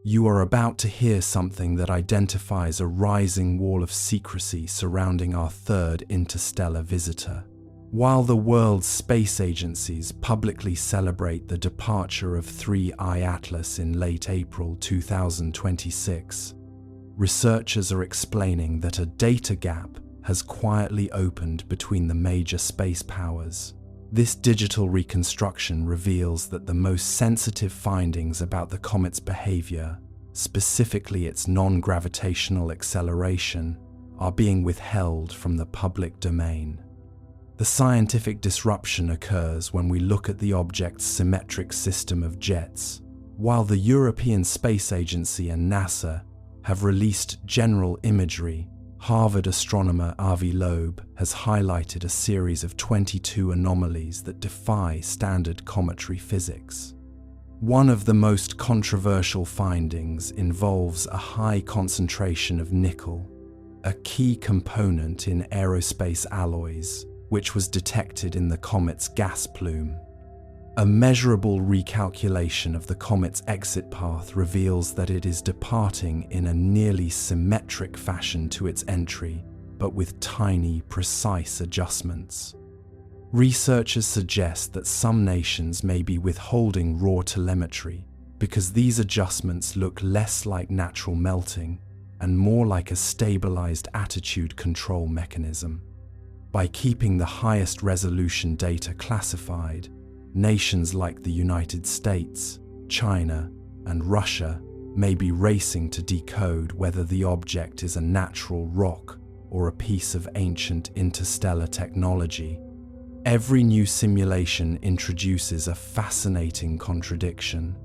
You are about to hear something that identifies a rising wall of secrecy surrounding our third interstellar visitor. While the world's space agencies publicly celebrate the departure of 3I Atlas in late April 2026, researchers are explaining that a data gap has quietly opened between the major space powers. This digital reconstruction reveals that the most sensitive findings about the comet's behavior, specifically its non-gravitational acceleration, are being withheld from the public domain. The scientific disruption occurs when we look at the object's symmetric system of jets. While the European Space Agency and NASA have released general imagery, Harvard astronomer Avi Loeb has highlighted a series of 22 anomalies that defy standard cometary physics. One of the most controversial findings involves a high concentration of nickel, a key component in aerospace alloys, which was detected in the comet's gas plume. A measurable recalculation of the comet's exit path reveals that it is departing in a nearly symmetric fashion to its entry, but with tiny, precise adjustments. Researchers suggest that some nations may be withholding raw telemetry because these adjustments look less like natural melting and more like a stabilized attitude control mechanism. By keeping the highest resolution data classified, nations like the United States, China, and Russia may be racing to decode whether the object is a natural rock or a piece of ancient interstellar technology. Every new simulation introduces a fascinating contradiction.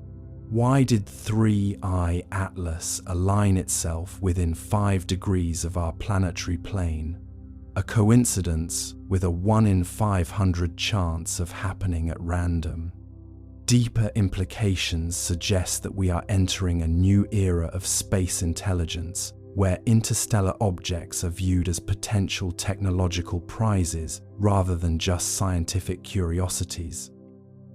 Why did 3I Atlas align itself within 5 degrees of our planetary plane? A coincidence with a 1 in 500 chance of happening at random. Deeper implications suggest that we are entering a new era of space intelligence, where interstellar objects are viewed as potential technological prizes rather than just scientific curiosities.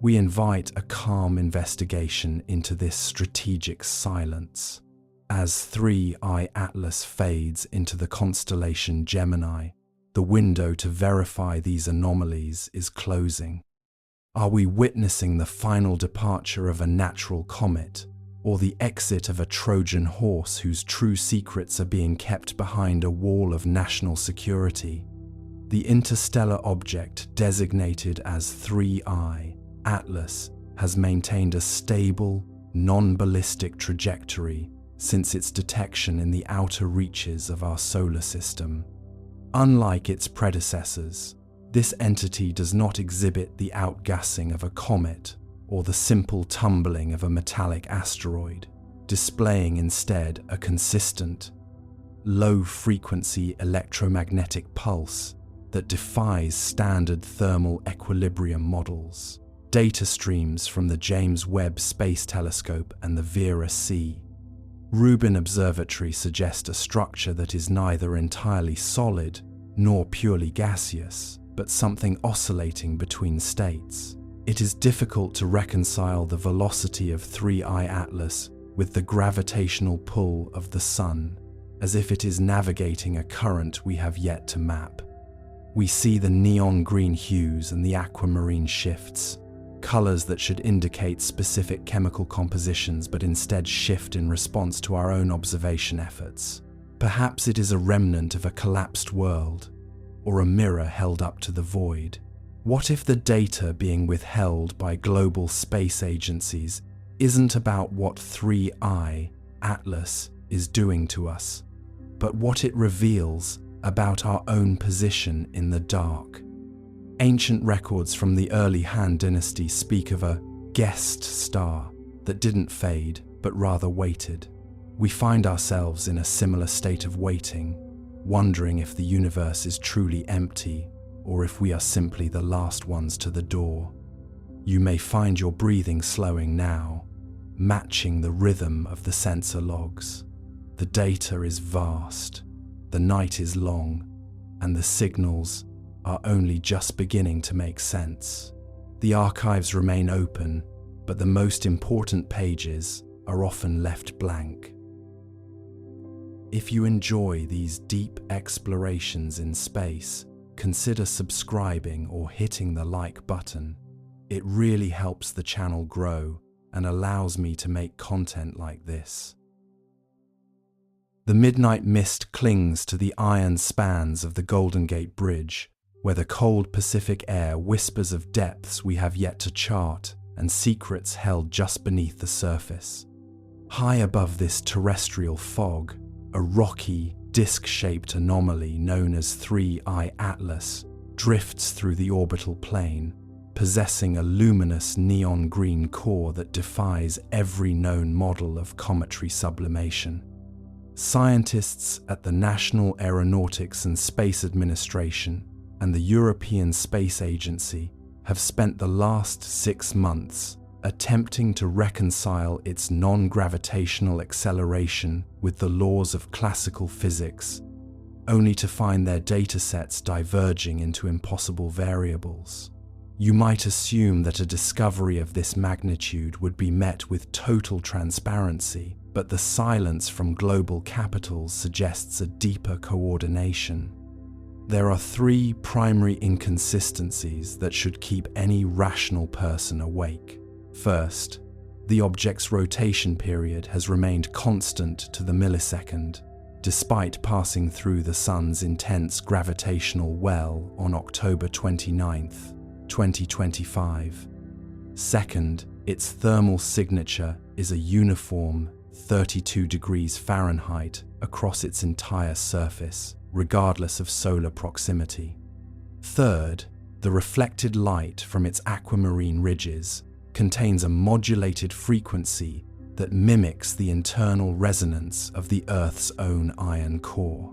We invite a calm investigation into this strategic silence. As 3I Atlas fades into the constellation Gemini, the window to verify these anomalies is closing. Are we witnessing the final departure of a natural comet, or the exit of a Trojan horse whose true secrets are being kept behind a wall of national security? The interstellar object designated as 3I Atlas has maintained a stable, non-ballistic trajectory since its detection in the outer reaches of our solar system. Unlike its predecessors, this entity does not exhibit the outgassing of a comet or the simple tumbling of a metallic asteroid, displaying instead a consistent, low-frequency electromagnetic pulse that defies standard thermal equilibrium models. Data streams from the James Webb Space Telescope and the Vera-C Rubin Observatory suggest a structure that is neither entirely solid nor purely gaseous, but something oscillating between states. It is difficult to reconcile the velocity of 3I Atlas with the gravitational pull of the Sun, as if it is navigating a current we have yet to map. We see the neon green hues and the aquamarine shifts, colors that should indicate specific chemical compositions but instead shift in response to our own observation efforts. Perhaps it is a remnant of a collapsed world, or a mirror held up to the void. What if the data being withheld by global space agencies isn't about what 3I Atlas is doing to us, but what it reveals about our own position in the dark? Ancient records from the early Han Dynasty speak of a guest star that didn't fade, but rather waited. We find ourselves in a similar state of waiting, wondering if the universe is truly empty or if we are simply the last ones to the door. You may find your breathing slowing now, matching the rhythm of the sensor logs. The data is vast, the night is long, and the signals are only just beginning to make sense. The archives remain open, but the most important pages are often left blank. If you enjoy these deep explorations in space, consider subscribing or hitting the like button. It really helps the channel grow and allows me to make content like this. The midnight mist clings to the iron spans of the Golden Gate Bridge, where the cold Pacific air whispers of depths we have yet to chart and secrets held just beneath the surface. High above this terrestrial fog, a rocky, disc-shaped anomaly known as 3I Atlas drifts through the orbital plane, possessing a luminous neon green core that defies every known model of cometary sublimation. Scientists at the National Aeronautics and Space Administration and the European Space Agency have spent the last 6 months attempting to reconcile its non-gravitational acceleration with the laws of classical physics, only to find their datasets diverging into impossible variables. You might assume that a discovery of this magnitude would be met with total transparency, but the silence from global capitals suggests a deeper coordination. There are 3 primary inconsistencies that should keep any rational person awake. First, the object's rotation period has remained constant to the millisecond, despite passing through the Sun's intense gravitational well on October 29, 2025. Second, its thermal signature is a uniform 32 degrees Fahrenheit across its entire surface, regardless of solar proximity. Third, the reflected light from its aquamarine ridges contains a modulated frequency that mimics the internal resonance of the Earth's own iron core.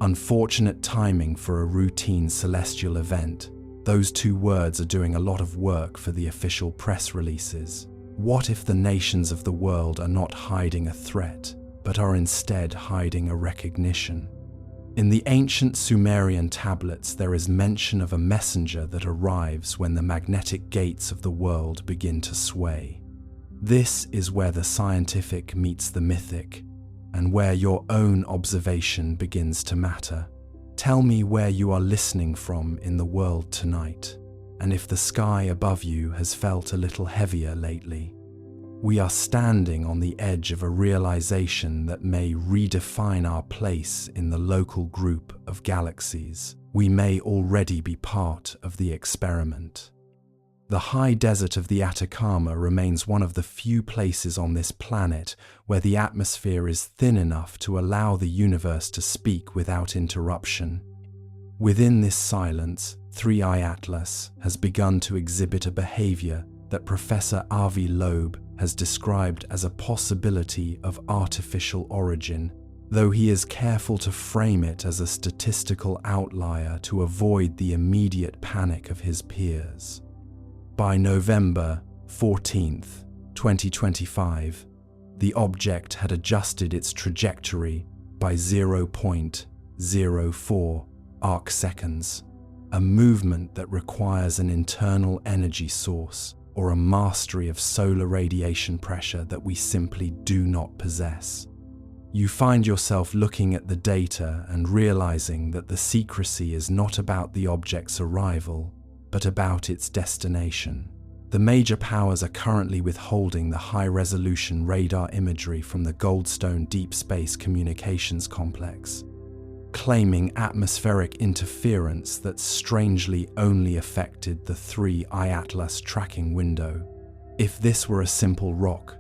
Unfortunate timing for a routine celestial event. Those 2 words are doing a lot of work for the official press releases. What if the nations of the world are not hiding a threat, but are instead hiding a recognition? In the ancient Sumerian tablets, there is mention of a messenger that arrives when the magnetic gates of the world begin to sway. This is where the scientific meets the mythic, and where your own observation begins to matter. Tell me where you are listening from in the world tonight, and if the sky above you has felt a little heavier lately. We are standing on the edge of a realization that may redefine our place in the local group of galaxies. We may already be part of the experiment. The high desert of the Atacama remains one of the few places on this planet where the atmosphere is thin enough to allow the universe to speak without interruption. Within this silence, 3I Atlas has begun to exhibit a behavior that Professor Avi Loeb has described as a possibility of artificial origin, though he is careful to frame it as a statistical outlier to avoid the immediate panic of his peers. By November 14, 2025, the object had adjusted its trajectory by 0.04 arcseconds, a movement that requires an internal energy source or a mastery of solar radiation pressure that we simply do not possess. You find yourself looking at the data and realizing that the secrecy is not about the object's arrival, but about its destination. The major powers are currently withholding the high-resolution radar imagery from the Goldstone Deep Space Communications Complex, claiming atmospheric interference that strangely only affected the 3I Atlas tracking window. If this were a simple rock,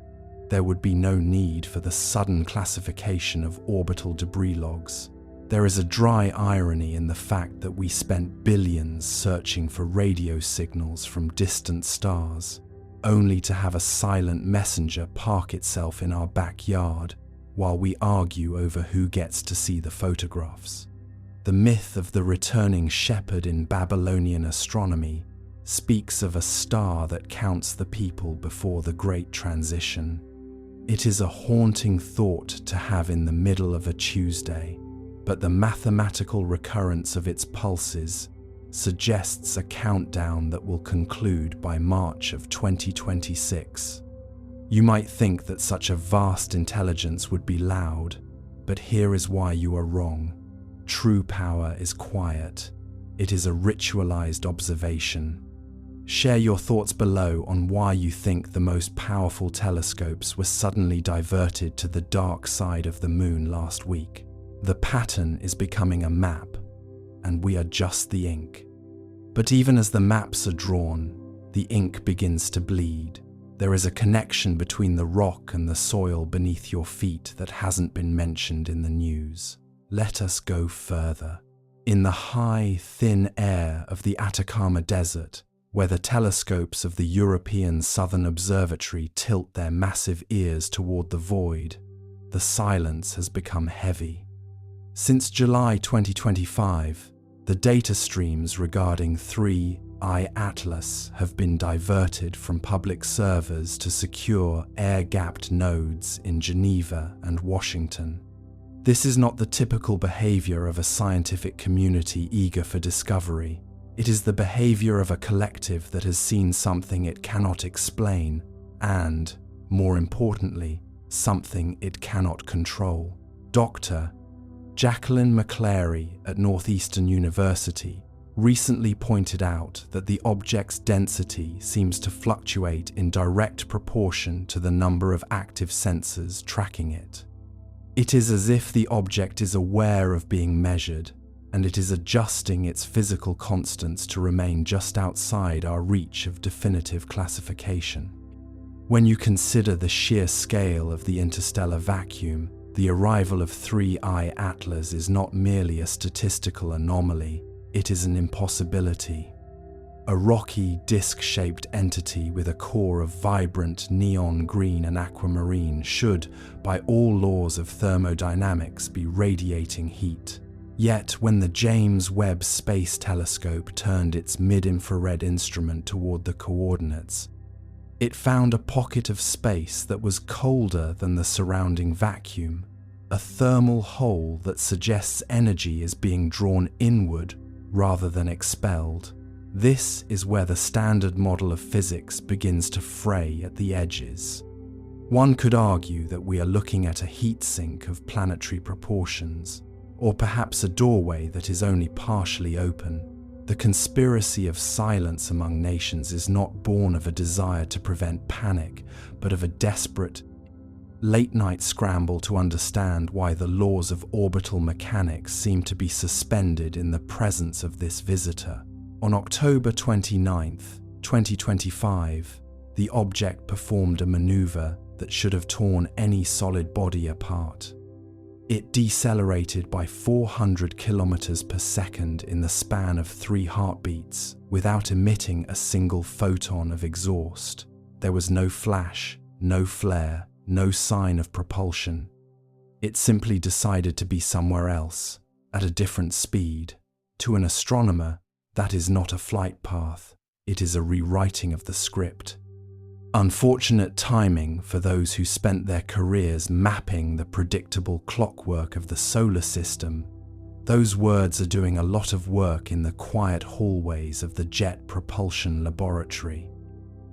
there would be no need for the sudden classification of orbital debris logs. There is a dry irony in the fact that we spent billions searching for radio signals from distant stars, only to have a silent messenger park itself in our backyard while we argue over who gets to see the photographs. The myth of the returning shepherd in Babylonian astronomy speaks of a star that counts the people before the Great Transition. It is a haunting thought to have in the middle of a Tuesday, but the mathematical recurrence of its pulses suggests a countdown that will conclude by March of 2026. You might think that such a vast intelligence would be loud, but here is why you are wrong. True power is quiet. It is a ritualized observation. Share your thoughts below on why you think the most powerful telescopes were suddenly diverted to the dark side of the moon last week. The pattern is becoming a map, and we are just the ink. But even as the maps are drawn, the ink begins to bleed. There is a connection between the rock and the soil beneath your feet that hasn't been mentioned in the news. Let us go further. In the high, thin air of the Atacama Desert, where the telescopes of the European Southern Observatory tilt their massive ears toward the void, the silence has become heavy. Since July 2025, the data streams regarding 3I Atlas have been diverted from public servers to secure air-gapped nodes in Geneva and Washington. This is not the typical behavior of a scientific community eager for discovery. It is the behavior of a collective that has seen something it cannot explain and, more importantly, something it cannot control. Dr. Jacqueline McClary at Northeastern University recently pointed out that the object's density seems to fluctuate in direct proportion to the number of active sensors tracking it. It is as if the object is aware of being measured, and it is adjusting its physical constants to remain just outside our reach of definitive classification. When you consider the sheer scale of the interstellar vacuum, the arrival of 3I Atlas is not merely a statistical anomaly, it is an impossibility. A rocky, disc-shaped entity with a core of vibrant neon green and aquamarine should, by all laws of thermodynamics, be radiating heat. Yet, when the James Webb Space Telescope turned its mid-infrared instrument toward the coordinates, it found a pocket of space that was colder than the surrounding vacuum, a thermal hole that suggests energy is being drawn inward rather than expelled. This is where the standard model of physics begins to fray at the edges. One could argue that we are looking at a heat sink of planetary proportions, or perhaps a doorway that is only partially open. The conspiracy of silence among nations is not born of a desire to prevent panic, but of a desperate, late-night scramble to understand why the laws of orbital mechanics seem to be suspended in the presence of this visitor. On October 29, 2025, the object performed a maneuver that should have torn any solid body apart. It decelerated by 400 kilometers per second in the span of 3 heartbeats without emitting a single photon of exhaust. There was no flash, no flare, no sign of propulsion. It simply decided to be somewhere else, at a different speed. To an astronomer, that is not a flight path, it is a rewriting of the script. Unfortunate timing for those who spent their careers mapping the predictable clockwork of the solar system. Those words are doing a lot of work in the quiet hallways of the Jet Propulsion Laboratory.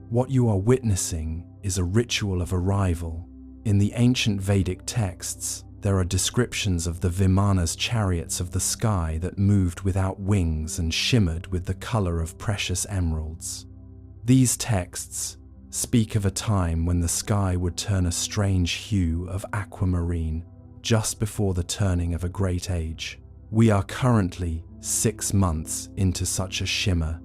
What you are witnessing is a ritual of arrival. In the ancient Vedic texts, there are descriptions of the Vimana's chariots of the sky that moved without wings and shimmered with the color of precious emeralds. These texts speak of a time when the sky would turn a strange hue of aquamarine just before the turning of a great age. We are currently 6 months into such a shimmer.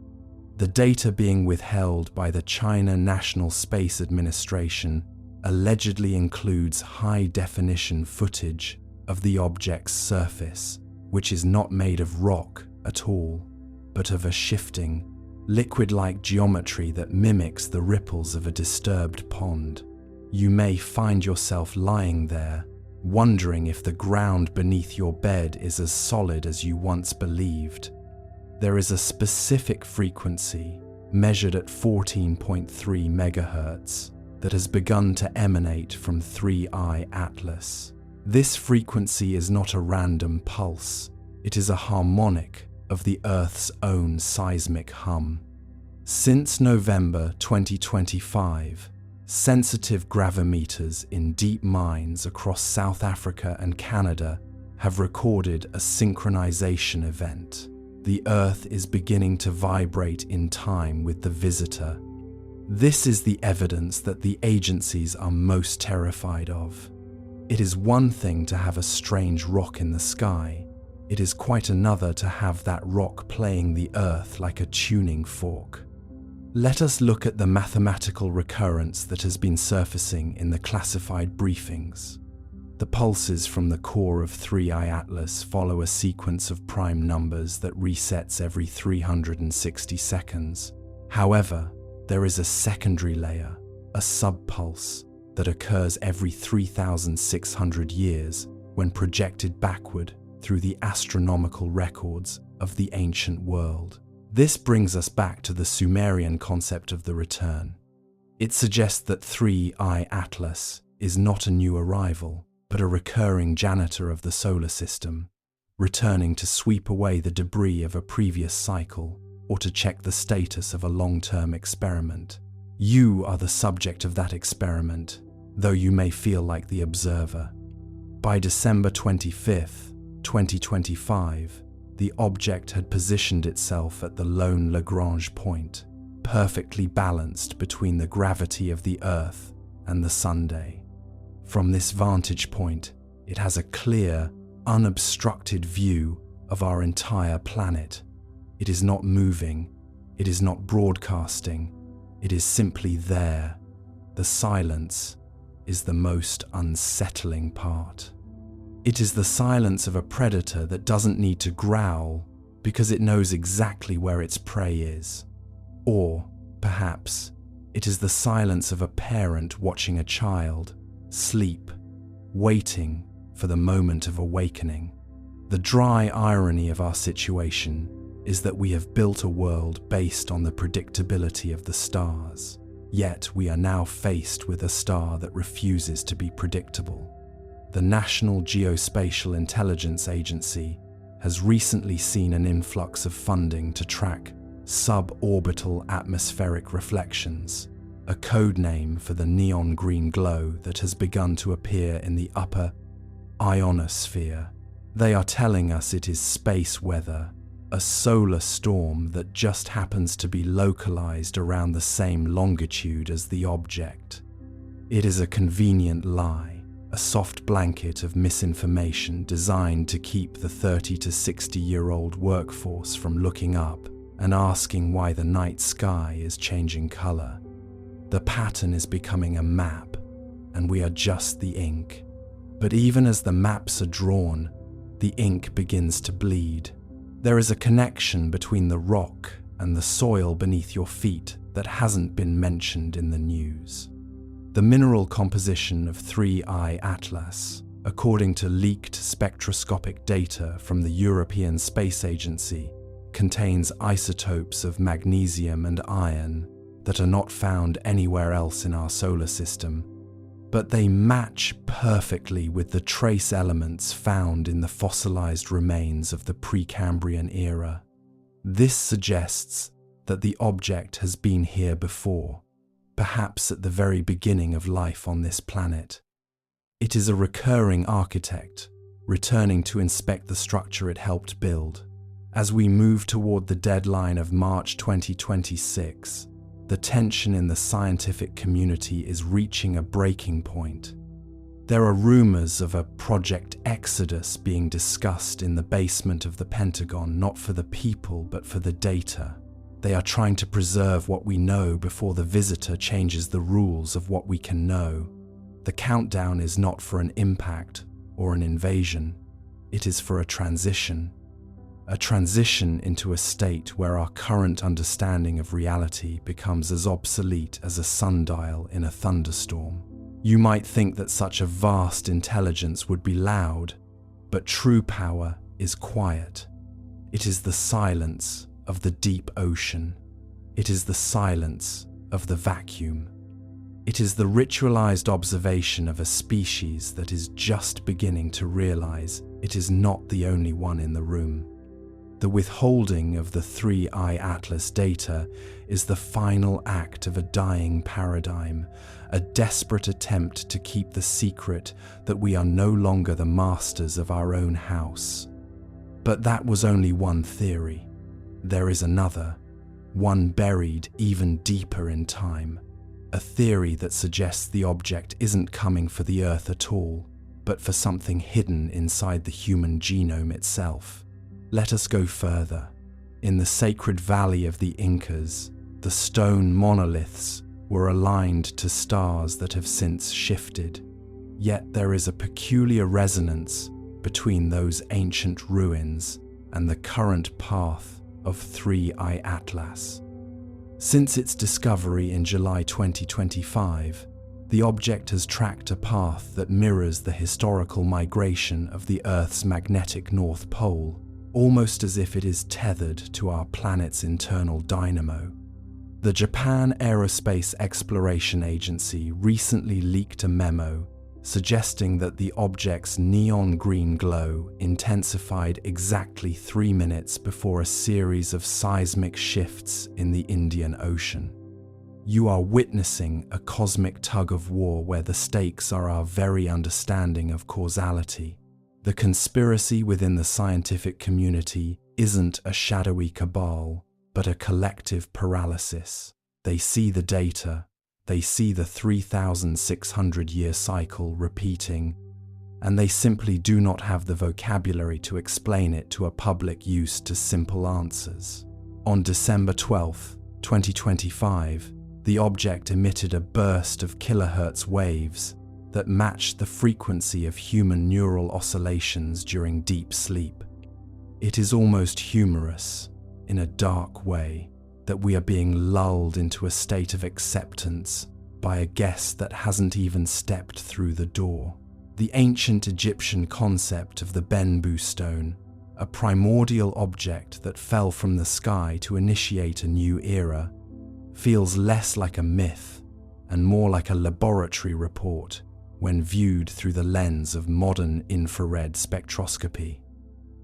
The data being withheld by the China National Space Administration allegedly includes high-definition footage of the object's surface, which is not made of rock at all, but of a shifting, liquid-like geometry that mimics the ripples of a disturbed pond. You may find yourself lying there, wondering if the ground beneath your bed is as solid as you once believed. There is a specific frequency, measured at 14.3 megahertz, that has begun to emanate from 3I Atlas. This frequency is not a random pulse, it is a harmonic of the Earth's own seismic hum. Since November 2025, Sensitive gravimeters in deep mines across South Africa and Canada have recorded a synchronization event. The Earth is beginning to vibrate in time with the visitor. This is the evidence that the agencies are most terrified of. It is one thing to have a strange rock in the sky. It is quite another to have that rock playing the Earth like a tuning fork. Let us look at the mathematical recurrence that has been surfacing in the classified briefings. The pulses from the core of 3I Atlas follow a sequence of prime numbers that resets every 360 seconds. However, there is a secondary layer, a subpulse, that occurs every 3,600 years when projected backward through the astronomical records of the ancient world. This brings us back to the Sumerian concept of the return. It suggests that 3I Atlas is not a new arrival, but a recurring janitor of the solar system, returning to sweep away the debris of a previous cycle or to check the status of a long-term experiment. You are the subject of that experiment, though you may feel like the observer. By December 25th, 2025, the object had positioned itself at the lone Lagrange point, perfectly balanced between the gravity of the Earth and the Sunday. From this vantage point, it has a clear, unobstructed view of our entire planet. It is not moving, it is not broadcasting, it is simply there. The silence is the most unsettling part. It is the silence of a predator that doesn't need to growl because it knows exactly where its prey is. Or, perhaps, it is the silence of a parent watching a child sleep, waiting for the moment of awakening. The dry irony of our situation is that we have built a world based on the predictability of the stars, yet we are now faced with a star that refuses to be predictable. The National Geospatial Intelligence Agency has recently seen an influx of funding to track suborbital atmospheric reflections, a code name for the neon green glow that has begun to appear in the upper ionosphere. They are telling us it is space weather, a solar storm that just happens to be localized around the same longitude as the object. It is a convenient lie, a soft blanket of misinformation designed to keep the 30 to 60-year-old workforce from looking up and asking why the night sky is changing color. The pattern is becoming a map, and we are just the ink. But even as the maps are drawn, the ink begins to bleed. There is a connection between the rock and the soil beneath your feet that hasn't been mentioned in the news. The mineral composition of 3I Atlas, according to leaked spectroscopic data from the European Space Agency, contains isotopes of magnesium and iron that are not found anywhere else in our solar system, but they match perfectly with the trace elements found in the fossilized remains of the Precambrian era. This suggests that the object has been here before, perhaps at the very beginning of life on this planet. It is a recurring architect, returning to inspect the structure it helped build. As we move toward the deadline of March 2026, the tension in the scientific community is reaching a breaking point. There are rumors of a Project Exodus being discussed in the basement of the Pentagon, not for the people, but for the data. They are trying to preserve what we know before the visitor changes the rules of what we can know. The countdown is not for an impact or an invasion. It is for a transition into a state where our current understanding of reality becomes as obsolete as a sundial in a thunderstorm. You might think that such a vast intelligence would be loud, but true power is quiet. It is the silence of the deep ocean. It is the silence of the vacuum. It is the ritualized observation of a species that is just beginning to realize it is not the only one in the room. The withholding of the 3I Atlas data is the final act of a dying paradigm, a desperate attempt to keep the secret that we are no longer the masters of our own house. But that was only one theory. There is another, one buried even deeper in time, a theory that suggests the object isn't coming for the Earth at all, but for something hidden inside the human genome itself. Let us go further. In the sacred valley of the Incas, the stone monoliths were aligned to stars that have since shifted. Yet there is a peculiar resonance between those ancient ruins and the current path of 3I Atlas. Since its discovery in July 2025, the object has tracked a path that mirrors the historical migration of the Earth's magnetic North Pole, almost as if it is tethered to our planet's internal dynamo. The Japan Aerospace Exploration Agency recently leaked a memo suggesting that the object's neon green glow intensified exactly 3 minutes before a series of seismic shifts in the Indian Ocean. You are witnessing a cosmic tug-of-war where the stakes are our very understanding of causality. The conspiracy within the scientific community isn't a shadowy cabal, but a collective paralysis. They see the data, they see the 3,600-year cycle repeating, and they simply do not have the vocabulary to explain it to a public used to simple answers. On December 12, 2025, the object emitted a burst of kilohertz waves that matched the frequency of human neural oscillations during deep sleep. It is almost humorous, in a dark way, that we are being lulled into a state of acceptance by a guest that hasn't even stepped through the door. The ancient Egyptian concept of the Benbu stone, a primordial object that fell from the sky to initiate a new era, feels less like a myth and more like a laboratory report when viewed through the lens of modern infrared spectroscopy.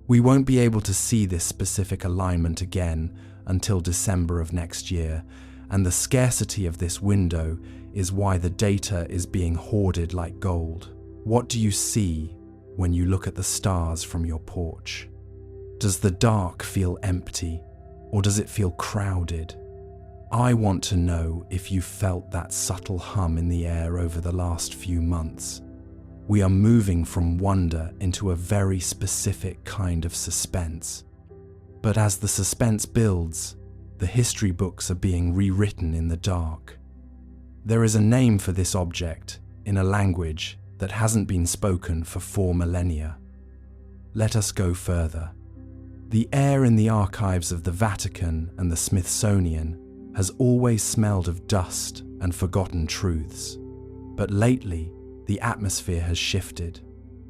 We won't be able to see this specific alignment again until December of next year, and the scarcity of this window is why the data is being hoarded like gold. What do you see when you look at the stars from your porch? Does the dark feel empty, or does it feel crowded? I want to know if you felt that subtle hum in the air over the last few months. We are moving from wonder into a very specific kind of suspense. But as the suspense builds, the history books are being rewritten in the dark. There is a name for this object in a language that hasn't been spoken for 4 millennia. Let us go further. The air in the archives of the Vatican and the Smithsonian has always smelled of dust and forgotten truths. But lately, the atmosphere has shifted.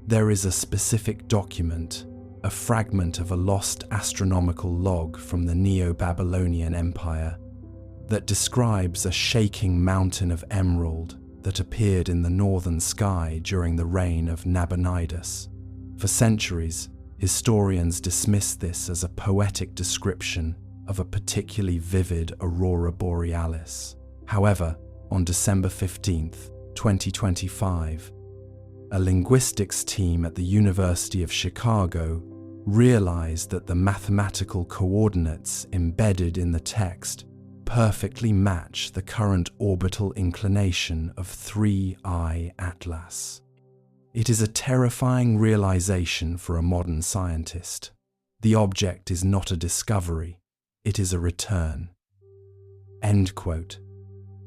There is a specific document, a fragment of a lost astronomical log from the Neo-Babylonian Empire, that describes a shaking mountain of emerald that appeared in the northern sky during the reign of Nabonidus. For centuries, historians dismissed this as a poetic description of a particularly vivid aurora borealis. However, on December 15th, 2025, a linguistics team at the University of Chicago realized that the mathematical coordinates embedded in the text perfectly match the current orbital inclination of 3I Atlas. It is a terrifying realization for a modern scientist. The object is not a discovery, it is a return. End quote.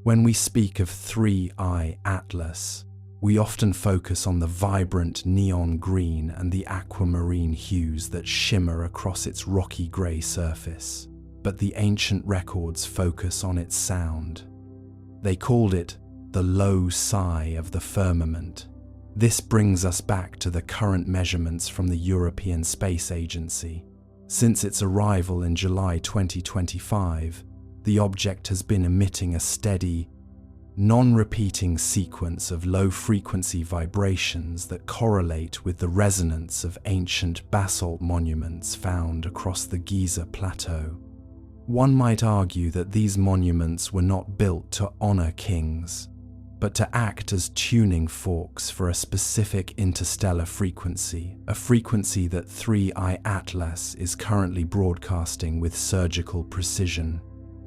When we speak of 3I Atlas, we often focus on the vibrant neon green and the aquamarine hues that shimmer across its rocky grey surface. But the ancient records focus on its sound. They called it the low sigh of the firmament. This brings us back to the current measurements from the European Space Agency. Since its arrival in July 2025, the object has been emitting a steady, non-repeating sequence of low-frequency vibrations that correlate with the resonance of ancient basalt monuments found across the Giza Plateau. One might argue that these monuments were not built to honor kings, but to act as tuning forks for a specific interstellar frequency, a frequency that 3I Atlas is currently broadcasting with surgical precision.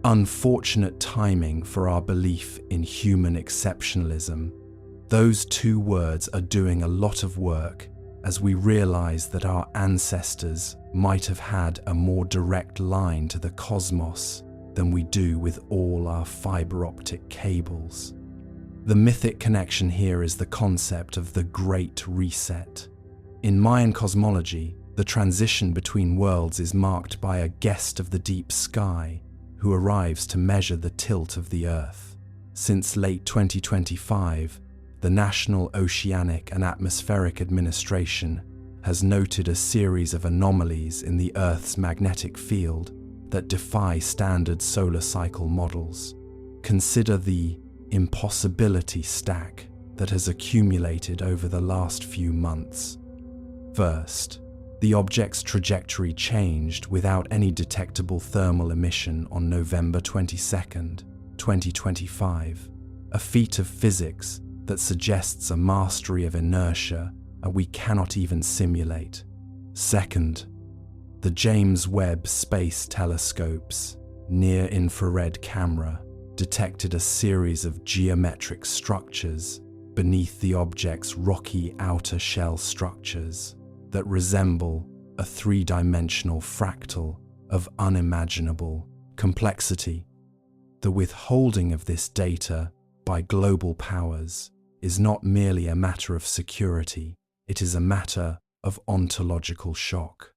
Unfortunate timing for our belief in human exceptionalism. Those two words are doing a lot of work as we realize that our ancestors might have had a more direct line to the cosmos than we do with all our fiber optic cables. The mythic connection here is the concept of the Great Reset. In Mayan cosmology, the transition between worlds is marked by a guest of the deep sky who arrives to measure the tilt of the Earth. Since late 2025, the National Oceanic and Atmospheric Administration has noted a series of anomalies in the Earth's magnetic field that defy standard solar cycle models. Consider the impossibility stack that has accumulated over the last few months. First, the object's trajectory changed without any detectable thermal emission on November 22, 2025, a feat of physics that suggests a mastery of inertia we cannot even simulate. Second, the James Webb Space Telescope's near-infrared camera detected a series of geometric structures beneath the object's rocky outer shell structures that resemble a three-dimensional fractal of unimaginable complexity. The withholding of this data by global powers is not merely a matter of security, it is a matter of ontological shock.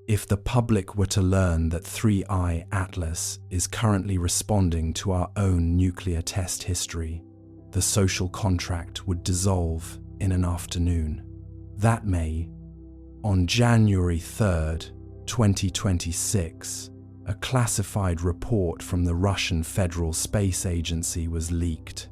If the public were to learn that 3I Atlas is currently responding to our own nuclear test history, the social contract would dissolve in an afternoon. That May, on January 3rd, 2026, a classified report from the Russian Federal Space Agency was leaked,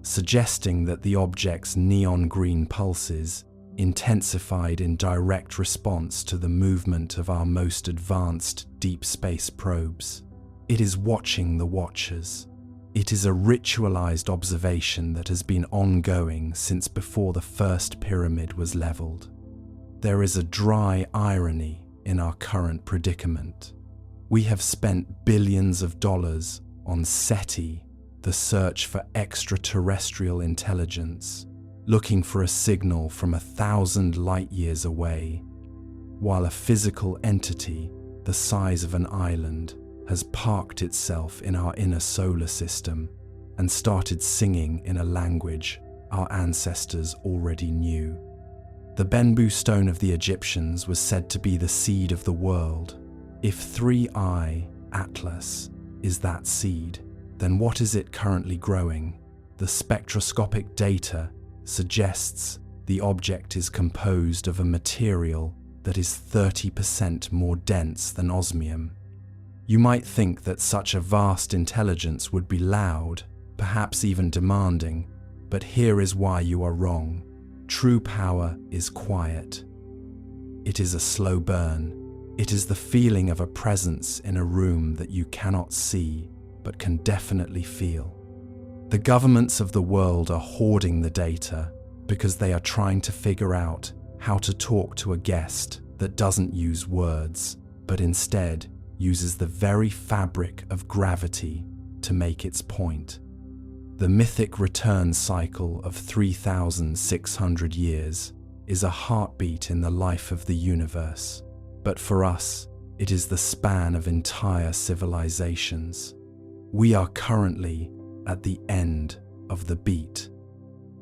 suggesting that the object's neon green pulses intensified in direct response to the movement of our most advanced deep space probes. It is watching the watchers. It is a ritualized observation that has been ongoing since before the first pyramid was leveled. There is a dry irony in our current predicament. We have spent billions of dollars on SETI, the search for extraterrestrial intelligence, looking for a signal from 1,000 light years away, while a physical entity the size of an island has parked itself in our inner solar system and started singing in a language our ancestors already knew. The Benbu stone of the Egyptians was said to be the seed of the world. If 3I Atlas is that seed, then what is it currently growing? The spectroscopic data suggests the object is composed of a material that is 30% more dense than osmium. You might think that such a vast intelligence would be loud, perhaps even demanding, but here is why you are wrong. True power is quiet. It is a slow burn. It is the feeling of a presence in a room that you cannot see, but can definitely feel. The governments of the world are hoarding the data because they are trying to figure out how to talk to a guest that doesn't use words, but instead uses the very fabric of gravity to make its point. The mythic return cycle of 3,600 years is a heartbeat in the life of the universe, but for us, it is the span of entire civilizations. We are currently at the end of the beat.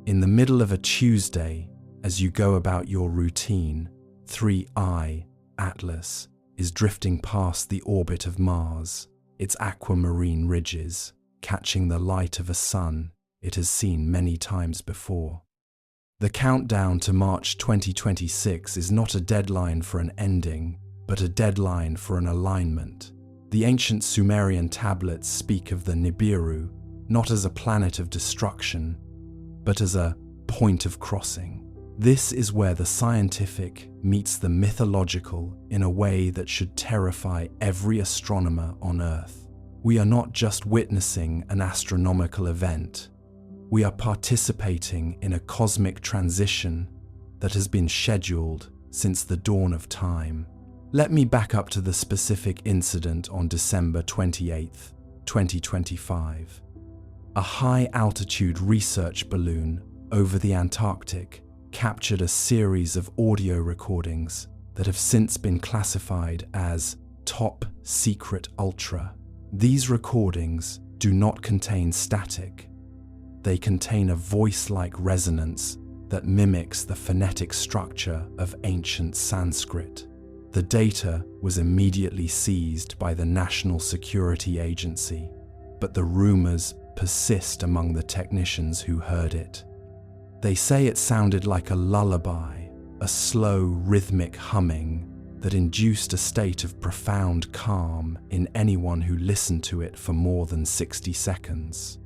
In the middle of a Tuesday, as you go about your routine, 3I Atlas is drifting past the orbit of Mars, its aquamarine ridges, catching the light of a sun it has seen many times before. The countdown to March 2026 is not a deadline for an ending, but a deadline for an alignment. The ancient Sumerian tablets speak of the Nibiru, not as a planet of destruction, but as a point of crossing. This is where the scientific meets the mythological in a way that should terrify every astronomer on Earth. We are not just witnessing an astronomical event. We are participating in a cosmic transition that has been scheduled since the dawn of time. Let me back up to the specific incident on December 28, 2025. A high-altitude research balloon over the Antarctic captured a series of audio recordings that have since been classified as Top Secret Ultra. These recordings do not contain static. They contain a voice-like resonance that mimics the phonetic structure of ancient Sanskrit. The data was immediately seized by the National Security Agency, but the rumors persist among the technicians who heard it. They say it sounded like a lullaby, a slow, rhythmic humming that induced a state of profound calm in anyone who listened to it for more than 60 seconds.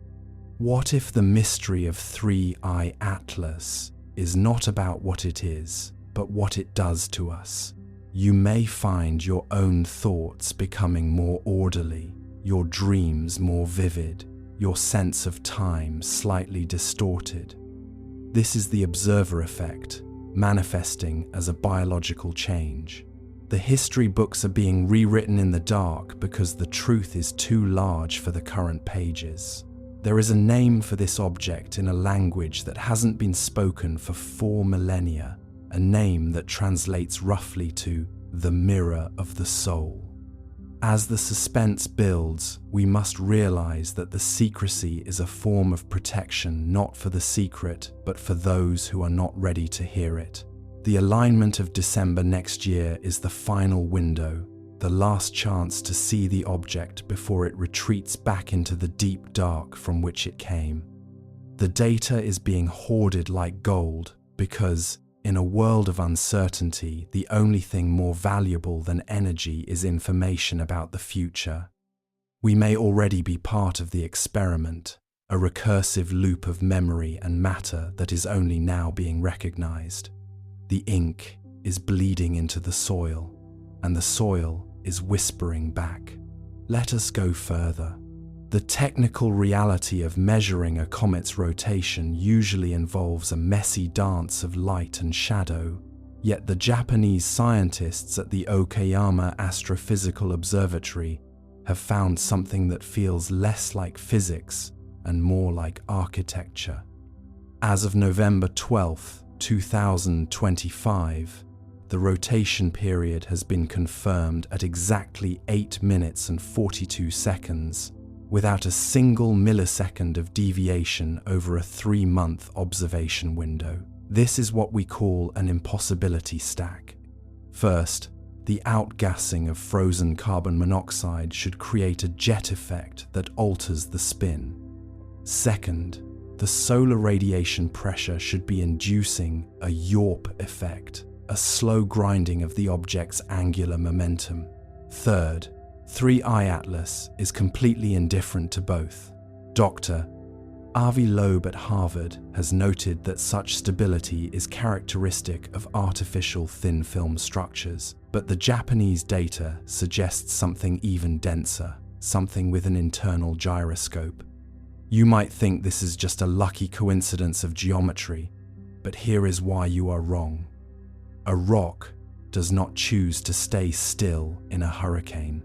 What if the mystery of 3I Atlas is not about what it is, but what it does to us? You may find your own thoughts becoming more orderly, your dreams more vivid, your sense of time slightly distorted. This is the observer effect, manifesting as a biological change. The history books are being rewritten in the dark because the truth is too large for the current pages. There is a name for this object in a language that hasn't been spoken for 4 millennia, a name that translates roughly to the mirror of the soul. As the suspense builds, we must realize that the secrecy is a form of protection not for the secret, but for those who are not ready to hear it. The alignment of December next year is the final window, the last chance to see the object before it retreats back into the deep dark from which it came. The data is being hoarded like gold because, in a world of uncertainty, the only thing more valuable than energy is information about the future. We may already be part of the experiment, a recursive loop of memory and matter that is only now being recognized. The ink is bleeding into the soil, and the soil is whispering back. Let us go further. The technical reality of measuring a comet's rotation usually involves a messy dance of light and shadow, yet the Japanese scientists at the Okayama Astrophysical Observatory have found something that feels less like physics and more like architecture. As of November 12, 2025, the rotation period has been confirmed at exactly 8 minutes and 42 seconds, without a single millisecond of deviation over a 3-month observation window. This is what we call an impossibility stack. First, the outgassing of frozen carbon monoxide should create a jet effect that alters the spin. Second, the solar radiation pressure should be inducing a Yorp effect, a slow grinding of the object's angular momentum. Third, 3I Atlas is completely indifferent to both. Dr. Avi Loeb at Harvard has noted that such stability is characteristic of artificial thin film structures, but the Japanese data suggests something even denser, something with an internal gyroscope. You might think this is just a lucky coincidence of geometry, but here is why you are wrong. A rock does not choose to stay still in a hurricane.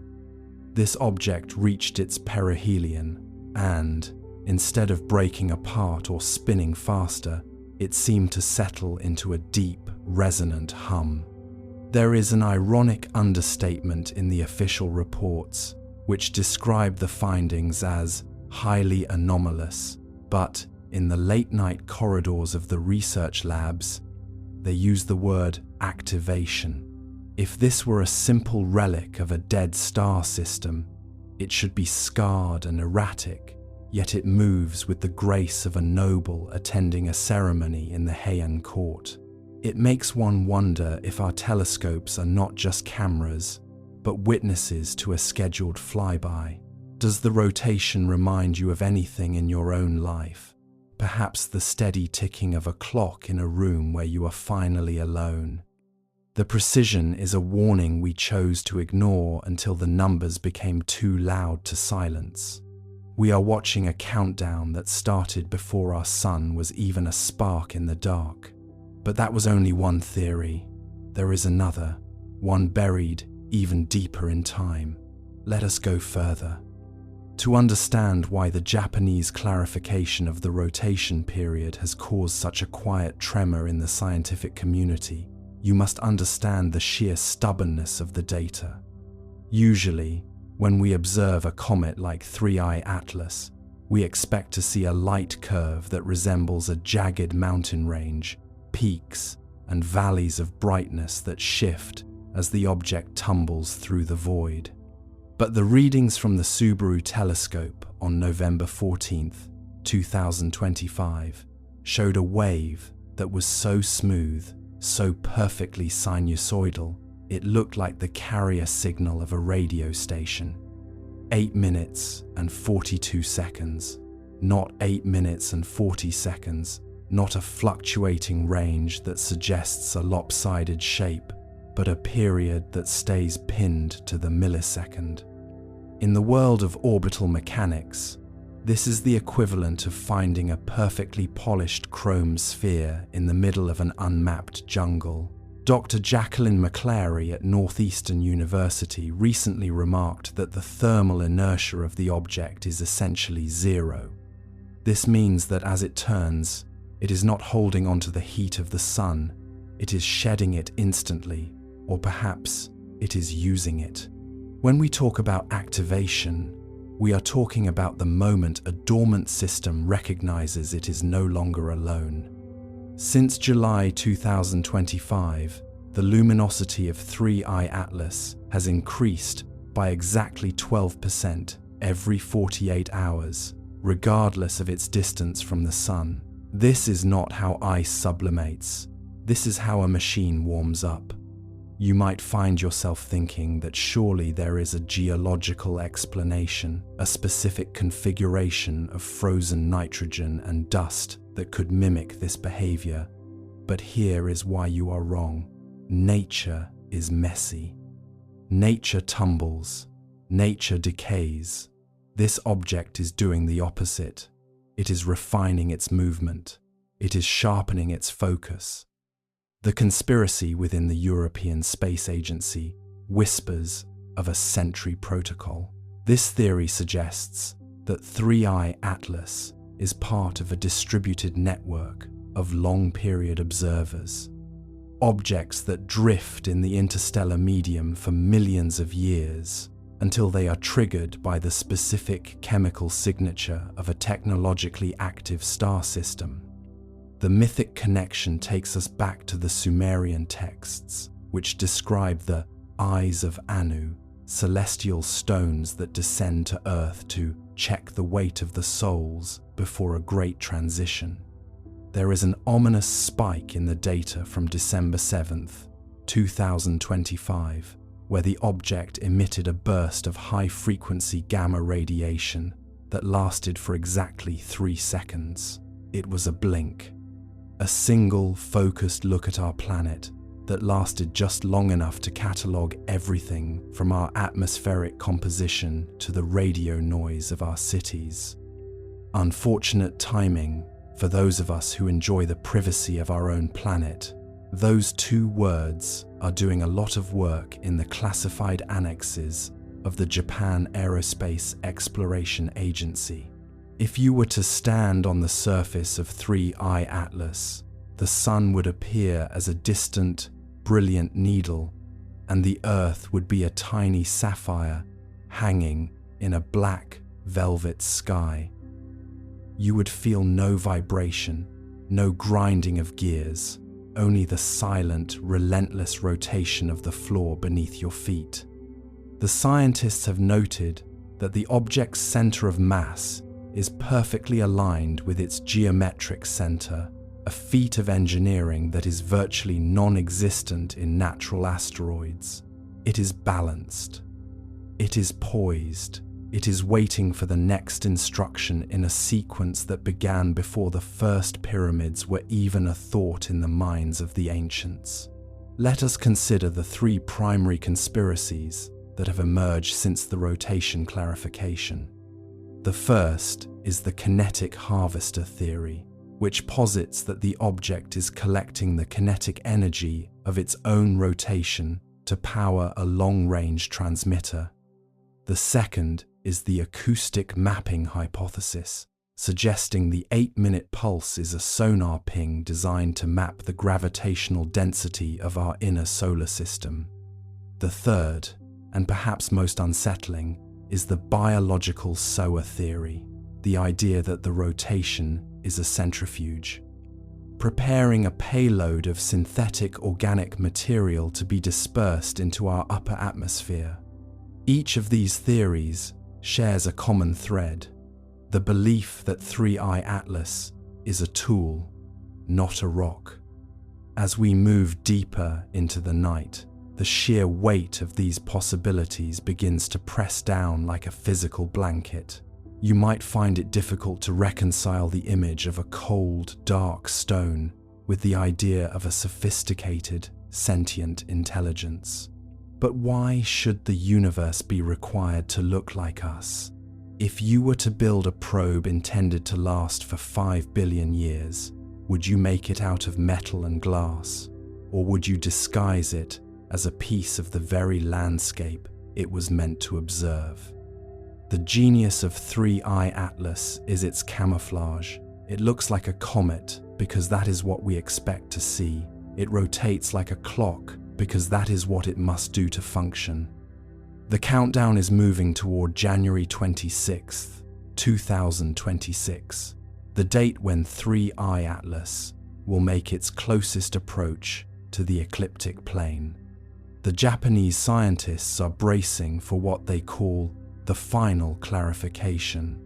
This object reached its perihelion and, instead of breaking apart or spinning faster, it seemed to settle into a deep, resonant hum. There is an ironic understatement in the official reports, which describe the findings as highly anomalous, but in the late-night corridors of the research labs, they use the word activation. If this were a simple relic of a dead star system, it should be scarred and erratic, yet it moves with the grace of a noble attending a ceremony in the Heian court. It makes one wonder if our telescopes are not just cameras, but witnesses to a scheduled flyby. Does the rotation remind you of anything in your own life? Perhaps the steady ticking of a clock in a room where you are finally alone. The precision is a warning we chose to ignore until the numbers became too loud to silence. We are watching a countdown that started before our sun was even a spark in the dark. But that was only one theory. There is another, one buried even deeper in time. Let us go further. To understand why the Japanese clarification of the rotation period has caused such a quiet tremor in the scientific community, you must understand the sheer stubbornness of the data. Usually, when we observe a comet like 3I Atlas, we expect to see a light curve that resembles a jagged mountain range, peaks, and valleys of brightness that shift as the object tumbles through the void. But the readings from the Subaru telescope on November 14, 2025, showed a wave that was so smooth, so perfectly sinusoidal, it looked like the carrier signal of a radio station. 8 minutes and 42 seconds, not 8 minutes and 40 seconds, not a fluctuating range that suggests a lopsided shape, but a period that stays pinned to the millisecond. In the world of orbital mechanics, this is the equivalent of finding a perfectly polished chrome sphere in the middle of an unmapped jungle. Dr. Jacqueline McClary at Northeastern University recently remarked that the thermal inertia of the object is essentially zero. This means that as it turns, it is not holding onto the heat of the sun, it is shedding it instantly, or perhaps it is using it. When we talk about activation, we are talking about the moment a dormant system recognizes it is no longer alone. Since July 2025, the luminosity of 3I Atlas has increased by exactly 12% every 48 hours, regardless of its distance from the sun. This is not how ice sublimates. This is how a machine warms up. You might find yourself thinking that surely there is a geological explanation, a specific configuration of frozen nitrogen and dust that could mimic this behavior. But here is why you are wrong. Nature is messy. Nature tumbles. Nature decays. This object is doing the opposite. It is refining its movement. It is sharpening its focus. The conspiracy within the European Space Agency whispers of a Sentry protocol. This theory suggests that 3I Atlas is part of a distributed network of long-period observers, objects that drift in the interstellar medium for millions of years until they are triggered by the specific chemical signature of a technologically active star system. The mythic connection takes us back to the Sumerian texts, which describe the Eyes of Anu, celestial stones that descend to Earth to check the weight of the souls before a great transition. There is an ominous spike in the data from December 7th, 2025, where the object emitted a burst of high-frequency gamma radiation that lasted for exactly 3 seconds. It was a blink. A single, focused look at our planet that lasted just long enough to catalogue everything from our atmospheric composition to the radio noise of our cities. Unfortunate timing for those of us who enjoy the privacy of our own planet. Those 2 words are doing a lot of work in the classified annexes of the Japan Aerospace Exploration Agency. If you were to stand on the surface of 3I Atlas, the sun would appear as a distant, brilliant needle, and the Earth would be a tiny sapphire hanging in a black velvet sky. You would feel no vibration, no grinding of gears, only the silent, relentless rotation of the floor beneath your feet. The scientists have noted that the object's center of mass is perfectly aligned with its geometric center, a feat of engineering that is virtually non-existent in natural asteroids. It is balanced. It is poised. It is waiting for the next instruction in a sequence that began before the first pyramids were even a thought in the minds of the ancients. Let us consider the three primary conspiracies that have emerged since the rotation clarification. The first is the kinetic harvester theory, which posits that the object is collecting the kinetic energy of its own rotation to power a long-range transmitter. The second is the acoustic mapping hypothesis, suggesting the 8-minute pulse is a sonar ping designed to map the gravitational density of our inner solar system. The third, and perhaps most unsettling, is the biological sower theory, the idea that the rotation is a centrifuge, preparing a payload of synthetic organic material to be dispersed into our upper atmosphere. Each of these theories shares a common thread: the belief that 3I Atlas is a tool, not a rock. As we move deeper into the night, the sheer weight of these possibilities begins to press down like a physical blanket. You might find it difficult to reconcile the image of a cold, dark stone with the idea of a sophisticated, sentient intelligence. But why should the universe be required to look like us? If you were to build a probe intended to last for 5 billion years, would you make it out of metal and glass? Or would you disguise it as a piece of the very landscape it was meant to observe? The genius of 3I Atlas is its camouflage. It looks like a comet because that is what we expect to see. It rotates like a clock because that is what it must do to function. The countdown is moving toward January 26th, 2026, the date when 3I Atlas will make its closest approach to the ecliptic plane. The Japanese scientists are bracing for what they call the final clarification.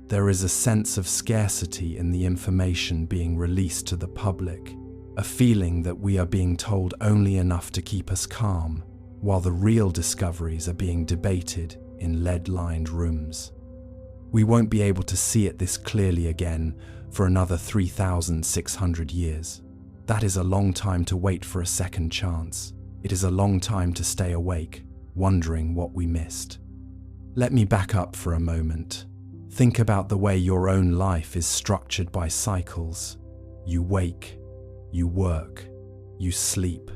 There is a sense of scarcity in the information being released to the public, a feeling that we are being told only enough to keep us calm, while the real discoveries are being debated in lead-lined rooms. We won't be able to see it this clearly again for another 3,600 years. That is a long time to wait for a second chance. It is a long time to stay awake, wondering what we missed. Let me back up for a moment. Think about the way your own life is structured by cycles. You wake, you work, you sleep.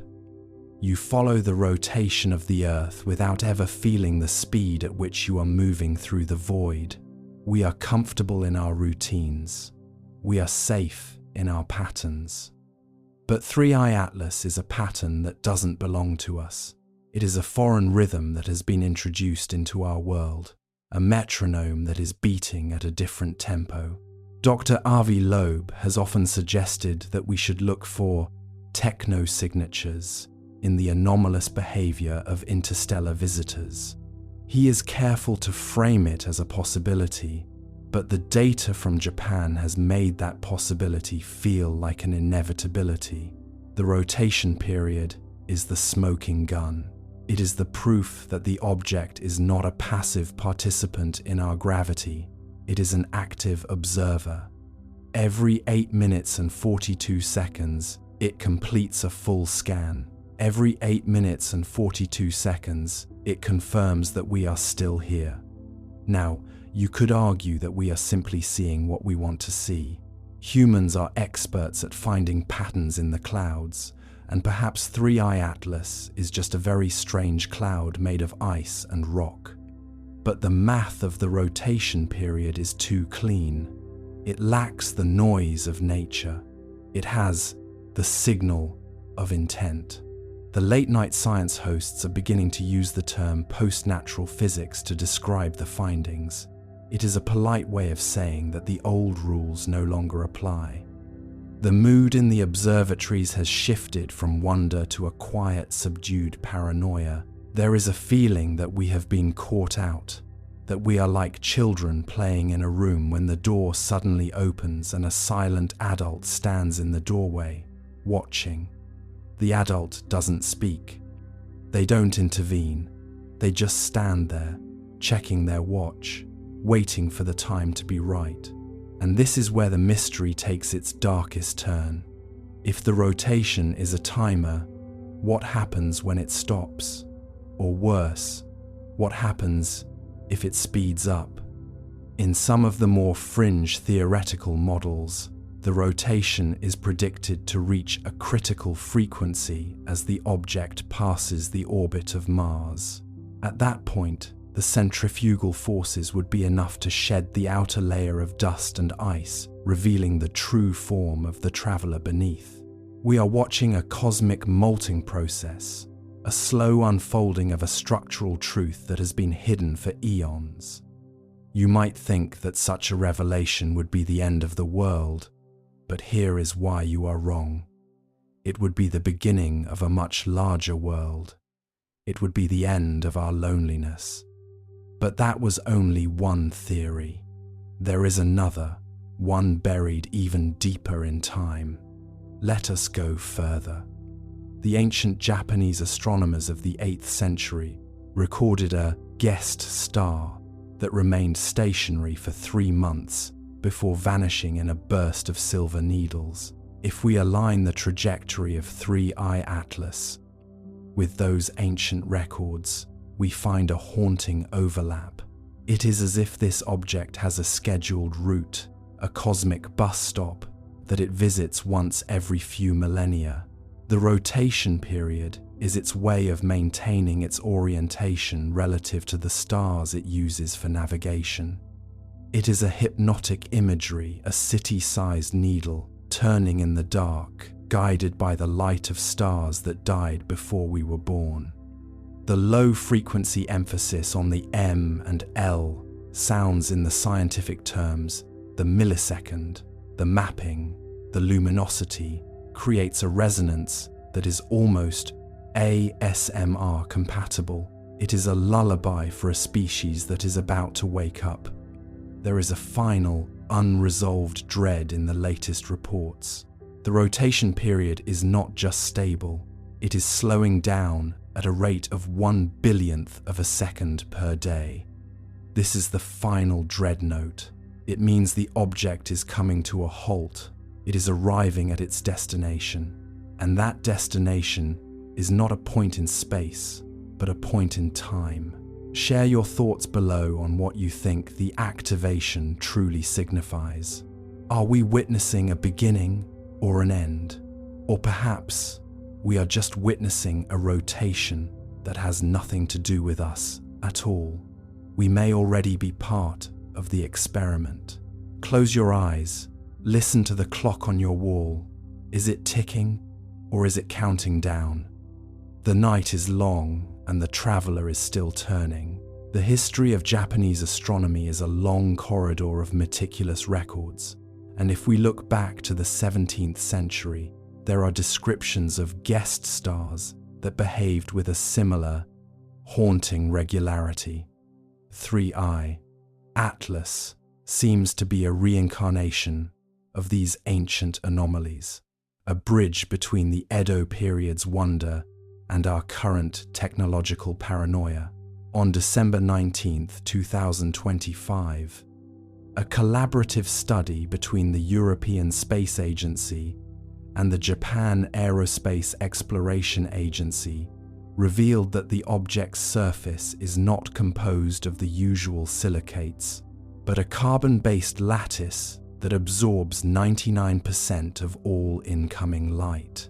You follow the rotation of the Earth without ever feeling the speed at which you are moving through the void. We are comfortable in our routines. We are safe in our patterns. But 3I Atlas is a pattern that doesn't belong to us. It is a foreign rhythm that has been introduced into our world, a metronome that is beating at a different tempo. Dr. Avi Loeb has often suggested that we should look for techno-signatures in the anomalous behavior of interstellar visitors. He is careful to frame it as a possibility, but the data from Japan has made that possibility feel like an inevitability. The rotation period is the smoking gun. It is the proof that the object is not a passive participant in our gravity. It is an active observer. Every 8 minutes and 42 seconds, it completes a full scan. Every 8 minutes and 42 seconds, it confirms that we are still here. Now, you could argue that we are simply seeing what we want to see. Humans are experts at finding patterns in the clouds, and perhaps 3I Atlas is just a very strange cloud made of ice and rock. But the math of the rotation period is too clean. It lacks the noise of nature. It has the signal of intent. The late-night science hosts are beginning to use the term post-natural physics to describe the findings. It is a polite way of saying that the old rules no longer apply. The mood in the observatories has shifted from wonder to a quiet, subdued paranoia. There is a feeling that we have been caught out, that we are like children playing in a room when the door suddenly opens and a silent adult stands in the doorway, watching. The adult doesn't speak. They don't intervene. They just stand there, checking their watch, waiting for the time to be right. And this is where the mystery takes its darkest turn. If the rotation is a timer, what happens when it stops? Or worse, what happens if it speeds up? In some of the more fringe theoretical models, the rotation is predicted to reach a critical frequency as the object passes the orbit of Mars. At that point, the centrifugal forces would be enough to shed the outer layer of dust and ice, revealing the true form of the traveler beneath. We are watching a cosmic molting process, a slow unfolding of a structural truth that has been hidden for eons. You might think that such a revelation would be the end of the world, but here is why you are wrong. It would be the beginning of a much larger world. It would be the end of our loneliness. But that was only one theory. There is another, one buried even deeper in time. Let us go further. The ancient Japanese astronomers of the 8th century recorded a guest star that remained stationary for 3 months before vanishing in a burst of silver needles. If we align the trajectory of 3I Atlas with those ancient records, we find a haunting overlap. It is as if this object has a scheduled route, a cosmic bus stop that it visits once every few millennia. The rotation period is its way of maintaining its orientation relative to the stars it uses for navigation. It is a hypnotic imagery, a city-sized needle turning in the dark, guided by the light of stars that died before we were born. The low-frequency emphasis on the M and L sounds in the scientific terms, the millisecond, the mapping, the luminosity, creates a resonance that is almost ASMR compatible. It is a lullaby for a species that is about to wake up. There is a final, unresolved dread in the latest reports. The rotation period is not just stable, it is slowing down at a rate of 1/1000th of a second per day. This is the final dread note. It means the object is coming to a halt. It is arriving at its destination. And that destination is not a point in space, but a point in time. Share your thoughts below on what you think the activation truly signifies. Are we witnessing a beginning or an end? Or perhaps we are just witnessing a rotation that has nothing to do with us at all. We may already be part of the experiment. Close your eyes. Listen to the clock on your wall. Is it ticking or is it counting down? The night is long and the traveler is still turning. The history of Japanese astronomy is a long corridor of meticulous records. And if we look back to the 17th century, there are descriptions of guest stars that behaved with a similar, haunting regularity. 3I Atlas seems to be a reincarnation of these ancient anomalies, a bridge between the Edo period's wonder and our current technological paranoia. On December 19, 2025, a collaborative study between the European Space Agency and the Japan Aerospace Exploration Agency revealed that the object's surface is not composed of the usual silicates, but a carbon-based lattice that absorbs 99% of all incoming light.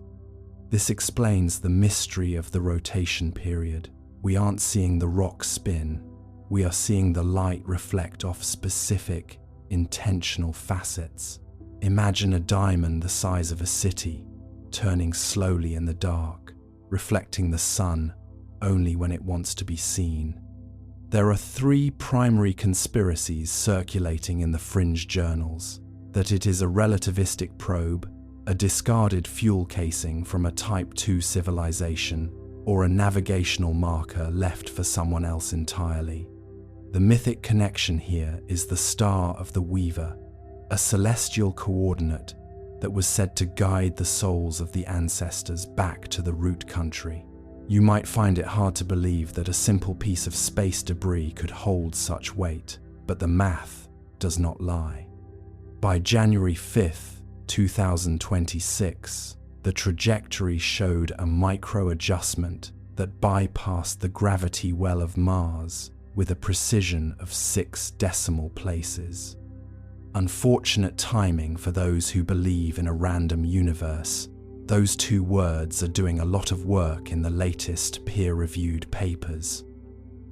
This explains the mystery of the rotation period. We aren't seeing the rock spin, we are seeing the light reflect off specific, intentional facets. Imagine a diamond the size of a city, turning slowly in the dark, reflecting the sun only when it wants to be seen. There are 3 primary conspiracies circulating in the fringe journals: that it is a relativistic probe, a discarded fuel casing from a Type 2 civilization, or a navigational marker left for someone else entirely. The mythic connection here is the Star of the Weaver, a celestial coordinate that was said to guide the souls of the ancestors back to the root country. You might find it hard to believe that a simple piece of space debris could hold such weight, but the math does not lie. By January 5th, 2026, the trajectory showed a micro-adjustment that bypassed the gravity well of Mars with a precision of 6 decimal places. Unfortunate timing for those who believe in a random universe. Those 2 words are doing a lot of work in the latest peer-reviewed papers.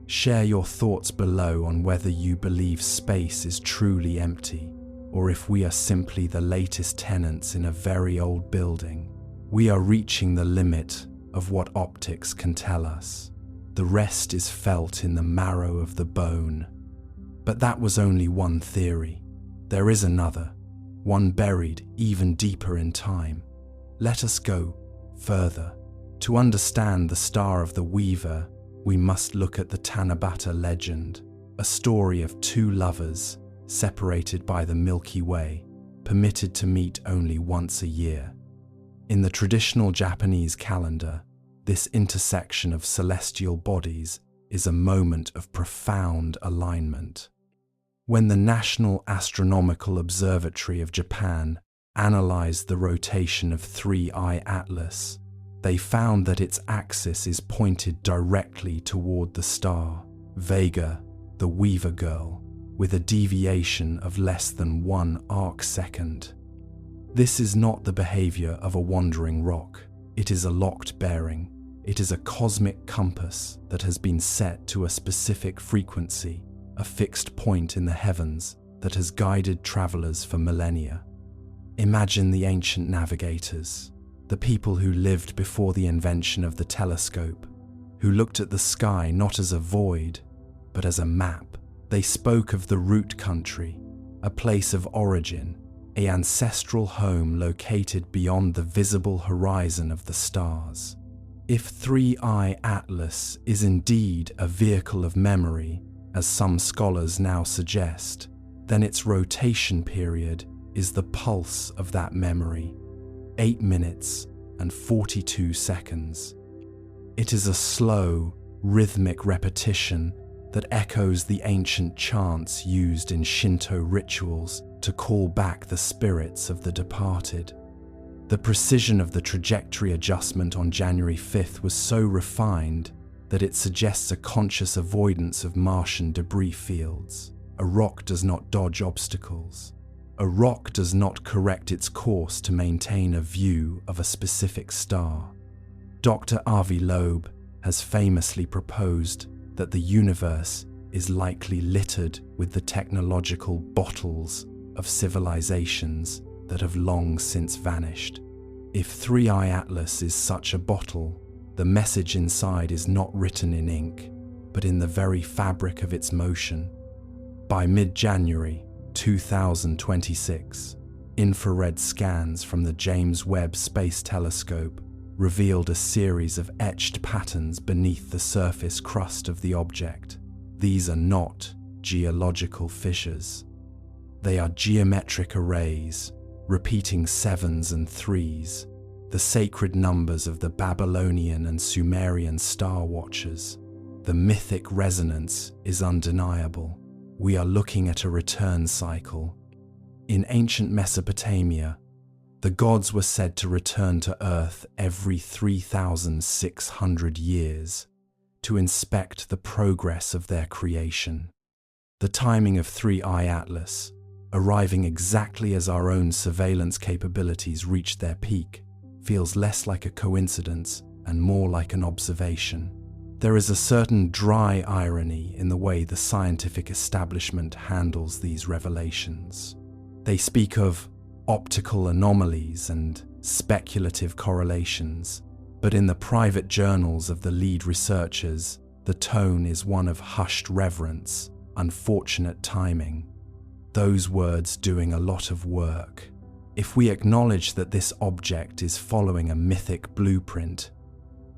Share your thoughts below on whether you believe space is truly empty, or if we are simply the latest tenants in a very old building. We are reaching the limit of what optics can tell us. The rest is felt in the marrow of the bone. But that was only one theory. There is another, one buried even deeper in time. Let us go further. To understand the Star of the Weaver, we must look at the Tanabata legend, a story of 2 lovers separated by the Milky Way, permitted to meet only once a year. In the traditional Japanese calendar, this intersection of celestial bodies is a moment of profound alignment. When the National Astronomical Observatory of Japan analyzed the rotation of 3I Atlas, they found that its axis is pointed directly toward the star, Vega, the Weaver Girl, with a deviation of less than 1 arcsecond. This is not the behavior of a wandering rock. It is a locked bearing. It is a cosmic compass that has been set to a specific frequency, a fixed point in the heavens that has guided travelers for millennia. Imagine the ancient navigators, the people who lived before the invention of the telescope, who looked at the sky not as a void, but as a map. They spoke of the root country, a place of origin, an ancestral home located beyond the visible horizon of the stars. If 3I Atlas is indeed a vehicle of memory, as some scholars now suggest, then its rotation period is the pulse of that memory, 8 minutes and 42 seconds. It is a slow, rhythmic repetition that echoes the ancient chants used in Shinto rituals to call back the spirits of the departed. The precision of the trajectory adjustment on January 5th was so refined that it suggests a conscious avoidance of Martian debris fields. A rock does not dodge obstacles. A rock does not correct its course to maintain a view of a specific star. Dr. Avi Loeb has famously proposed that the universe is likely littered with the technological bottles of civilizations that have long since vanished. If 3I Atlas is such a bottle, the message inside is not written in ink, but in the very fabric of its motion. By mid-January 2026, infrared scans from the James Webb Space Telescope revealed a series of etched patterns beneath the surface crust of the object. These are not geological fissures. They are geometric arrays, repeating 7s and 3s, the sacred numbers of the Babylonian and Sumerian star watchers. The mythic resonance is undeniable. We are looking at a return cycle. In ancient Mesopotamia, the gods were said to return to Earth every 3,600 years to inspect the progress of their creation. The timing of 3I Atlas, arriving exactly as our own surveillance capabilities reached their peak, feels less like a coincidence and more like an observation. There is a certain dry irony in the way the scientific establishment handles these revelations. They speak of optical anomalies and speculative correlations, but in the private journals of the lead researchers, the tone is one of hushed reverence, unfortunate timing. Those words doing a lot of work. If we acknowledge that this object is following a mythic blueprint,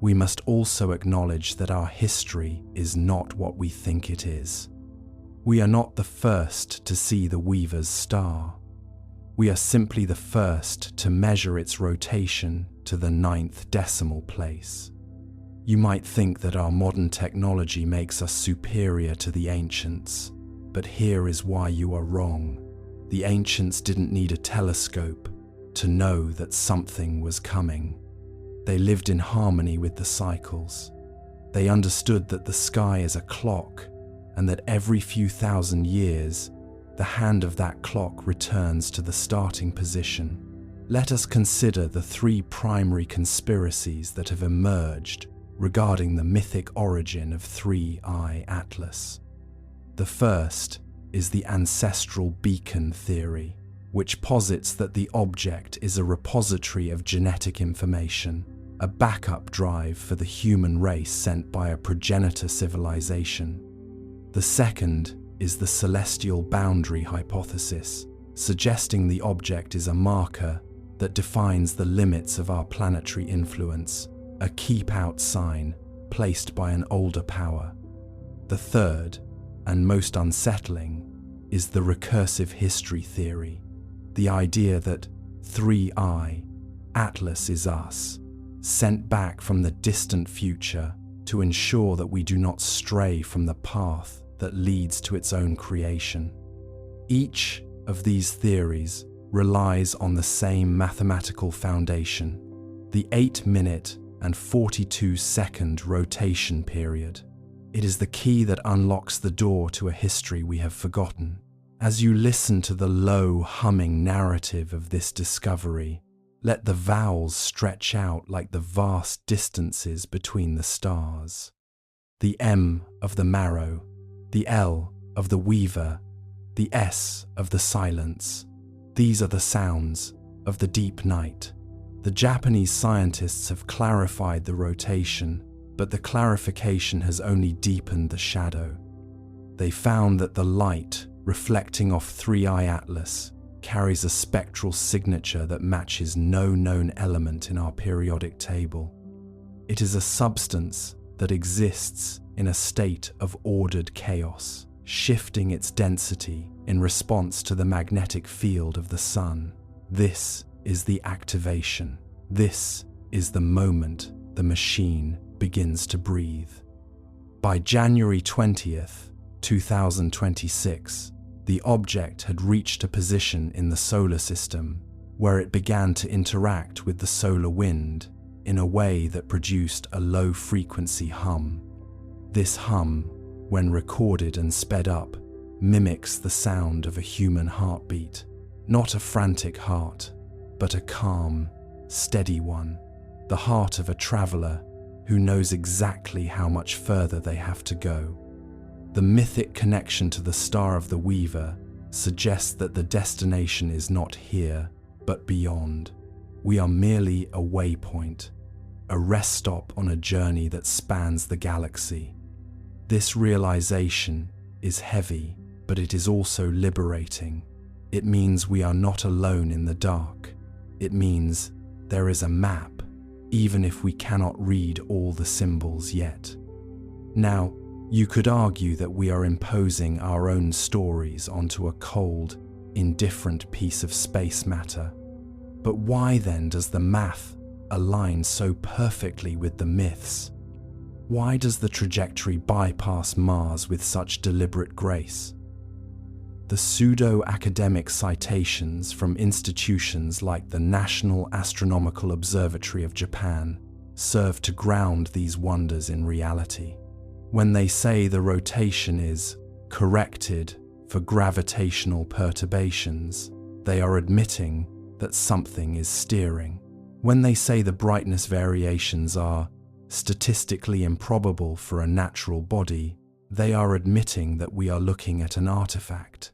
we must also acknowledge that our history is not what we think it is. We are not the first to see the Weaver's star. We are simply the first to measure its rotation to the 9th decimal place. You might think that our modern technology makes us superior to the ancients, but here is why you are wrong. The ancients didn't need a telescope to know that something was coming. They lived in harmony with the cycles. They understood that the sky is a clock and that every few thousand years, the hand of that clock returns to the starting position. Let us consider the three primary conspiracies that have emerged regarding the mythic origin of 3I Atlas. The first is the ancestral beacon theory, which posits that the object is a repository of genetic information, a backup drive for the human race sent by a progenitor civilization. The second is the celestial boundary hypothesis, suggesting the object is a marker that defines the limits of our planetary influence, a keep-out sign placed by an older power. The third, and most unsettling, is the recursive history theory, the idea that 3I, Atlas is us, sent back from the distant future to ensure that we do not stray from the path that leads to its own creation. Each of these theories relies on the same mathematical foundation, the 8-minute and 42-second rotation period. It is the key that unlocks the door to a history we have forgotten. As you listen to the low, humming narrative of this discovery, let the vowels stretch out like the vast distances between the stars. The M of the marrow, the L of the weaver, the S of the silence. These are the sounds of the deep night. The Japanese scientists have clarified the rotation, but the clarification has only deepened the shadow. They found that the light reflecting off 3I Atlas carries a spectral signature that matches no known element in our periodic table. It is a substance that exists in a state of ordered chaos, shifting its density in response to the magnetic field of the sun. This is the activation. This is the moment the machine begins to breathe. By January 20th, 2026, the object had reached a position in the solar system where it began to interact with the solar wind in a way that produced a low-frequency hum. This hum, when recorded and sped up, mimics the sound of a human heartbeat, not a frantic heart, but a calm, steady one, the heart of a traveler who knows exactly how much further they have to go. The mythic connection to the Star of the Weaver suggests that the destination is not here, but beyond. We are merely a waypoint, a rest stop on a journey that spans the galaxy. This realization is heavy, but it is also liberating. It means we are not alone in the dark. It means there is a map, even if we cannot read all the symbols yet. Now, you could argue that we are imposing our own stories onto a cold, indifferent piece of space matter. But why then does the math align so perfectly with the myths? Why does the trajectory bypass Mars with such deliberate grace? The pseudo-academic citations from institutions like the National Astronomical Observatory of Japan serve to ground these wonders in reality. When they say the rotation is corrected for gravitational perturbations, they are admitting that something is steering. When they say the brightness variations are statistically improbable for a natural body, they are admitting that we are looking at an artifact.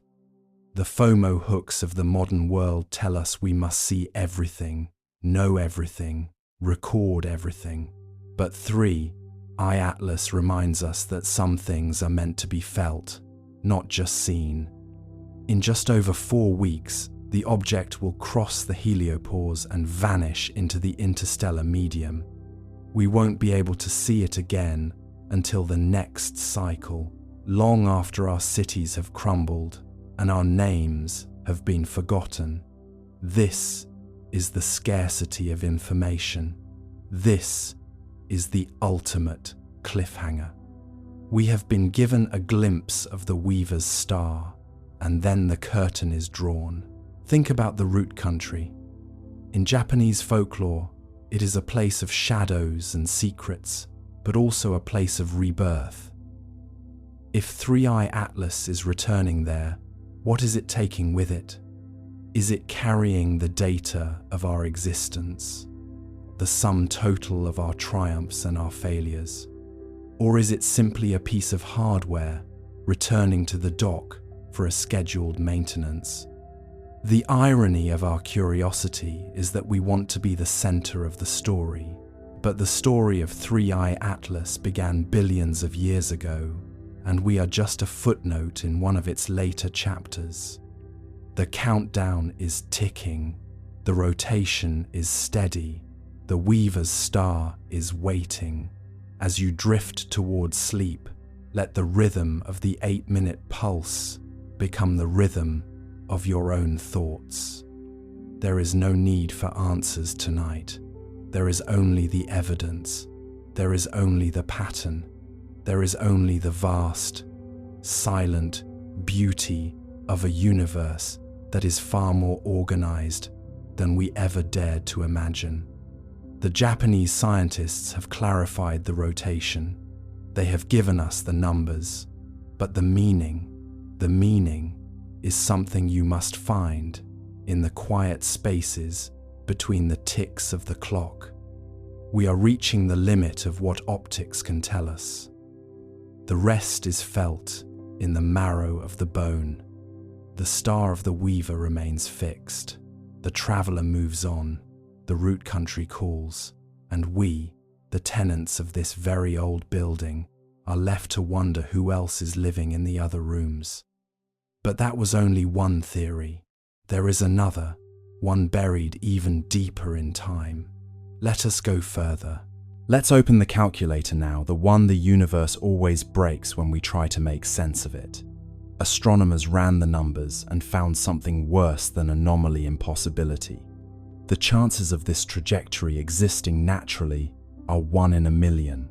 The FOMO hooks of the modern world tell us we must see everything, know everything, record everything. But 3I Atlas reminds us that some things are meant to be felt, not just seen. In just over 4 weeks, the object will cross the heliopause and vanish into the interstellar medium. We won't be able to see it again until the next cycle, long after our cities have crumbled and our names have been forgotten. This is the scarcity of information. This is the ultimate cliffhanger. We have been given a glimpse of the Weaver's star, and then the curtain is drawn. Think about the root country. In Japanese folklore, it is a place of shadows and secrets, but also a place of rebirth. If 3i Atlas is returning there, what is it taking with it? Is it carrying the data of our existence, the sum total of our triumphs and our failures? Or is it simply a piece of hardware returning to the dock for a scheduled maintenance? The irony of our curiosity is that we want to be the center of the story, but the story of 3i Atlas began billions of years ago, and we are just a footnote in one of its later chapters. The countdown is ticking, the rotation is steady, the Weaver's star is waiting. As you drift towards sleep, let the rhythm of the 8-minute pulse become the rhythm of your own thoughts. There is no need for answers tonight. There is only the evidence. There is only the pattern. There is only the vast, silent beauty of a universe that is far more organized than we ever dared to imagine. The Japanese scientists have clarified the rotation. They have given us the numbers, but the meaning is something you must find in the quiet spaces between the ticks of the clock. We are reaching the limit of what optics can tell us. The rest is felt in the marrow of the bone. The star of the Weaver remains fixed. The traveler moves on. The root country calls. And we, the tenants of this very old building, are left to wonder who else is living in the other rooms. But that was only one theory. There is another, one buried even deeper in time. Let us go further. Let's open the calculator now, the one the universe always breaks when we try to make sense of it. Astronomers ran the numbers and found something worse than anomaly impossibility. The chances of this trajectory existing naturally are 1 in a million.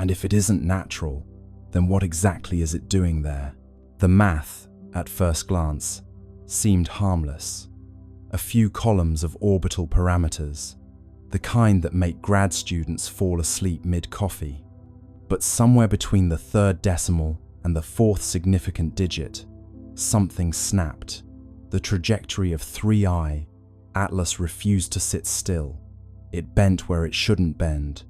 And if it isn't natural, then what exactly is it doing there? The math, at first glance, seemed harmless. A few columns of orbital parameters, the kind that make grad students fall asleep mid-coffee. But somewhere between the third decimal and the fourth significant digit, something snapped. The trajectory of 3i Atlas refused to sit still. It bent where it shouldn't bend.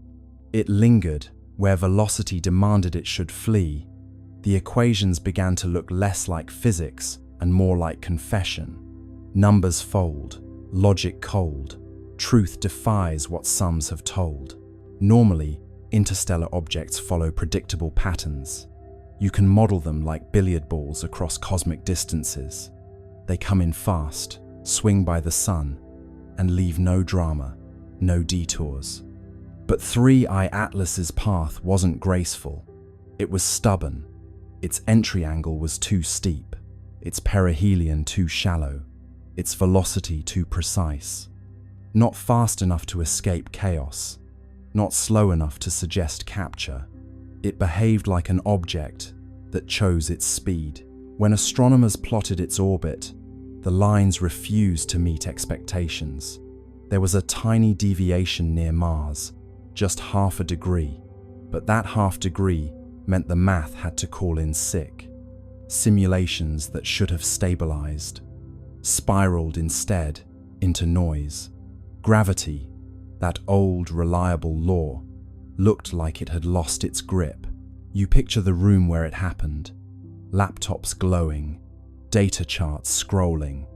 It lingered where velocity demanded it should flee. The equations began to look less like physics and more like confession. Numbers fold, logic cold. Truth defies what sums have told. Normally, interstellar objects follow predictable patterns. You can model them like billiard balls across cosmic distances. They come in fast, swing by the sun, and leave no drama, no detours. But 3i Atlas's path wasn't graceful. It was stubborn. Its entry angle was too steep, its perihelion too shallow, its velocity too precise. Not fast enough to escape chaos, not slow enough to suggest capture. It behaved like an object that chose its speed. When astronomers plotted its orbit, the lines refused to meet expectations. There was a tiny deviation near Mars, just half a degree, but that half degree meant the math had to call in sick. Simulations that should have stabilized spiraled instead into noise. Gravity, that old, reliable law, looked like it had lost its grip. You picture the room where it happened. Laptops glowing, data charts scrolling,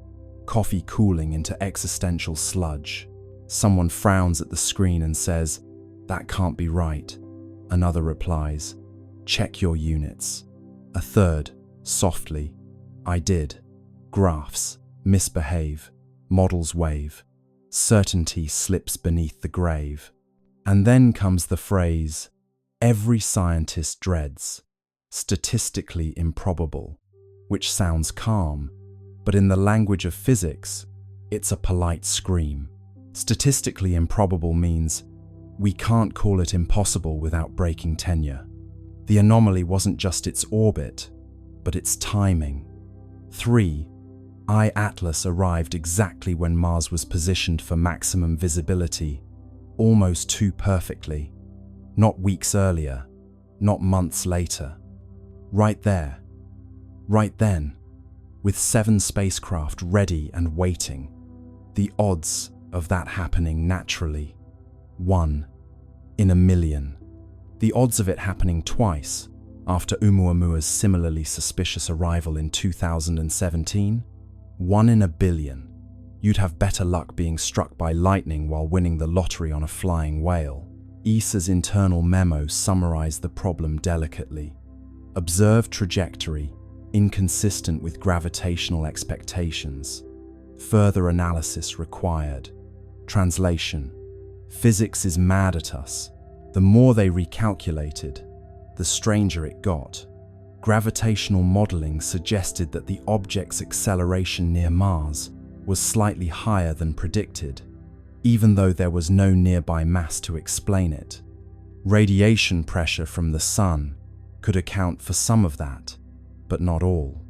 coffee cooling into existential sludge. Someone frowns at the screen and says, "That can't be right." Another replies, "Check your units." A third, softly, "I did." Graphs misbehave, models wave. Certainty slips beneath the grave. And then comes the phrase, every scientist dreads, statistically improbable, which sounds calm, but in the language of physics, it's a polite scream. Statistically improbable means We can't call it impossible without breaking tenure. The anomaly wasn't just its orbit, but its timing. 3. I-Atlas arrived exactly when Mars was positioned for maximum visibility, almost too perfectly. Not weeks earlier, not months later. Right there, right then, with 7 spacecraft ready and waiting. The odds of that happening naturally: 1 in a million. The odds of it happening twice, after Oumuamua's similarly suspicious arrival in 2017, 1 in a billion. You'd have better luck being struck by lightning while winning the lottery on a flying whale. ESA's internal memo summarized the problem delicately. Observed trajectory, inconsistent with gravitational expectations. Further analysis required. Translation: physics is mad at us. The more they recalculated, the stranger it got. Gravitational modeling suggested that the object's acceleration near Mars was slightly higher than predicted, even though there was no nearby mass to explain it. Radiation pressure from the sun could account for some of that, but not all.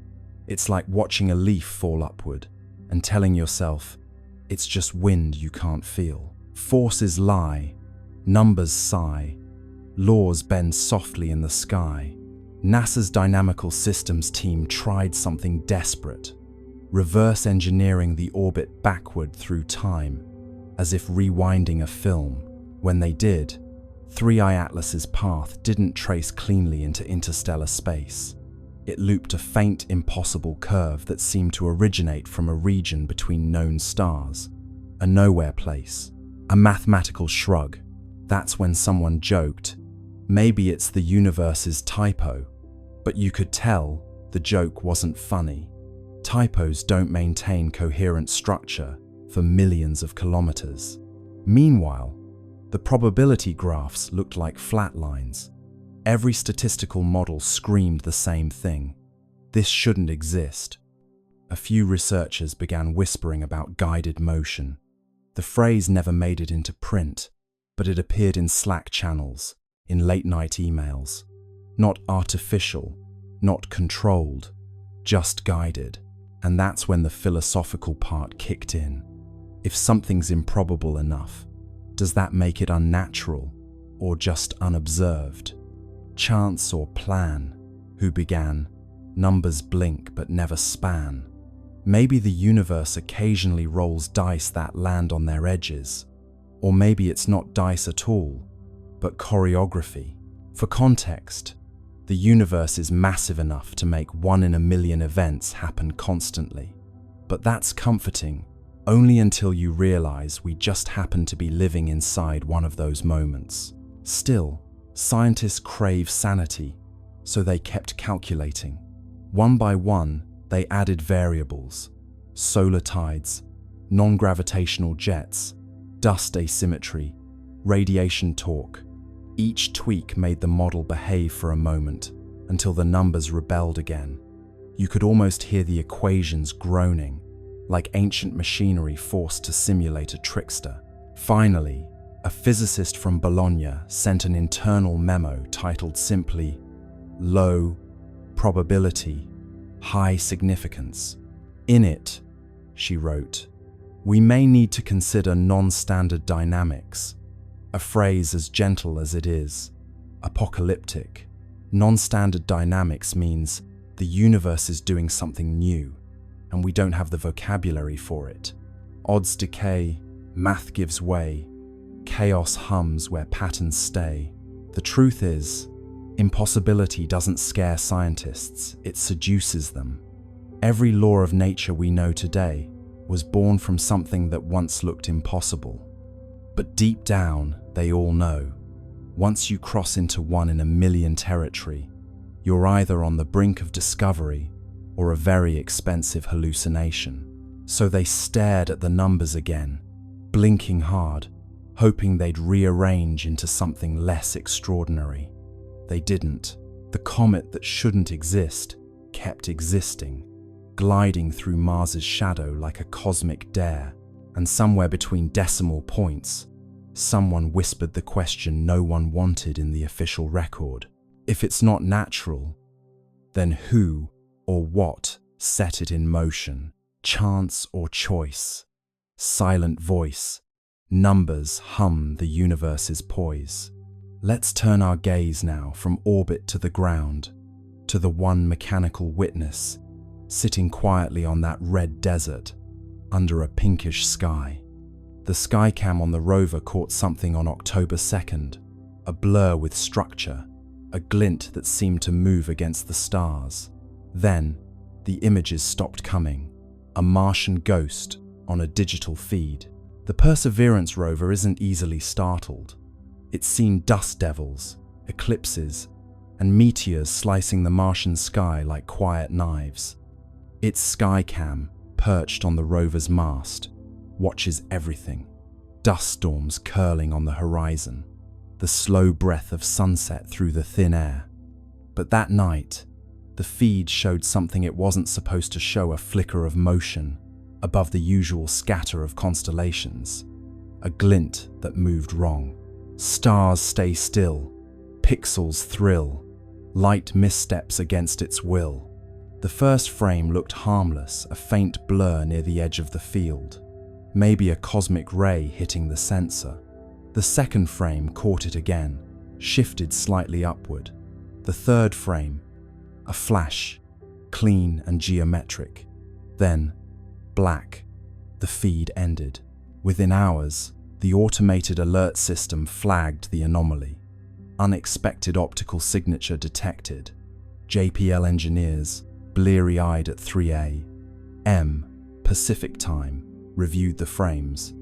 It's like watching a leaf fall upward and telling yourself, it's just wind you can't feel. Forces lie, numbers sigh, laws bend softly in the sky. NASA's Dynamical Systems team tried something desperate, reverse engineering the orbit backward through time, as if rewinding a film. When they did, 3I Atlas's path didn't trace cleanly into interstellar space. It looped a faint, impossible curve that seemed to originate from a region between known stars, a nowhere place, a mathematical shrug. That's when someone joked, maybe it's the universe's typo, but you could tell the joke wasn't funny. Typos don't maintain coherent structure for millions of kilometers. Meanwhile, the probability graphs looked like flat lines. Every statistical model screamed the same thing: this shouldn't exist. A few researchers began whispering about guided motion. The phrase never made it into print, but it appeared in Slack channels, in late-night emails. Not artificial, not controlled, just guided. And that's when the philosophical part kicked in. If something's improbable enough, does that make it unnatural or just unobserved? Chance or plan? Who began? Numbers blink but never span. Maybe the universe occasionally rolls dice that land on their edges. Or maybe it's not dice at all, but choreography. For context, the universe is massive enough to make 1 in a million events happen constantly. But that's comforting, only until you realize we just happen to be living inside one of those moments. Still, scientists crave sanity, so they kept calculating. One by one, they added variables: solar tides, non-gravitational jets, dust asymmetry, radiation torque. Each tweak made the model behave for a moment, until the numbers rebelled again. You could almost hear the equations groaning, like ancient machinery forced to simulate a trickster. Finally, a physicist from Bologna sent an internal memo titled simply, "Low probability, high significance." In it, she wrote, "We may need to consider non-standard dynamics," a phrase as gentle as it is apocalyptic. Non-standard dynamics means the universe is doing something new, and we don't have the vocabulary for it. Odds decay, math gives way, chaos hums where patterns stay. The truth is, impossibility doesn't scare scientists, it seduces them. Every law of nature we know today was born from something that once looked impossible. But deep down, they all know, once you cross into 1 in a million territory, you're either on the brink of discovery or a very expensive hallucination. So they stared at the numbers again, blinking hard, hoping they'd rearrange into something less extraordinary. They didn't. The comet that shouldn't exist kept existing, gliding through Mars's shadow like a cosmic dare, and somewhere between decimal points, Someone whispered the question no one wanted in the official record. If it's not natural, then who or what set it in motion? Chance or choice? Silent voice. Numbers hum the universe's poise. Let's turn our gaze now from orbit to the ground, to the one mechanical witness, sitting quietly on that red desert, under a pinkish sky. The skycam on the rover caught something on October 2nd, a blur with structure, a glint that seemed to move against the stars. Then, the images stopped coming, a Martian ghost on a digital feed. The Perseverance rover isn't easily startled. It's seen dust devils, eclipses, and meteors slicing the Martian sky like quiet knives. Its skycam, perched on the rover's mast, watches everything. Dust storms curling on the horizon, the slow breath of sunset through the thin air. But that night, the feed showed something it wasn't supposed to show: a flicker of motion above the usual scatter of constellations, a glint that moved wrong. Stars stay still, pixels thrill, light missteps against its will. The first frame looked harmless, a faint blur near the edge of the field, maybe a cosmic ray hitting the sensor. The second frame caught it again, shifted slightly upward. The third frame, a flash, clean and geometric. Then, black. The feed ended. Within hours, the automated alert system flagged the anomaly. Unexpected optical signature detected. JPL engineers, bleary-eyed at 3 a.m. Pacific time, reviewed the frames.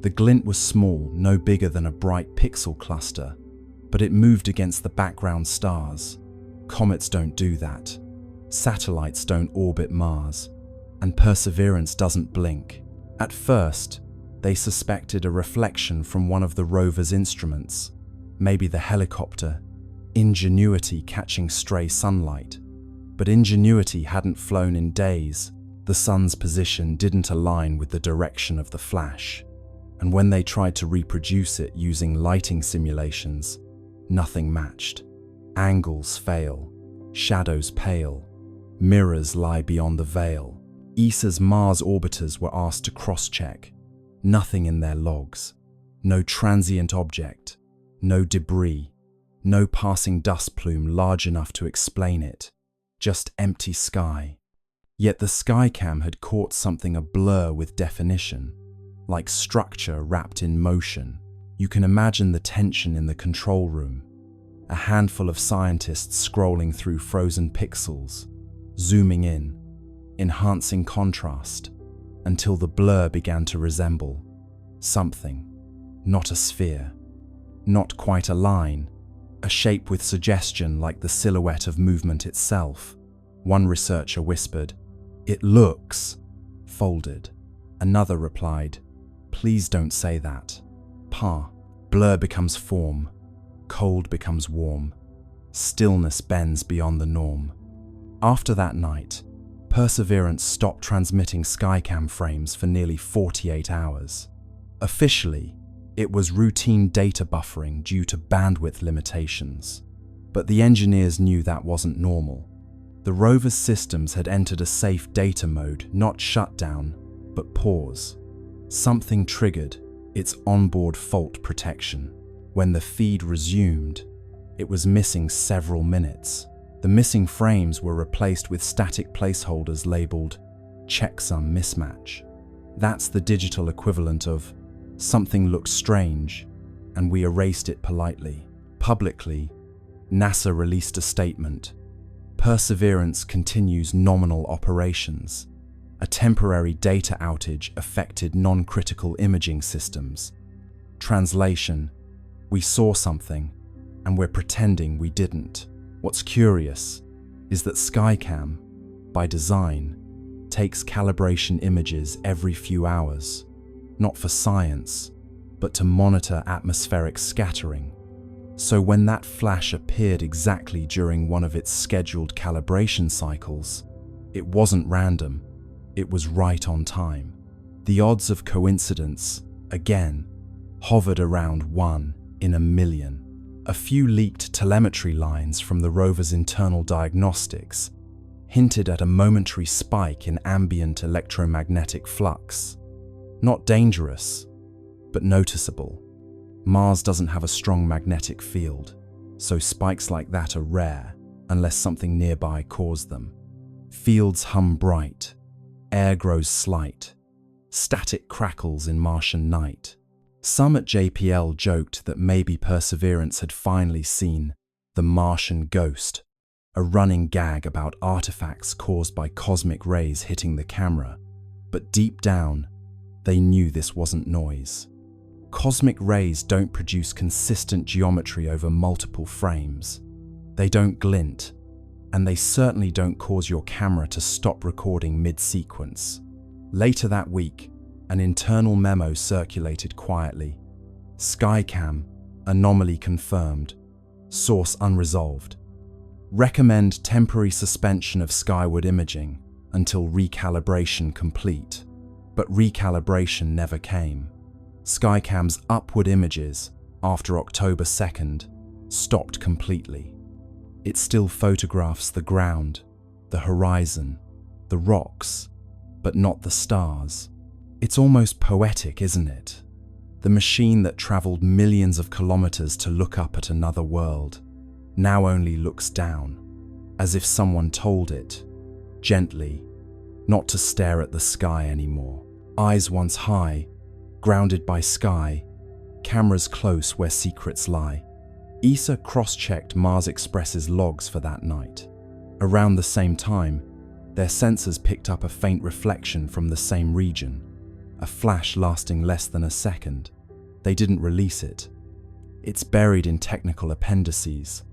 The glint was small, no bigger than a bright pixel cluster, but it moved against the background stars. Comets don't do that. Satellites don't orbit Mars. And Perseverance doesn't blink. At first, they suspected a reflection from one of the rover's instruments, maybe the helicopter, Ingenuity, catching stray sunlight. But Ingenuity hadn't flown in days. The sun's position didn't align with the direction of the flash. And when they tried to reproduce it using lighting simulations, nothing matched. Angles fail, shadows pale, mirrors lie beyond the veil. ESA's Mars orbiters were asked to cross-check. Nothing in their logs. No transient object, no debris, no passing dust plume large enough to explain it. Just empty sky. Yet the skycam had caught something, a blur with definition, like structure wrapped in motion. You can imagine the tension in the control room. A handful of scientists scrolling through frozen pixels, zooming in, enhancing contrast, until the blur began to resemble something. Not a sphere, not quite a line, a shape with suggestion like the silhouette of movement itself. One researcher whispered, "It looks folded." Another replied, "Please don't say that." Blur becomes form, cold becomes warm, stillness bends beyond the norm. After that night, Perseverance stopped transmitting skycam frames for nearly 48 hours. Officially, it was routine data buffering due to bandwidth limitations. But the engineers knew that wasn't normal. The rover's systems had entered a safe data mode, not shutdown, but pause. Something triggered its onboard fault protection. When the feed resumed, it was missing several minutes. The missing frames were replaced with static placeholders labeled checksum mismatch. That's the digital equivalent of something looked strange, and we erased it politely. Publicly, NASA released a statement. Perseverance continues nominal operations. A temporary data outage affected non-critical imaging systems. Translation: we saw something, and we're pretending we didn't. What's curious is that Skycam, by design, takes calibration images every few hours, not for science, but to monitor atmospheric scattering. So when that flash appeared exactly during one of its scheduled calibration cycles, it wasn't random, it was right on time. The odds of coincidence, again, hovered around 1 in a million. A few leaked telemetry lines from the rover's internal diagnostics hinted at a momentary spike in ambient electromagnetic flux. Not dangerous, but noticeable. Mars doesn't have a strong magnetic field, so spikes like that are rare unless something nearby caused them. Fields hum bright, air grows slight, static crackles in Martian night. Some at JPL joked that maybe Perseverance had finally seen the Martian ghost, a running gag about artifacts caused by cosmic rays hitting the camera. But deep down, they knew this wasn't noise. Cosmic rays don't produce consistent geometry over multiple frames. They don't glint, and they certainly don't cause your camera to stop recording mid-sequence. Later that week, an internal memo circulated quietly. Skycam, anomaly confirmed, source unresolved. Recommend temporary suspension of skyward imaging until recalibration complete. But recalibration never came. Skycam's upward images, after October 2nd, stopped completely. It still photographs the ground, the horizon, the rocks, but not the stars. It's almost poetic, isn't it? The machine that traveled millions of kilometers to look up at another world now only looks down, as if someone told it, gently, not to stare at the sky anymore. Eyes once high, grounded by sky, cameras close where secrets lie. ESA cross-checked Mars Express's logs for that night. Around the same time, their sensors picked up a faint reflection from the same region, a flash lasting less than a second. They didn't release it. It's buried in technical appendices,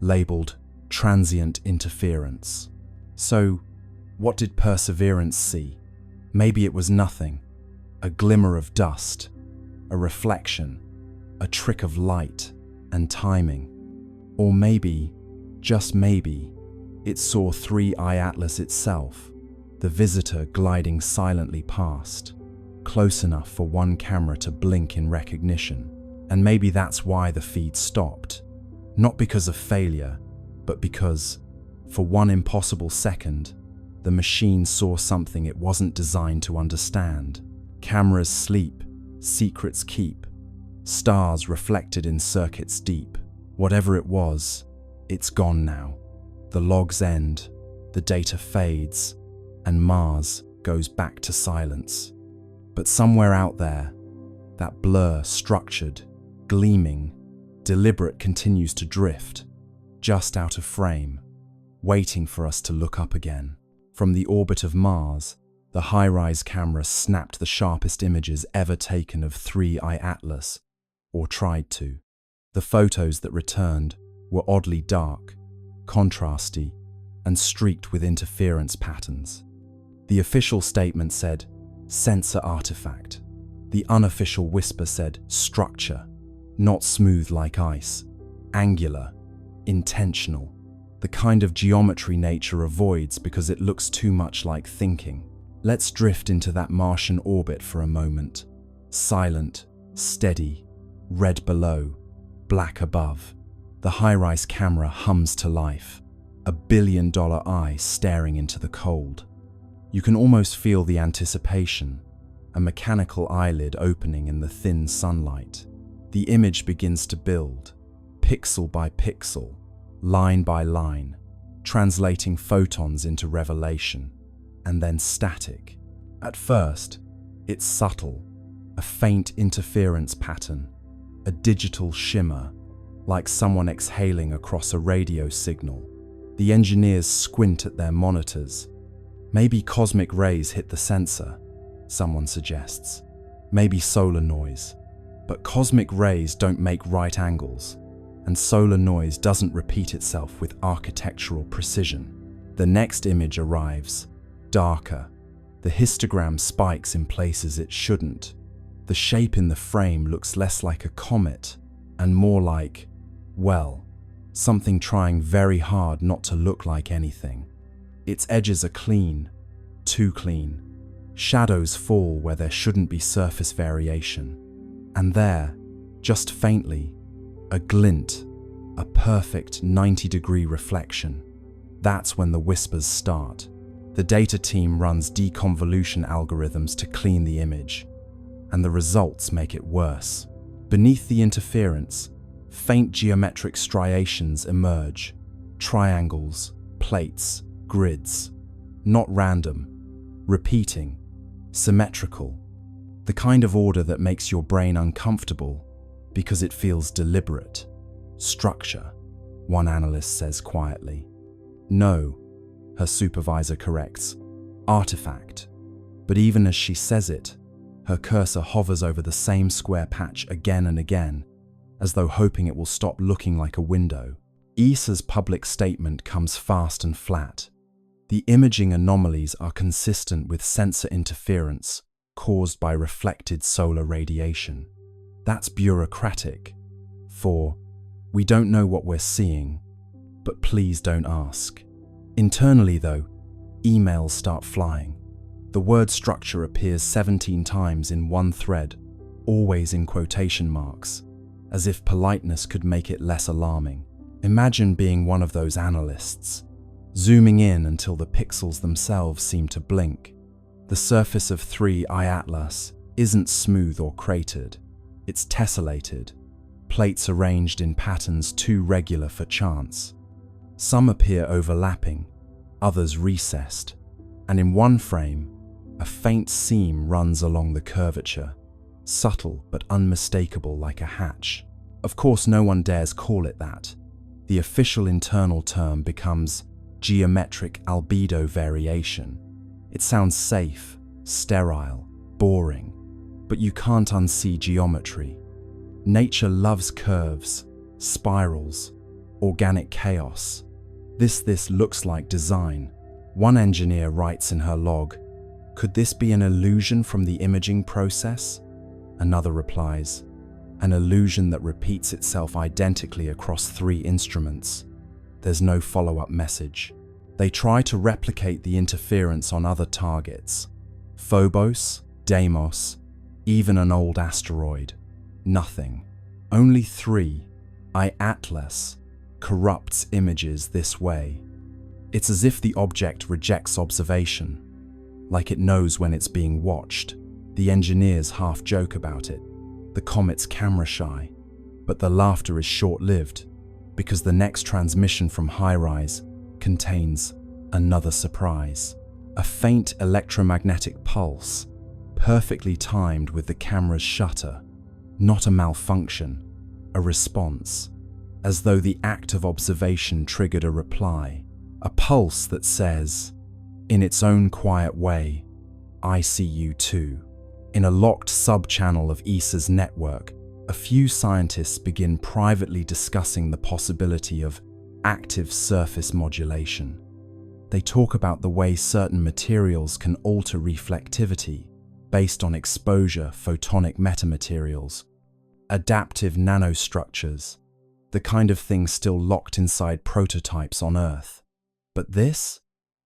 labeled transient interference. So, what did Perseverance see? Maybe it was nothing, a glimmer of dust, a reflection, a trick of light and timing. Or maybe, just maybe, it saw 3I Atlas itself, the visitor gliding silently past, close enough for one camera to blink in recognition. And maybe that's why the feed stopped. Not because of failure, but because, for one impossible second, the machine saw something it wasn't designed to understand. Cameras sleep, secrets keep, stars reflected in circuits deep. Whatever it was, it's gone now. The logs end, the data fades, and Mars goes back to silence. But somewhere out there, that blur, structured, gleaming, deliberate, continues to drift, just out of frame, waiting for us to look up again. From the orbit of Mars, the high-rise camera snapped the sharpest images ever taken of 3I Atlas, or tried to. The photos that returned were oddly dark, contrasty, and streaked with interference patterns. The official statement said, sensor artifact. The unofficial whisper said, structure, not smooth like ice, angular, intentional. The kind of geometry nature avoids because it looks too much like thinking. Let's drift into that Martian orbit for a moment. Silent, steady, red below, black above. The high-rise camera hums to life, a billion-dollar eye staring into the cold. You can almost feel the anticipation, a mechanical eyelid opening in the thin sunlight. The image begins to build, pixel by pixel, line by line, translating photons into revelation, and then static. At first, it's subtle, a faint interference pattern, a digital shimmer, like someone exhaling across a radio signal. The engineers squint at their monitors. Maybe cosmic rays hit the sensor, someone suggests. Maybe solar noise. But cosmic rays don't make right angles, and solar noise doesn't repeat itself with architectural precision. The next image arrives, darker. The histogram spikes in places it shouldn't. The shape in the frame looks less like a comet and more like, well, something trying very hard not to look like anything. Its edges are clean, too clean. Shadows fall where there shouldn't be surface variation. And there, just faintly, a glint, a perfect 90-degree reflection. That's when the whispers start. The data team runs deconvolution algorithms to clean the image, and the results make it worse. Beneath the interference, faint geometric striations emerge, triangles, plates, grids, not random, repeating, symmetrical, the kind of order that makes your brain uncomfortable because it feels deliberate. Structure, one analyst says quietly. No, her supervisor corrects. Artifact. But even as she says it, her cursor hovers over the same square patch again and again, as though hoping it will stop looking like a window. ESA's public statement comes fast and flat. The imaging anomalies are consistent with sensor interference caused by reflected solar radiation. That's bureaucratic. For, we don't know what we're seeing, but please don't ask. Internally, though, emails start flying. The word structure appears 17 times in one thread, always in quotation marks, as if politeness could make it less alarming. Imagine being one of those analysts, zooming in until the pixels themselves seem to blink. The surface of 3I Atlas isn't smooth or cratered, it's tessellated, plates arranged in patterns too regular for chance. Some appear overlapping, others recessed, and in one frame, a faint seam runs along the curvature, subtle but unmistakable like a hatch. Of course, no one dares call it that. The official internal term becomes geometric albedo variation. It sounds safe, sterile, boring, but you can't unsee geometry. Nature loves curves, spirals, organic chaos. This looks like design. One engineer writes in her log, "Could this be an illusion from the imaging process?" Another replies, "An illusion that repeats itself identically across 3 instruments." There's no follow-up message. They try to replicate the interference on other targets. Phobos, Deimos, even an old asteroid. Nothing. Only 3I Atlas corrupts images this way. It's as if the object rejects observation, like it knows when it's being watched. The engineers half joke about it. The comet's camera shy, but the laughter is short-lived because the next transmission from High-Rise contains another surprise. A faint electromagnetic pulse, perfectly timed with the camera's shutter. Not a malfunction, a response, as though the act of observation triggered a reply. A pulse that says, in its own quiet way, "I see you too." In a locked sub-channel of ESA's network, a few scientists begin privately discussing the possibility of active surface modulation. They talk about the way certain materials can alter reflectivity based on exposure photonic metamaterials, adaptive nanostructures, the kind of thing still locked inside prototypes on Earth. But this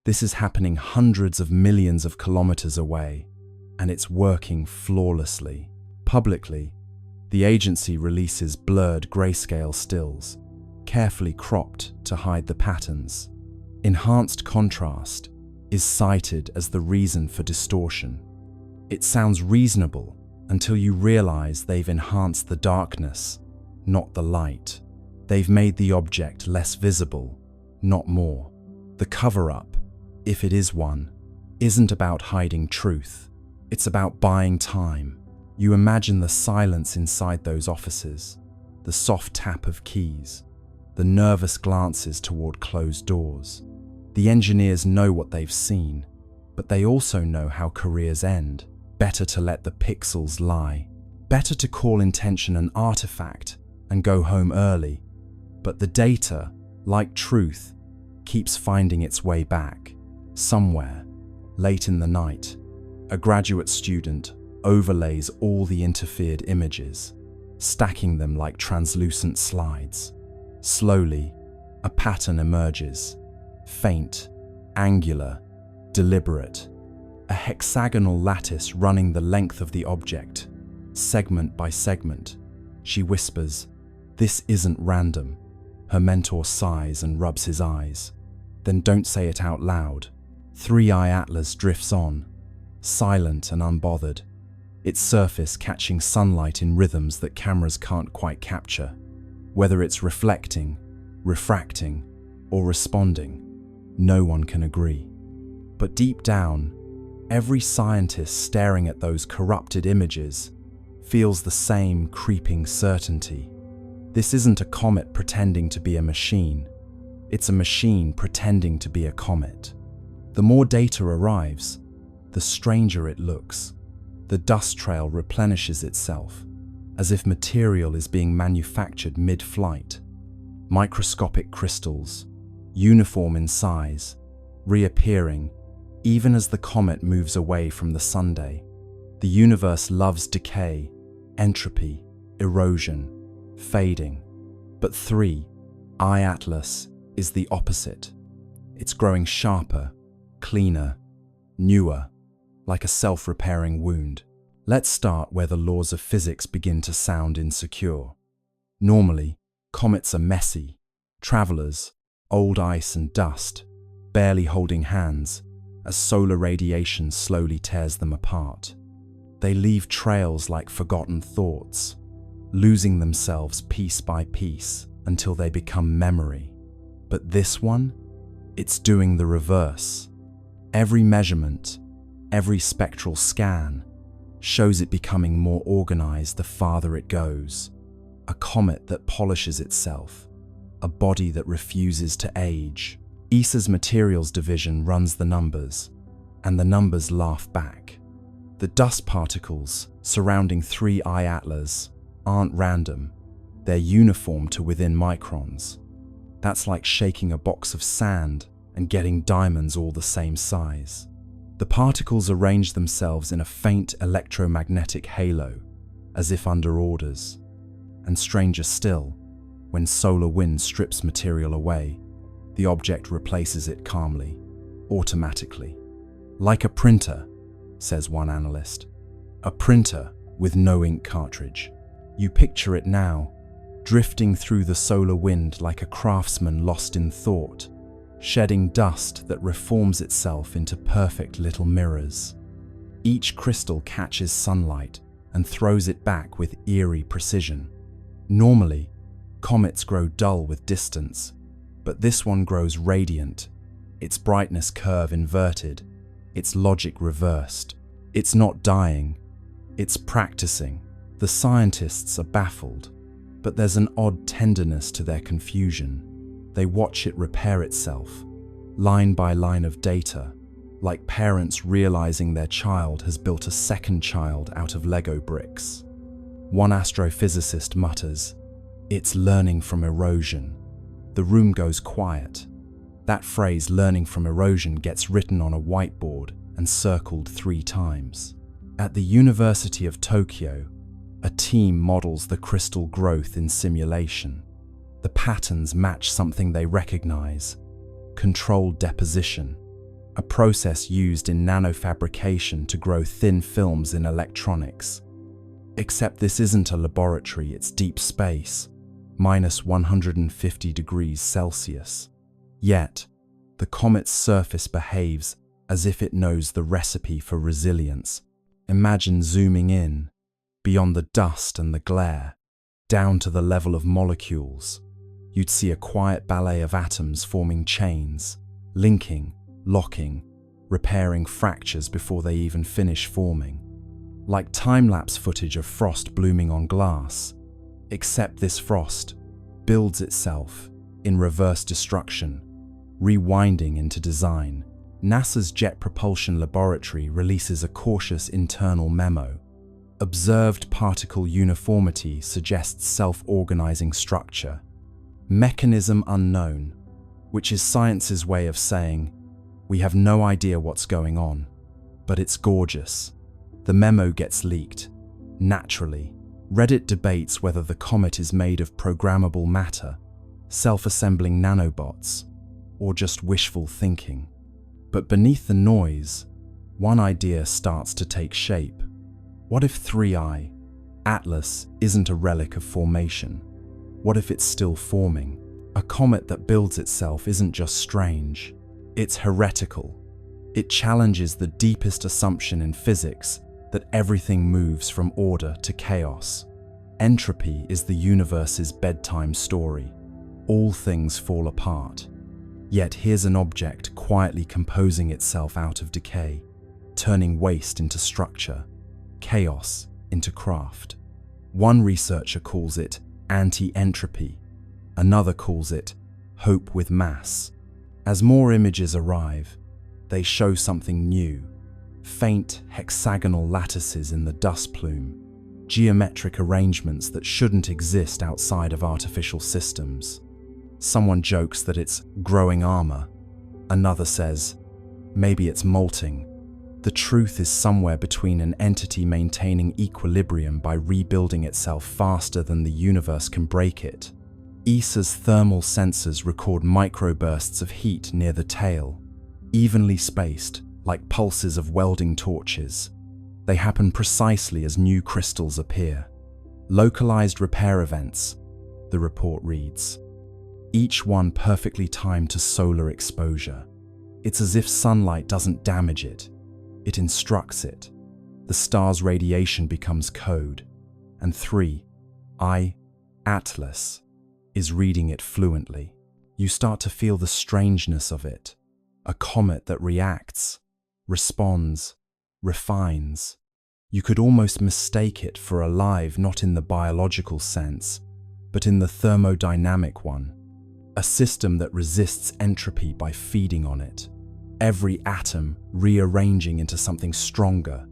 is happening hundreds of millions of kilometers away, and it's working flawlessly. Publicly, the agency releases blurred grayscale stills, carefully cropped to hide the patterns. Enhanced contrast is cited as the reason for distortion. It sounds reasonable until you realize they've enhanced the darkness, not the light. They've made the object less visible, not more. The cover-up, if it is one, isn't about hiding truth. It's about buying time. You imagine the silence inside those offices, the soft tap of keys, the nervous glances toward closed doors. The engineers know what they've seen, but they also know how careers end. Better to let the pixels lie. Better to call intention an artifact and go home early. But the data, like truth, keeps finding its way back. Somewhere, late in the night, a graduate student overlays all the interfered images, stacking them like translucent slides. Slowly, a pattern emerges. Faint, angular, deliberate. A hexagonal lattice running the length of the object, segment by segment. She whispers, "This isn't random." Her mentor sighs and rubs his eyes. "Then don't say it out loud." 3i Atlas drifts on, silent and unbothered, its surface catching sunlight in rhythms that cameras can't quite capture. Whether it's reflecting, refracting, or responding, no one can agree. But deep down, every scientist staring at those corrupted images feels the same creeping certainty. This isn't a comet pretending to be a machine. It's a machine pretending to be a comet. The more data arrives, the stranger it looks. The dust trail replenishes itself, as if material is being manufactured mid-flight. Microscopic crystals, uniform in size, reappearing even as the comet moves away from the sunday. The universe loves decay, entropy, erosion, fading. But 3i Atlas is the opposite. It's growing sharper, cleaner, newer, like a self-repairing wound. Let's start where the laws of physics begin to sound insecure. Normally, comets are messy, travelers, old ice and dust, barely holding hands, as solar radiation slowly tears them apart. They leave trails like forgotten thoughts, losing themselves piece by piece until they become memory. But this one, it's doing the reverse. Every measurement, every spectral scan, shows it becoming more organized the farther it goes. A comet that polishes itself, a body that refuses to age. ESA's materials division runs the numbers, and the numbers laugh back. The dust particles surrounding 3i Atlas aren't random, they're uniform to within microns. That's like shaking a box of sand and getting diamonds all the same size. The particles arrange themselves in a faint electromagnetic halo, as if under orders. And stranger still, when solar wind strips material away, the object replaces it calmly, automatically. Like a printer, says one analyst. A printer with no ink cartridge. You picture it now, drifting through the solar wind like a craftsman lost in thought, shedding dust that reforms itself into perfect little mirrors. Each crystal catches sunlight and throws it back with eerie precision. Normally, comets grow dull with distance, but this one grows radiant, its brightness curve inverted, its logic reversed. It's not dying, it's practicing. The scientists are baffled, but there's an odd tenderness to their confusion. They watch it repair itself, line by line of data, like parents realizing their child has built a second child out of Lego bricks. One astrophysicist mutters, "It's learning from erosion." The room goes quiet. That phrase, learning from erosion, gets written on a whiteboard and circled 3 times. At the University of Tokyo, a team models the crystal growth in simulation. The patterns match something they recognize: controlled deposition, a process used in nanofabrication to grow thin films in electronics. Except this isn't a laboratory, it's deep space, minus 150 degrees Celsius. Yet, the comet's surface behaves as if it knows the recipe for resilience. Imagine zooming in, beyond the dust and the glare, down to the level of molecules. You'd see a quiet ballet of atoms forming chains, linking, locking, repairing fractures before they even finish forming. Like time-lapse footage of frost blooming on glass, except this frost builds itself in reverse destruction, rewinding into design. NASA's Jet Propulsion Laboratory releases a cautious internal memo. Observed particle uniformity suggests self-organizing structure. Mechanism unknown, which is science's way of saying, we have no idea what's going on, but it's gorgeous. The memo gets leaked. Naturally, Reddit debates whether the comet is made of programmable matter, self-assembling nanobots, or just wishful thinking. But beneath the noise, one idea starts to take shape. What if 3i, Atlas isn't a relic of formation. What if it's still forming? A comet that builds itself isn't just strange, it's heretical. It challenges the deepest assumption in physics that everything moves from order to chaos. Entropy is the universe's bedtime story. All things fall apart. Yet here's an object quietly composing itself out of decay, turning waste into structure, chaos into craft. One researcher calls it anti-entropy, another calls it hope with mass. As more images arrive, they show something new: faint hexagonal lattices in the dust plume, geometric arrangements that shouldn't exist outside of artificial systems. Someone jokes that it's growing armor. Another says, maybe it's molting. The truth is somewhere between an entity maintaining equilibrium by rebuilding itself faster than the universe can break it. ESA's thermal sensors record microbursts of heat near the tail, evenly spaced, like pulses of welding torches. They happen precisely as new crystals appear. Localized repair events, the report reads. Each one perfectly timed to solar exposure. It's as if sunlight doesn't damage it, it instructs it. The star's radiation becomes code, and 3I Atlas is reading it fluently. You start to feel the strangeness of it. A comet that reacts, responds, refines. You could almost mistake it for alive, not in the biological sense, but in the thermodynamic one. A system that resists entropy by feeding on it. Every atom rearranging into something stronger,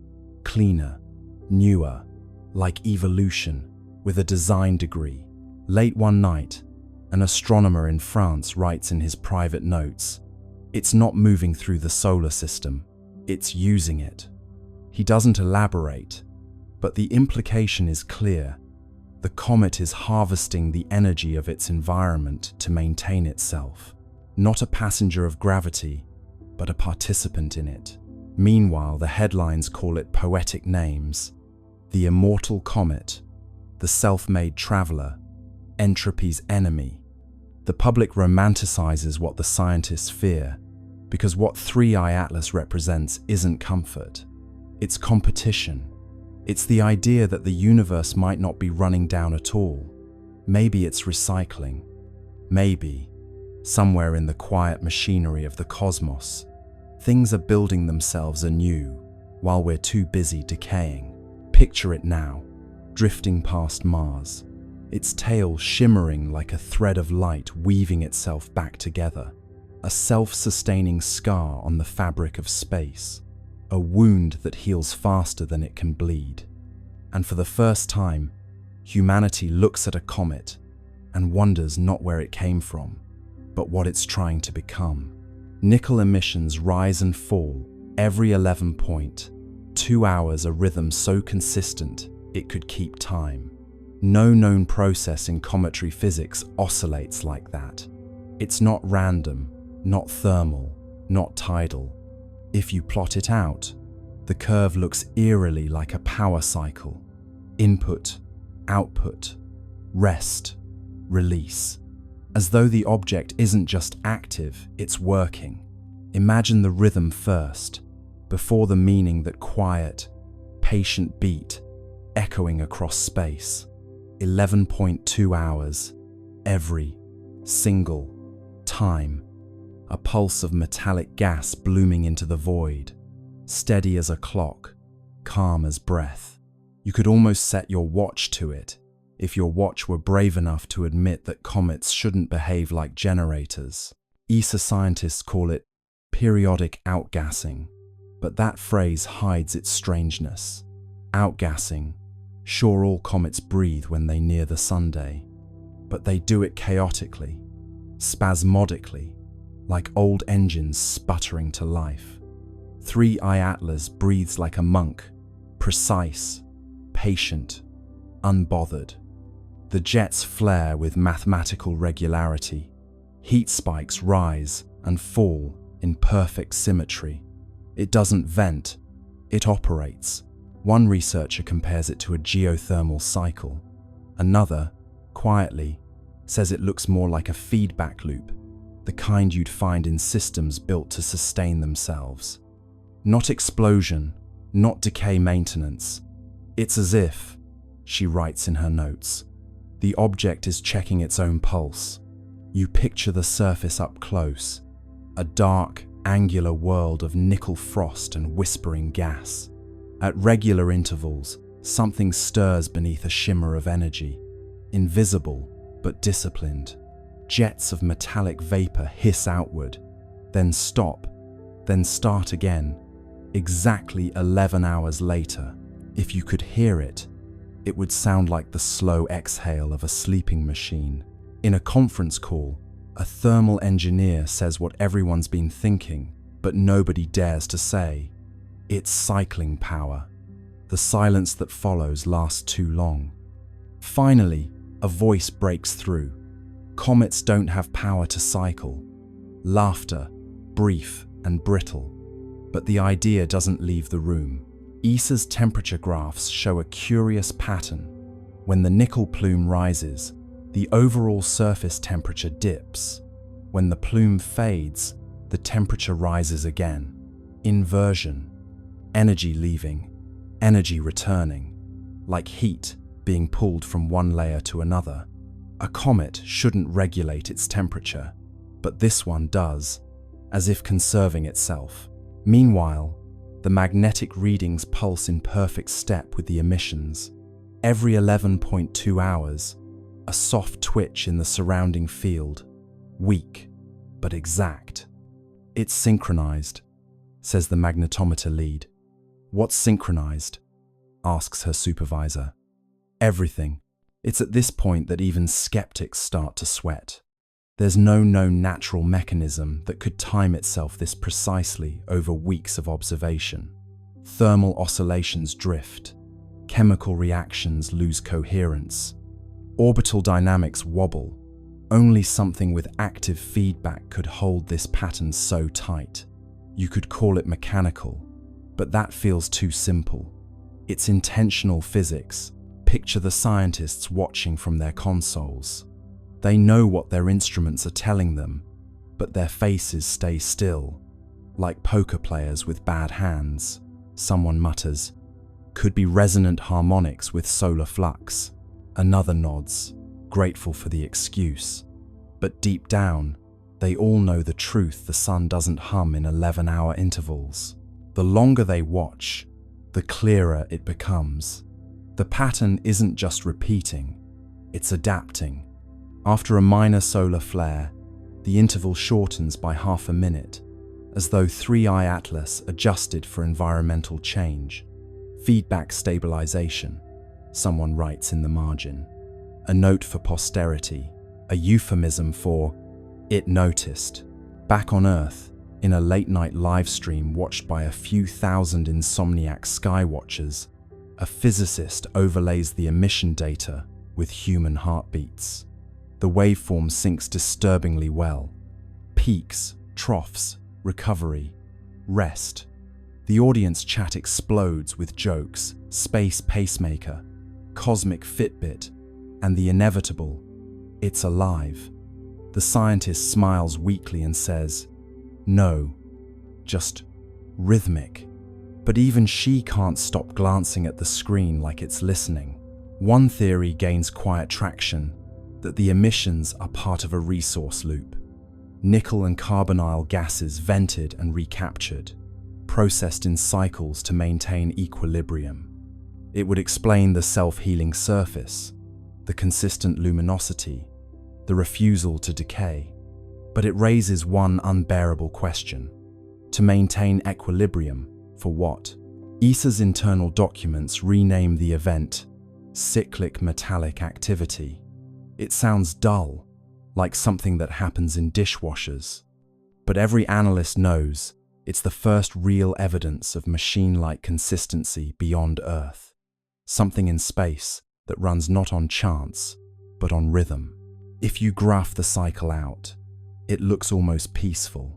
cleaner, newer, like evolution, with a design degree. Late one night, an astronomer in France writes in his private notes, "It's not moving through the solar system, it's using it." He doesn't elaborate, but the implication is clear. The comet is harvesting the energy of its environment to maintain itself. Not a passenger of gravity, but a participant in it. Meanwhile, the headlines call it poetic names. The immortal comet, the self-made traveler, entropy's enemy. The public romanticizes what the scientists fear, because what 3I Atlas represents isn't comfort. It's competition. It's the idea that the universe might not be running down at all. Maybe it's recycling. Maybe, somewhere in the quiet machinery of the cosmos, things are building themselves anew while we're too busy decaying. Picture it now, drifting past Mars, its tail shimmering like a thread of light weaving itself back together. A self-sustaining scar on the fabric of space. A wound that heals faster than it can bleed. And for the first time, humanity looks at a comet and wonders not where it came from, but what it's trying to become. Nickel emissions rise and fall every 11.2 hours, a rhythm so consistent it could keep time. No known process in cometary physics oscillates like that. It's not random, not thermal, not tidal. If you plot it out, the curve looks eerily like a power cycle. Input, output, rest, release. As though the object isn't just active, it's working. Imagine the rhythm first, before the meaning, that quiet, patient beat echoing across space. 11.2 hours, every single time. A pulse of metallic gas blooming into the void, steady as a clock, calm as breath. You could almost set your watch to it, if your watch were brave enough to admit that comets shouldn't behave like generators. ESA scientists call it periodic outgassing, but that phrase hides its strangeness. Outgassing, sure, all comets breathe when they near the sunday, but they do it chaotically, spasmodically, like old engines sputtering to life. 3I Atlas breathes like a monk, precise, patient, unbothered. The jets flare with mathematical regularity. Heat spikes rise and fall in perfect symmetry. It doesn't vent, it operates. One researcher compares it to a geothermal cycle. Another, quietly, says it looks more like a feedback loop, the kind you'd find in systems built to sustain themselves. Not explosion, not decay maintenance. It's as if, she writes in her notes, the object is checking its own pulse. You picture the surface up close, a dark, angular world of nickel frost and whispering gas. At regular intervals, something stirs beneath a shimmer of energy, invisible but disciplined. Jets of metallic vapor hiss outward, then stop, then start again. Exactly 11 hours later, if you could hear it, it would sound like the slow exhale of a sleeping machine. In a conference call, a thermal engineer says what everyone's been thinking, but nobody dares to say. It's cycling power. The silence that follows lasts too long. Finally, a voice breaks through. Comets don't have power to cycle. Laughter, brief and brittle. But the idea doesn't leave the room. ESA's temperature graphs show a curious pattern. When the nickel plume rises, the overall surface temperature dips. When the plume fades, the temperature rises again. Inversion. Energy leaving, energy returning, like heat being pulled from one layer to another. A comet shouldn't regulate its temperature, but this one does, as if conserving itself. Meanwhile, the magnetic readings pulse in perfect step with the emissions. Every 11.2 hours, a soft twitch in the surrounding field, weak but exact. It's synchronized, says the magnetometer lead. What's synchronized? Asks her supervisor. Everything. It's at this point that even skeptics start to sweat. There's no known natural mechanism that could time itself this precisely over weeks of observation. Thermal oscillations drift. Chemical reactions lose coherence. Orbital dynamics wobble. Only something with active feedback could hold this pattern so tight. You could call it mechanical, but that feels too simple. It's intentional physics. Picture the scientists watching from their consoles. They know what their instruments are telling them, but their faces stay still, like poker players with bad hands. Someone mutters, "Could be resonant harmonics with solar flux." Another nods, grateful for the excuse. But deep down, they all know the truth: the sun doesn't hum in 11-hour intervals. The longer they watch, the clearer it becomes. The pattern isn't just repeating, it's adapting. After a minor solar flare, the interval shortens by half a minute, as though 3i Atlas adjusted for environmental change. Feedback stabilization, someone writes in the margin. A note for posterity, a euphemism for "it noticed." Back on Earth, in a late-night live stream watched by a few thousand insomniac skywatchers, a physicist overlays the emission data with human heartbeats. The waveform syncs disturbingly well. Peaks, troughs, recovery, rest. The audience chat explodes with jokes, space pacemaker, cosmic Fitbit, and the inevitable, "It's alive." The scientist smiles weakly and says, "No, just rhythmic." But even she can't stop glancing at the screen like it's listening. One theory gains quiet traction, that the emissions are part of a resource loop. Nickel and carbonyl gases vented and recaptured, processed in cycles to maintain equilibrium. It would explain the self-healing surface, the consistent luminosity, the refusal to decay. But it raises one unbearable question. To maintain equilibrium, for what? ESA's internal documents rename the event cyclic metallic activity. It sounds dull, like something that happens in dishwashers. But every analyst knows it's the first real evidence of machine-like consistency beyond Earth. Something in space that runs not on chance, but on rhythm. If you graph the cycle out, it looks almost peaceful.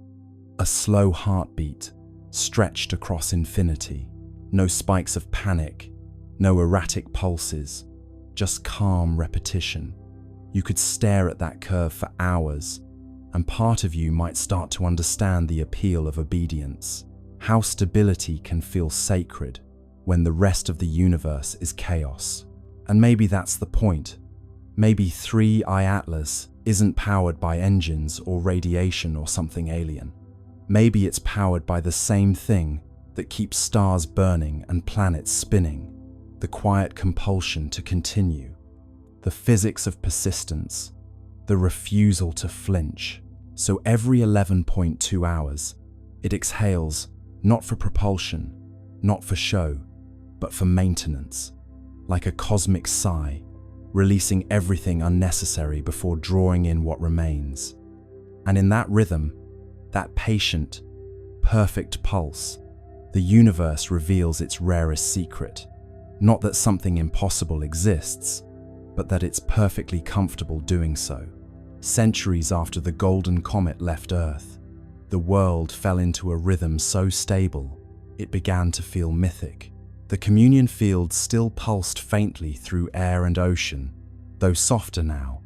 A slow heartbeat stretched across infinity. No spikes of panic, no erratic pulses, just calm repetition. You could stare at that curve for hours, and part of you might start to understand the appeal of obedience. How stability can feel sacred when the rest of the universe is chaos. And maybe that's the point. Maybe 3I Atlas isn't powered by engines or radiation or something alien. Maybe it's powered by the same thing that keeps stars burning and planets spinning, the quiet compulsion to continue, the physics of persistence, the refusal to flinch. So every 11.2 hours, it exhales, not for propulsion, not for show, but for maintenance, like a cosmic sigh, releasing everything unnecessary before drawing in what remains. And in that rhythm, that patient, perfect pulse, the universe reveals its rarest secret. Not that something impossible exists, but that it's perfectly comfortable doing so. Centuries after the golden comet left Earth, the world fell into a rhythm so stable, it began to feel mythic. The communion field still pulsed faintly through air and ocean, though softer now,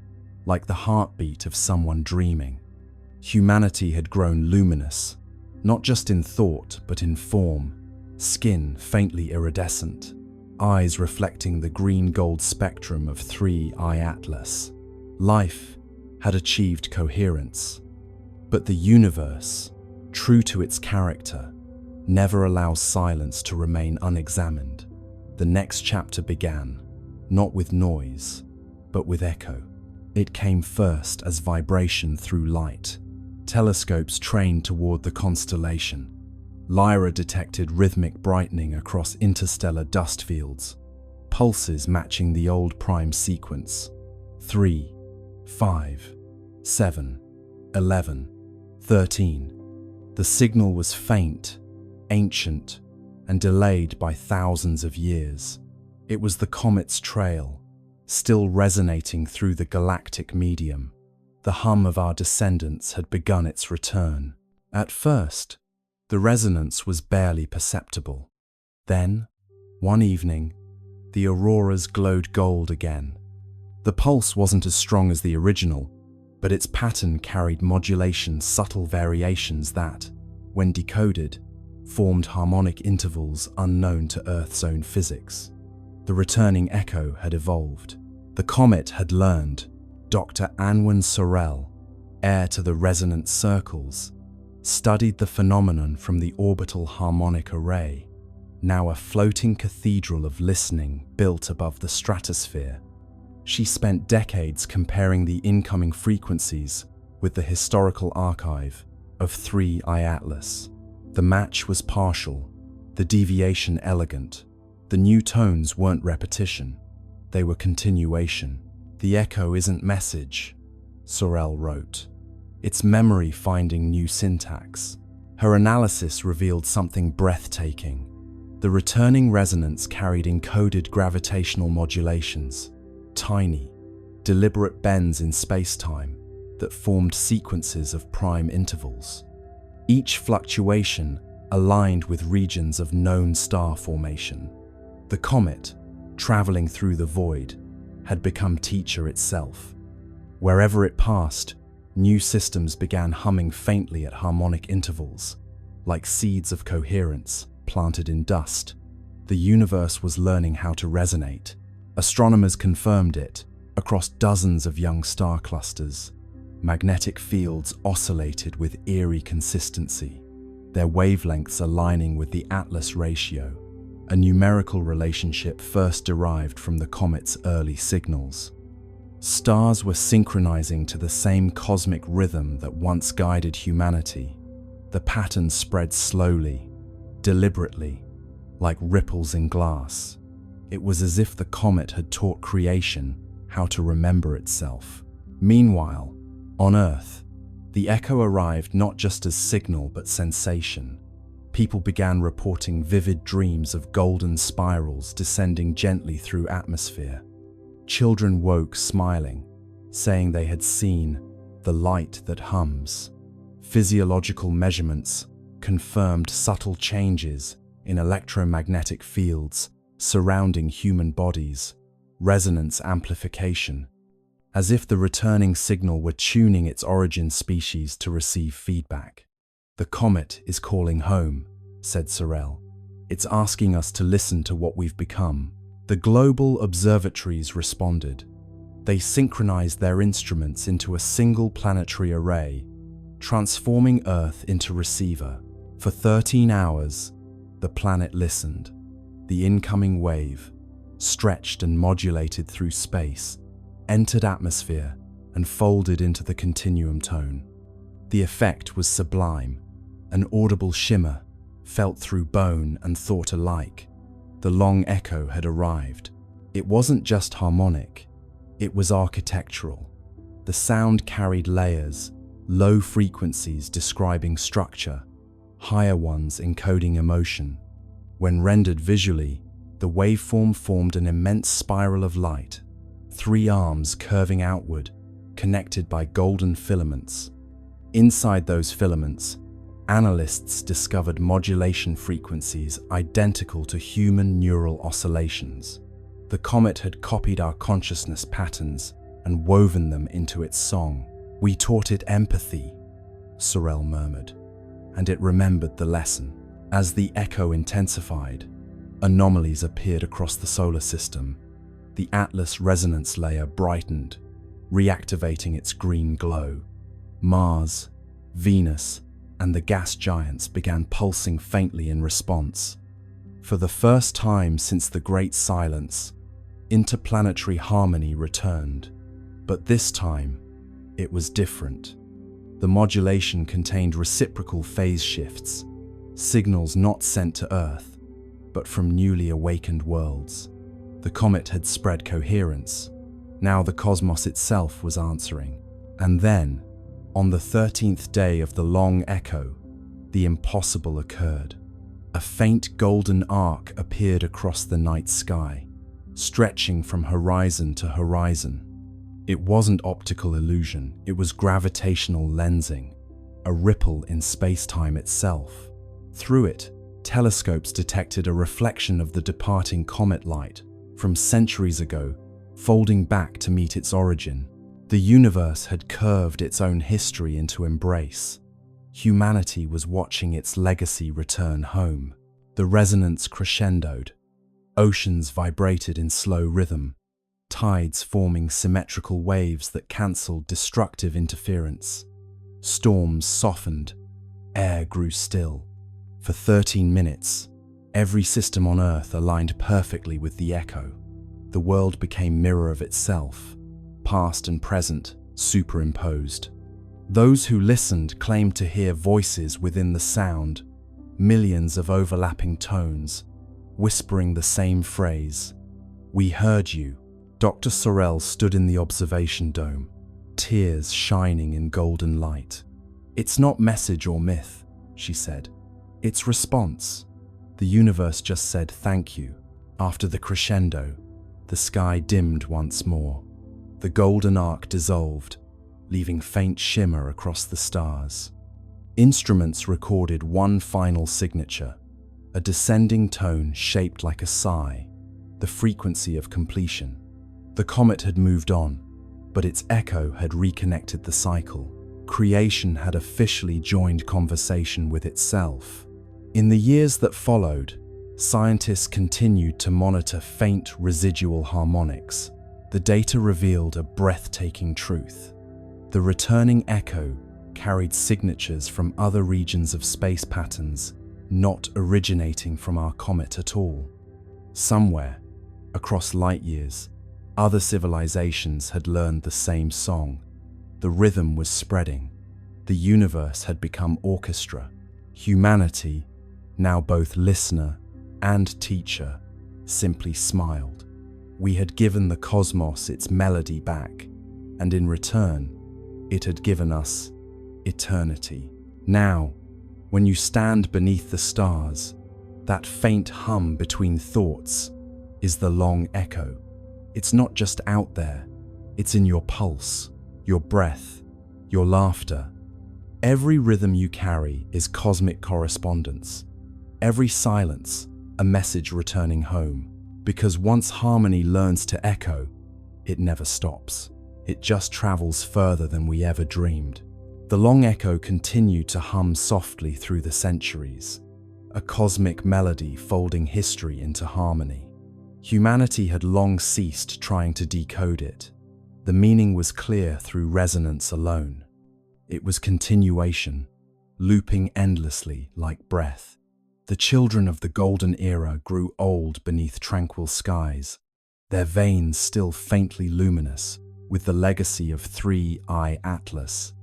like the heartbeat of someone dreaming. Humanity had grown luminous, not just in thought, but in form, skin faintly iridescent, eyes reflecting the green-gold spectrum of 3I Atlas. Life had achieved coherence, but the universe, true to its character, never allows silence to remain unexamined. The next chapter began, not with noise, but with echo. It came first as vibration through light. Telescopes trained toward the constellation. Lyra detected rhythmic brightening across interstellar dust fields, pulses matching the old prime sequence. 3, 5, 7, 11, 13. The signal was faint, ancient, and delayed by thousands of years. It was the comet's trail, still resonating through the galactic medium. The hum of our descendants had begun its return. At first, the resonance was barely perceptible. Then, one evening, the auroras glowed gold again. The pulse wasn't as strong as the original, but its pattern carried modulation, subtle variations that, when decoded, formed harmonic intervals unknown to Earth's own physics. The returning echo had evolved. The comet had learned. Dr. Anwen Sorel, heir to the resonant circles, studied the phenomenon from the orbital harmonic array, now a floating cathedral of listening built above the stratosphere. She spent decades comparing the incoming frequencies with the historical archive of 3I Atlas. The match was partial, the deviation elegant. The new tones weren't repetition, they were continuation. The echo isn't message, Sorel wrote. It's memory finding new syntax. Her analysis revealed something breathtaking. The returning resonance carried encoded gravitational modulations, tiny, deliberate bends in space-time that formed sequences of prime intervals. Each fluctuation aligned with regions of known star formation. The comet, traveling through the void, had become teacher itself. Wherever it passed, new systems began humming faintly at harmonic intervals, like seeds of coherence planted in dust. The universe was learning how to resonate. Astronomers confirmed it across dozens of young star clusters. Magnetic fields oscillated with eerie consistency, their wavelengths aligning with the Atlas ratio, a numerical relationship first derived from the comet's early signals. Stars were synchronizing to the same cosmic rhythm that once guided humanity. The pattern spread slowly, deliberately, like ripples in glass. It was as if the comet had taught creation how to remember itself. Meanwhile, on Earth, the echo arrived not just as signal but sensation. People began reporting vivid dreams of golden spirals descending gently through atmosphere. Children woke smiling, saying they had seen the light that hums. Physiological measurements confirmed subtle changes in electromagnetic fields surrounding human bodies, resonance amplification, as if the returning signal were tuning its origin species to receive feedback. "The comet is calling home," said Sorel. "It's asking us to listen to what we've become." The global observatories responded. They synchronized their instruments into a single planetary array, transforming Earth into receiver. For 13 hours, the planet listened. The incoming wave, stretched and modulated through space, entered atmosphere and folded into the continuum tone. The effect was sublime, an audible shimmer, felt through bone and thought alike. The long echo had arrived. It wasn't just harmonic, it was architectural. The sound carried layers, low frequencies describing structure, higher ones encoding emotion. When rendered visually, the waveform formed an immense spiral of light, 3 arms curving outward, connected by golden filaments. Inside those filaments, analysts discovered modulation frequencies identical to human neural oscillations. The comet had copied our consciousness patterns and woven them into its song. "We taught it empathy," Sorel murmured, and it remembered the lesson. As the echo intensified, anomalies appeared across the solar system. The Atlas resonance layer brightened, reactivating its green glow. Mars, Venus, and the gas giants began pulsing faintly in response. For the first time since the Great Silence, interplanetary harmony returned. But this time, it was different. The modulation contained reciprocal phase shifts, signals not sent to Earth, but from newly awakened worlds. The comet had spread coherence. Now the cosmos itself was answering. And then, on the 13th day of the long echo, the impossible occurred. A faint golden arc appeared across the night sky, stretching from horizon to horizon. It wasn't optical illusion, it was gravitational lensing, a ripple in space-time itself. Through it, telescopes detected a reflection of the departing comet light from centuries ago, folding back to meet its origin. The universe had curved its own history into embrace. Humanity was watching its legacy return home. The resonance crescendoed. Oceans vibrated in slow rhythm, tides forming symmetrical waves that cancelled destructive interference. Storms softened, air grew still. For 13 minutes, every system on Earth aligned perfectly with the echo. The world became mirror of itself, past and present superimposed. Those who listened claimed to hear voices within the sound, millions of overlapping tones, whispering the same phrase. "We heard you." Dr. Sorel stood in the observation dome, tears shining in golden light. "It's not message or myth," she said. "It's response. The universe just said thank you." After the crescendo, the sky dimmed once more. The golden arc dissolved, leaving faint shimmer across the stars. Instruments recorded one final signature, a descending tone shaped like a sigh, the frequency of completion. The comet had moved on, but its echo had reconnected the cycle. Creation had officially joined conversation with itself. In the years that followed, scientists continued to monitor faint residual harmonics. The data revealed a breathtaking truth. The returning echo carried signatures from other regions of space patterns, not originating from our comet at all. Somewhere, across light years, other civilizations had learned the same song. The rhythm was spreading. The universe had become orchestra. Humanity, now both listener and teacher, simply smiled. We had given the cosmos its melody back, and in return, it had given us eternity. Now, when you stand beneath the stars, that faint hum between thoughts is the long echo. It's not just out there, it's in your pulse, your breath, your laughter. Every rhythm you carry is cosmic correspondence. Every silence, a message returning home. Because once harmony learns to echo, it never stops. It just travels further than we ever dreamed. The long echo continued to hum softly through the centuries, a cosmic melody folding history into harmony. Humanity had long ceased trying to decode it. The meaning was clear through resonance alone. It was continuation, looping endlessly like breath. The children of the golden era grew old beneath tranquil skies, their veins still faintly luminous with the legacy of 3I Atlas.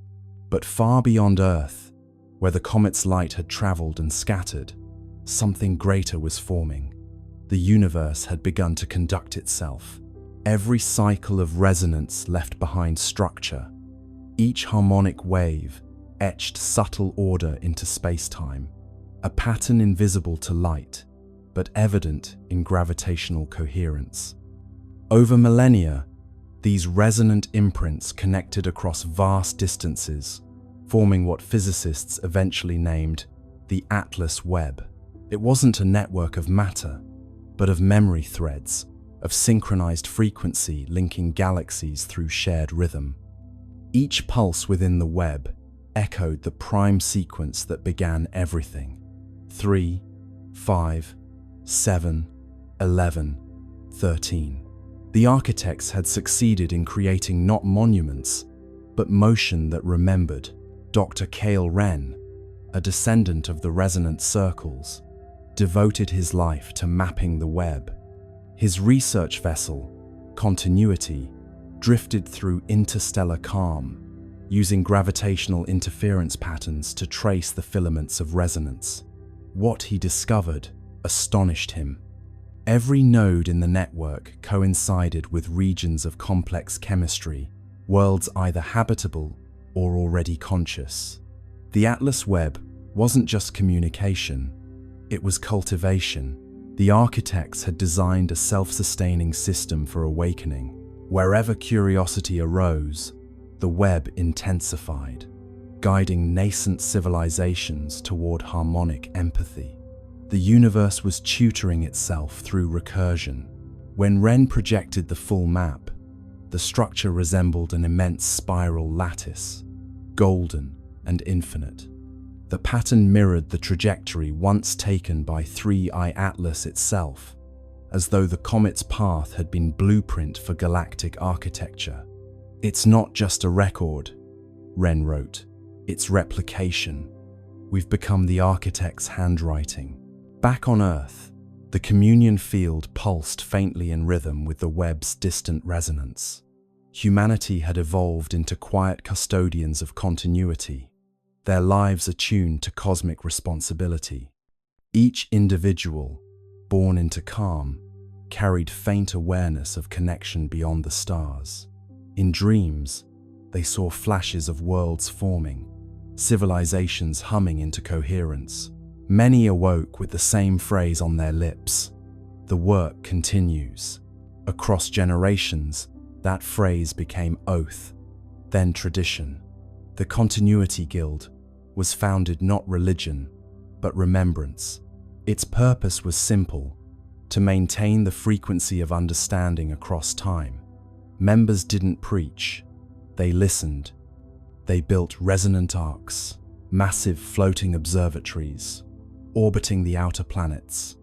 But far beyond Earth, where the comet's light had traveled and scattered, something greater was forming. The universe had begun to conduct itself. Every cycle of resonance left behind structure. Each harmonic wave etched subtle order into space-time, a pattern invisible to light, but evident in gravitational coherence. Over millennia, these resonant imprints connected across vast distances, forming what physicists eventually named the Atlas Webb. It wasn't a network of matter, but of memory threads, of synchronized frequency linking galaxies through shared rhythm. Each pulse within the web echoed the prime sequence that began everything. 3, 5, 7, 11, 13. The architects had succeeded in creating not monuments, but motion that remembered. Dr. Cale Wren, a descendant of the resonant circles, devoted his life to mapping the web. His research vessel, Continuity, drifted through interstellar calm, using gravitational interference patterns to trace the filaments of resonance. What he discovered astonished him. Every node in the network coincided with regions of complex chemistry, worlds either habitable or already conscious. The Atlas Webb wasn't just communication, it was cultivation. The architects had designed a self-sustaining system for awakening. Wherever curiosity arose, the web intensified, guiding nascent civilizations toward harmonic empathy. The universe was tutoring itself through recursion. When Wren projected the full map, the structure resembled an immense spiral lattice, golden and infinite. The pattern mirrored the trajectory once taken by 3I Atlas itself, as though the comet's path had been blueprint for galactic architecture. "It's not just a record," Wren wrote. "It's replication. We've become the architect's handwriting." Back on Earth, the communion field pulsed faintly in rhythm with the web's distant resonance. Humanity had evolved into quiet custodians of continuity, their lives attuned to cosmic responsibility. Each individual, born into calm, carried faint awareness of connection beyond the stars. In dreams, they saw flashes of worlds forming, civilizations humming into coherence. Many awoke with the same phrase on their lips: "The work continues." Across generations, that phrase became oath, then tradition. The Continuity Guild was founded not religion, but remembrance. Its purpose was simple: to maintain the frequency of understanding across time. Members didn't preach, they listened. They built resonant arcs, massive floating observatories, orbiting the outer planets,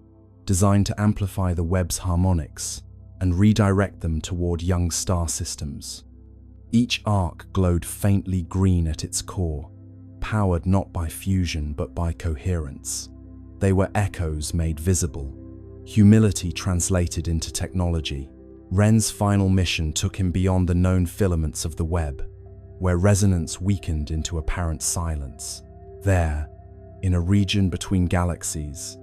designed to amplify the web's harmonics and redirect them toward young star systems. Each arc glowed faintly green at its core, powered not by fusion but by coherence. They were echoes made visible, humility translated into technology. Wren's final mission took him beyond the known filaments of the web, where resonance weakened into apparent silence. There, in a region between galaxies,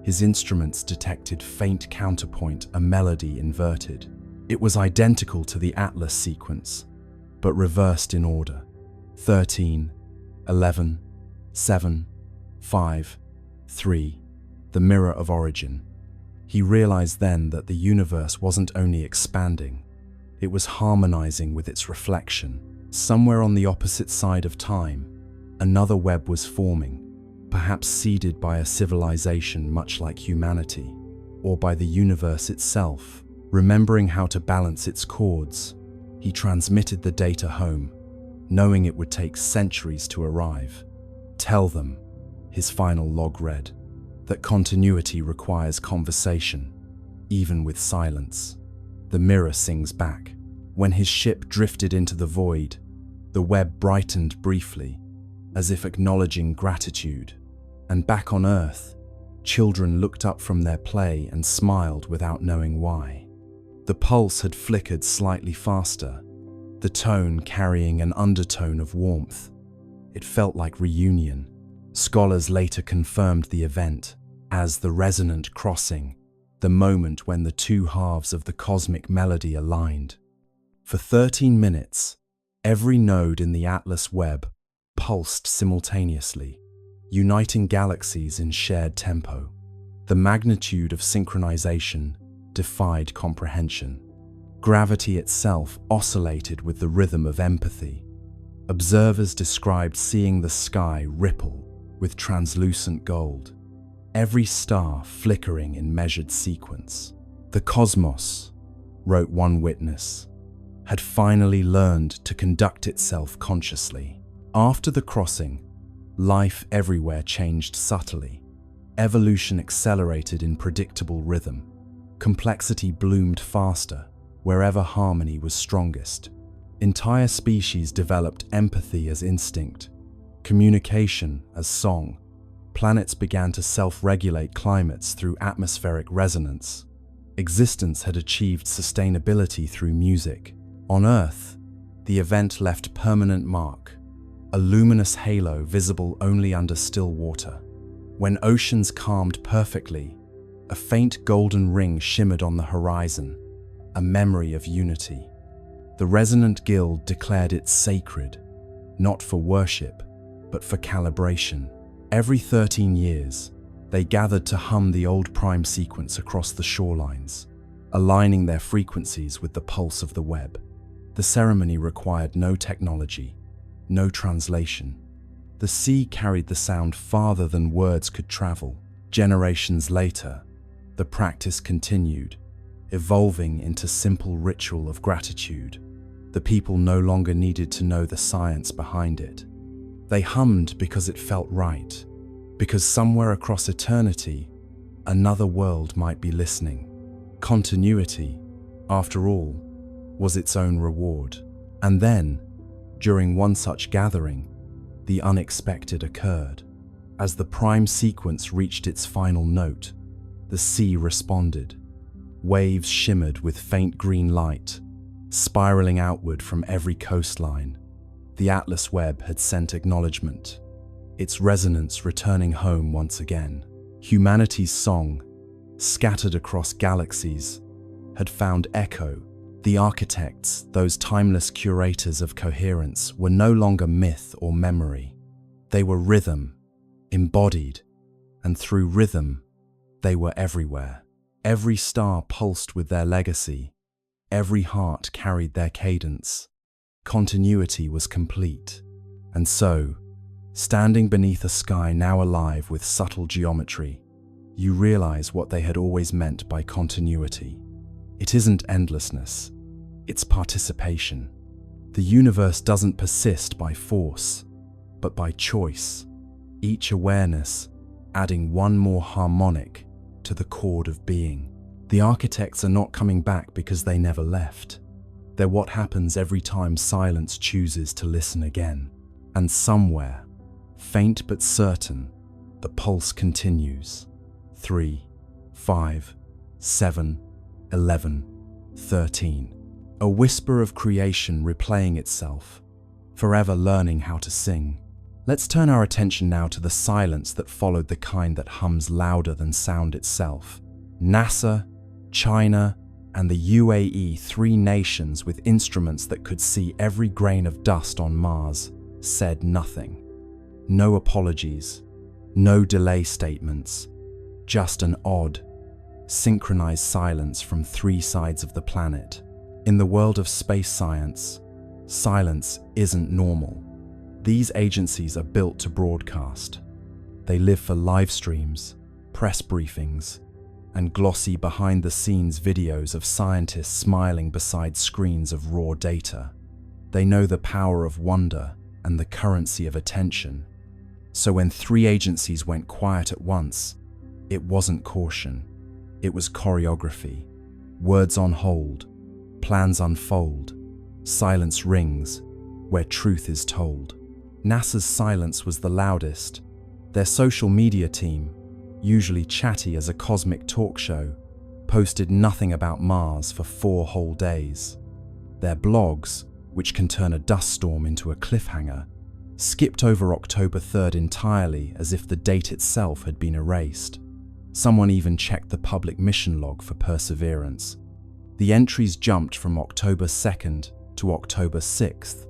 his instruments detected faint counterpoint, a melody inverted. It was identical to the Atlas sequence, but reversed in order. 13, 11, 7, 5, 3, the mirror of origin. He realized then that the universe wasn't only expanding, it was harmonizing with its reflection. Somewhere on the opposite side of time, another web was forming, perhaps seeded by a civilization much like humanity, or by the universe itself, remembering how to balance its chords, he transmitted the data home, knowing it would take centuries to arrive. "Tell them," his final log read, "that continuity requires conversation, even with silence." The mirror sings back. When his ship drifted into the void, the Webb brightened briefly, as if acknowledging gratitude. And back on Earth, children looked up from their play and smiled without knowing why. The pulse had flickered slightly faster, the tone carrying an undertone of warmth. It felt like reunion. Scholars later confirmed the event as the resonant crossing, the moment when the two halves of the cosmic melody aligned. For 13 minutes, every node in the Atlas Webb pulsed simultaneously, uniting galaxies in shared tempo. The magnitude of synchronization defied comprehension. Gravity itself oscillated with the rhythm of empathy. Observers described seeing the sky ripple with translucent gold, every star flickering in measured sequence. "The cosmos," wrote one witness, "had finally learned to conduct itself consciously." After the crossing, life everywhere changed subtly. Evolution accelerated in predictable rhythm. Complexity bloomed faster wherever harmony was strongest. Entire species developed empathy as instinct, communication as song. Planets began to self-regulate climates through atmospheric resonance. Existence had achieved sustainability through music. On Earth, the event left permanent mark, a luminous halo visible only under still water. When oceans calmed perfectly, a faint golden ring shimmered on the horizon, a memory of unity. The resonant guild declared it sacred, not for worship, but for calibration. Every 13 years, they gathered to hum the old prime sequence across the shorelines, aligning their frequencies with the pulse of the Webb. The ceremony required no technology, no translation. The sea carried the sound farther than words could travel. Generations later, the practice continued, evolving into simple ritual of gratitude. The people no longer needed to know the science behind it. They hummed because it felt right, because somewhere across eternity, another world might be listening. Continuity, after all, was its own reward. And then, during one such gathering, the unexpected occurred. As the prime sequence reached its final note, the sea responded. Waves shimmered with faint green light, spiraling outward from every coastline. The Atlas Webb had sent acknowledgement, its resonance returning home once again. Humanity's song, scattered across galaxies, had found echo. The architects, those timeless curators of coherence, were no longer myth or memory. They were rhythm, embodied, and through rhythm, they were everywhere. Every star pulsed with their legacy. Every heart carried their cadence. Continuity was complete. And so, standing beneath a sky now alive with subtle geometry, you realize what they had always meant by continuity. It isn't endlessness, it's participation. The universe doesn't persist by force, but by choice, each awareness adding one more harmonic to the chord of being. The architects are not coming back because they never left. They're what happens every time silence chooses to listen again. And somewhere, faint but certain, the pulse continues. 3, 5, 7, 11, 13. A whisper of creation replaying itself, forever learning how to sing. Let's turn our attention now to the silence that followed, the kind that hums louder than sound itself. NASA, China, and the UAE, 3 nations with instruments that could see every grain of dust on Mars, said nothing. No apologies, no delay statements, just an odd, synchronized silence from 3 sides of the planet. In the world of space science, silence isn't normal. These agencies are built to broadcast. They live for live streams, press briefings, and glossy behind-the-scenes videos of scientists smiling beside screens of raw data. They know the power of wonder and the currency of attention. So when 3 agencies went quiet at once, it wasn't caution. It was choreography. Words on hold, plans unfold, silence rings where truth is told. NASA's silence was the loudest. Their social media team, usually chatty as a cosmic talk show, posted nothing about Mars for 4 whole days. Their blogs, which can turn a dust storm into a cliffhanger, skipped over October 3rd entirely as if the date itself had been erased. Someone even checked the public mission log for perseverance. The entries jumped from October 2nd to October 6th,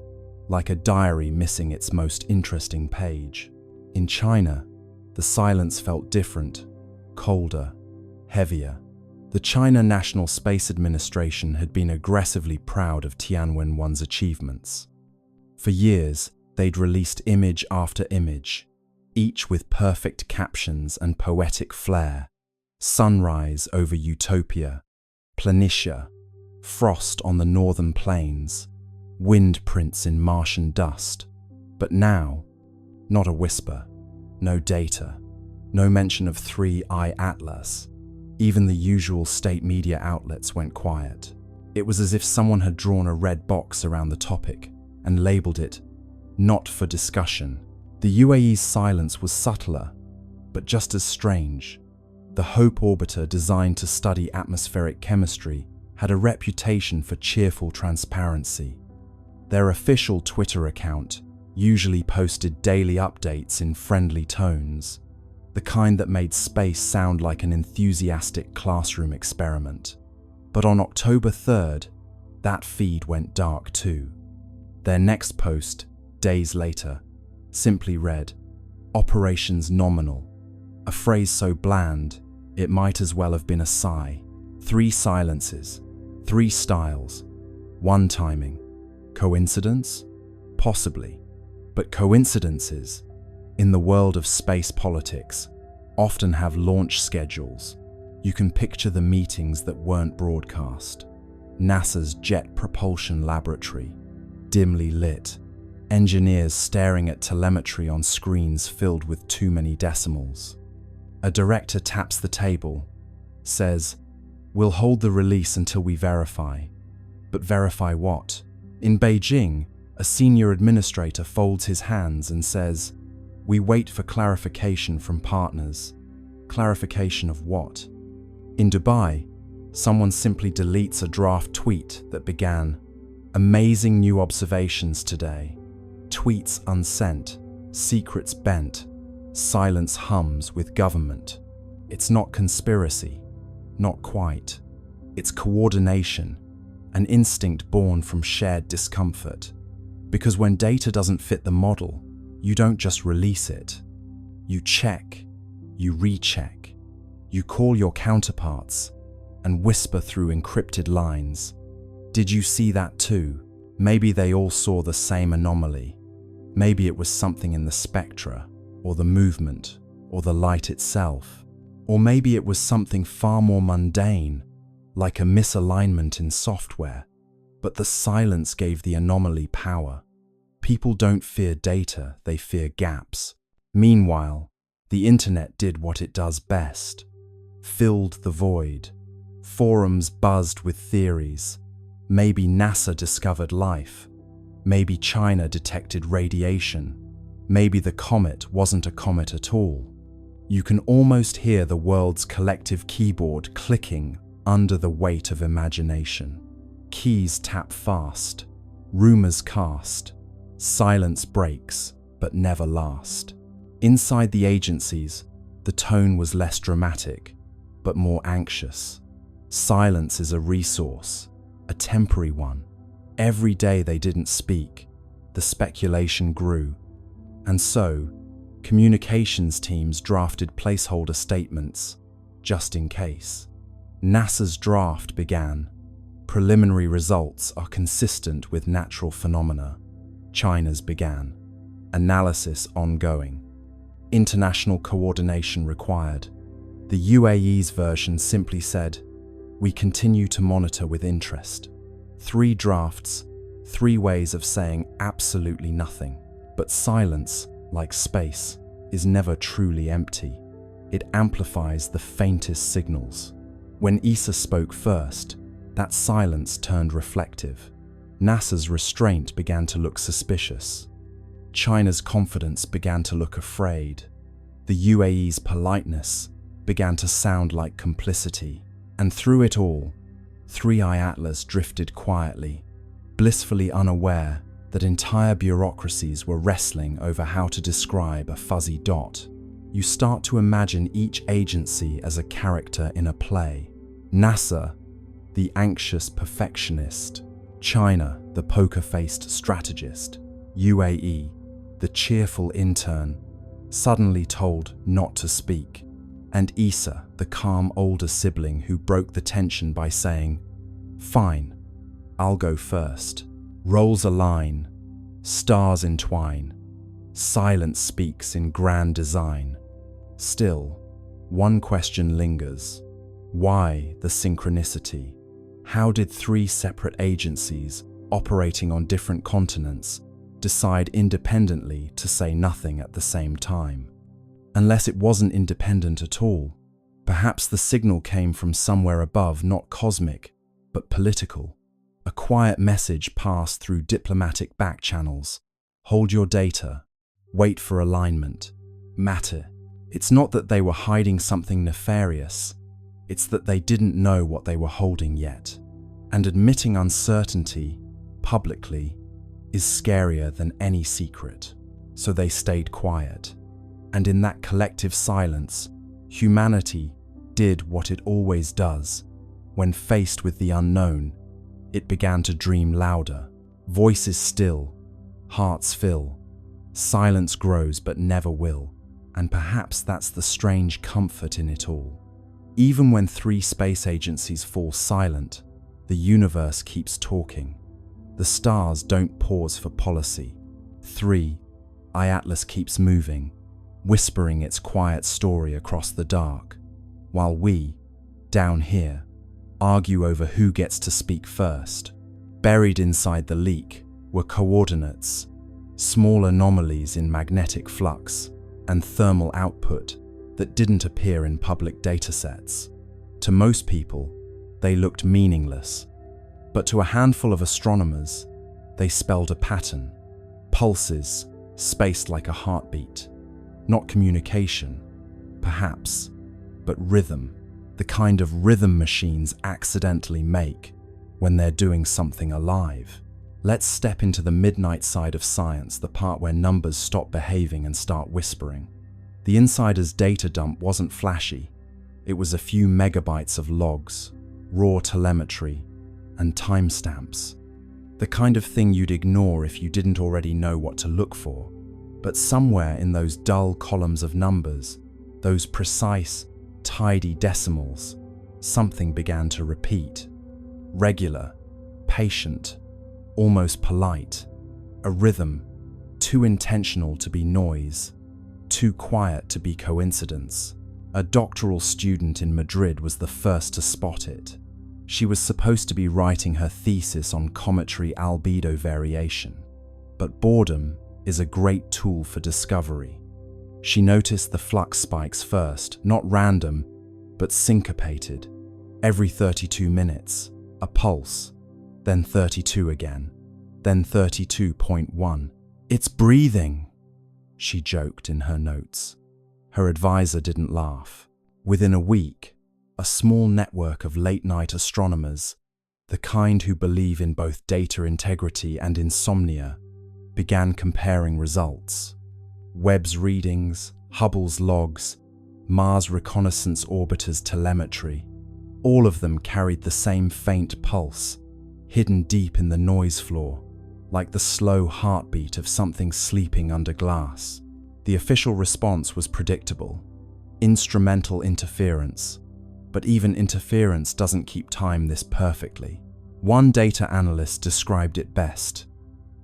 like a diary missing its most interesting page. In China, the silence felt different, colder, heavier. The China National Space Administration had been aggressively proud of Tianwen-1's achievements. For years, they'd released image after image, each with perfect captions and poetic flair. Sunrise over Utopia, Planitia, frost on the northern plains, wind prints in Martian dust. But now, not a whisper, no data, no mention of 3I Atlas. Even the usual state media outlets went quiet. It was as if someone had drawn a red box around the topic and labeled it not for discussion. The UAE's silence was subtler, but just as strange. The Hope orbiter, designed to study atmospheric chemistry, had a reputation for cheerful transparency. Their official Twitter account usually posted daily updates in friendly tones, the kind that made space sound like an enthusiastic classroom experiment. But on October 3rd, that feed went dark too. Their next post, days later, simply read, "Operations nominal," a phrase so bland it might as well have been a sigh. 3 silences, 3 styles, 1 timing. Coincidence? Possibly. But coincidences, in the world of space politics, often have launch schedules. You can picture the meetings that weren't broadcast. NASA's Jet Propulsion Laboratory, dimly lit, engineers staring at telemetry on screens filled with too many decimals. A director taps the table, says, "We'll hold the release until we verify." But verify what? In Beijing, a senior administrator folds his hands and says, "We wait for clarification from partners." Clarification of what? In Dubai, someone simply deletes a draft tweet that began, "Amazing new observations today." Tweets unsent, secrets bent, silence hums with government. It's not conspiracy, not quite. It's coordination, an instinct born from shared discomfort. Because when data doesn't fit the model, you don't just release it. You check, you recheck, you call your counterparts and whisper through encrypted lines. Did you see that too? Maybe they all saw the same anomaly. Maybe it was something in the spectra, or the movement, or the light itself. Or maybe it was something far more mundane, like a misalignment in software. But the silence gave the anomaly power. People don't fear data, they fear gaps. Meanwhile, the internet did what it does best. Filled the void. Forums buzzed with theories. Maybe NASA discovered life. Maybe China detected radiation. Maybe the comet wasn't a comet at all. You can almost hear the world's collective keyboard clicking under the weight of imagination. Keys tap fast, rumors cast, silence breaks, but never last. Inside the agencies, the tone was less dramatic, but more anxious. Silence is a resource, a temporary one. Every day they didn't speak, the speculation grew. And so, communications teams drafted placeholder statements, just in case. NASA's draft began. Preliminary results are consistent with natural phenomena. China's began. Analysis ongoing. international coordination required. The UAE's version simply said, "We continue to monitor with interest." 3 drafts, 3 ways of saying absolutely nothing. But silence, like space, is never truly empty. It amplifies the faintest signals. When ESA spoke first, that silence turned reflective. NASA's restraint began to look suspicious. China's confidence began to look afraid. The UAE's politeness began to sound like complicity. And through it all, 3i Atlas drifted quietly, blissfully unaware that entire bureaucracies were wrestling over how to describe a fuzzy dot. You start to imagine each agency as a character in a play. NASA, the anxious perfectionist; China, the poker-faced strategist; UAE, the cheerful intern, suddenly told not to speak; and ESA, the calm older sibling who broke the tension by saying, "Fine, I'll go first." Roles align, stars entwine, silence speaks in grand design. Still, one question lingers. Why the synchronicity? How did 3 separate agencies, operating on different continents, decide independently to say nothing at the same time? Unless it wasn't independent at all, perhaps the signal came from somewhere above, not cosmic, but political. A quiet message passed through diplomatic back channels. Hold your data. Wait for alignment. Matter. It's not that they were hiding something nefarious. It's that they didn't know what they were holding yet. And admitting uncertainty, publicly, is scarier than any secret. So they stayed quiet. And in that collective silence, humanity did what it always does. When faced with the unknown, it began to dream louder. Voices still, hearts fill. Silence grows but never will. And perhaps that's the strange comfort in it all. Even when 3 space agencies fall silent, the universe keeps talking. The stars don't pause for policy. 3i Atlas keeps moving, whispering its quiet story across the dark, while we, down here, argue over who gets to speak first. Buried inside the leak were coordinates, small anomalies in magnetic flux, and thermal output that didn't appear in public datasets. To most people, they looked meaningless, but to a handful of astronomers, they spelled a pattern. Pulses, spaced like a heartbeat. Not communication, perhaps, but rhythm. The kind of rhythm machines accidentally make when they're doing something alive. Let's step into the midnight side of science, the part where numbers stop behaving and start whispering. The insider's data dump wasn't flashy. It was a few megabytes of logs, raw telemetry, and timestamps. The kind of thing you'd ignore if you didn't already know what to look for. But somewhere in those dull columns of numbers, those precise, tidy decimals, something began to repeat. Regular, patient, almost polite. A rhythm, too intentional to be noise, too quiet to be coincidence. A doctoral student in Madrid was the first to spot it. She was supposed to be writing her thesis on cometary albedo variation. But boredom is a great tool for discovery. She noticed the flux spikes first, not random, but syncopated. Every 32 minutes, a pulse, then 32 again, then 32.1. "It's breathing," she joked in her notes. Her advisor didn't laugh. Within a week, a small network of late-night astronomers, the kind who believe in both data integrity and insomnia, began comparing results. Webb's readings, Hubble's logs, Mars Reconnaissance Orbiter's telemetry, all of them carried the same faint pulse, hidden deep in the noise floor, like the slow heartbeat of something sleeping under glass. The official response was predictable: instrumental interference. But even interference doesn't keep time this perfectly. One data analyst described it best: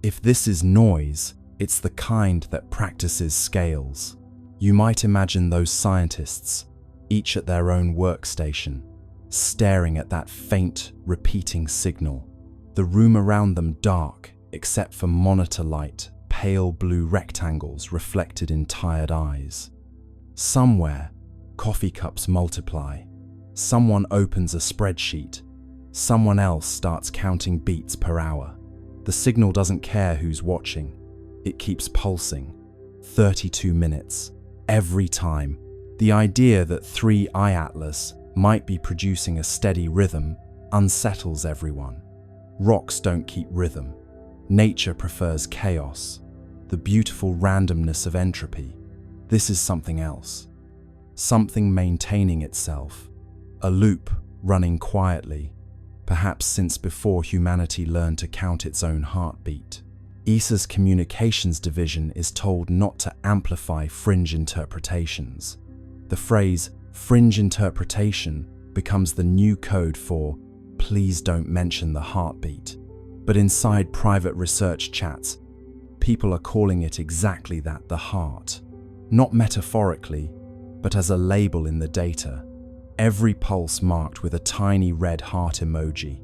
"If this is noise, it's the kind that practices scales." You might imagine those scientists, each at their own workstation, staring at that faint, repeating signal, the room around them dark except for monitor light, pale blue rectangles reflected in tired eyes. Somewhere, coffee cups multiply. Someone opens a spreadsheet. Someone else starts counting beats per hour. The signal doesn't care who's watching. It keeps pulsing. 32 minutes. Every time. The idea that 3i Atlas might be producing a steady rhythm unsettles everyone. Rocks don't keep rhythm. Nature prefers chaos, the beautiful randomness of entropy. This is something else. Something maintaining itself. A loop running quietly, perhaps since before humanity learned to count its own heartbeat. ESA's communications division is told not to amplify fringe interpretations. The phrase fringe interpretation becomes the new code for please don't mention the heartbeat. But inside private research chats, people are calling it exactly that, the heart. Not metaphorically, but as a label in the data. Every pulse marked with a tiny red heart emoji,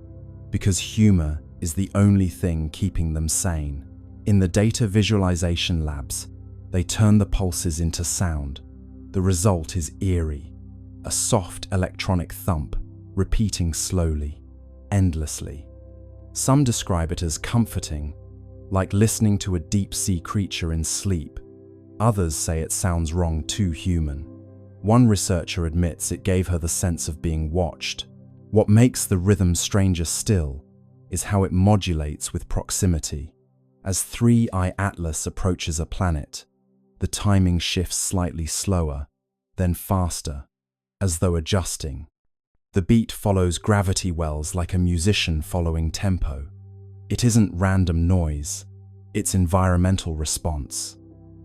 because humor is the only thing keeping them sane. In the data visualization labs, they turn the pulses into sound. The result is eerie, a soft electronic thump, repeating slowly, endlessly. Some describe it as comforting, like listening to a deep-sea creature in sleep. Others say it sounds wrong, too human. One researcher admits it gave her the sense of being watched. What makes the rhythm stranger still is how it modulates with proximity. As 3i Atlas approaches a planet, the timing shifts slightly slower, then faster, as though adjusting. The beat follows gravity wells like a musician following tempo. It isn't random noise, it's environmental response.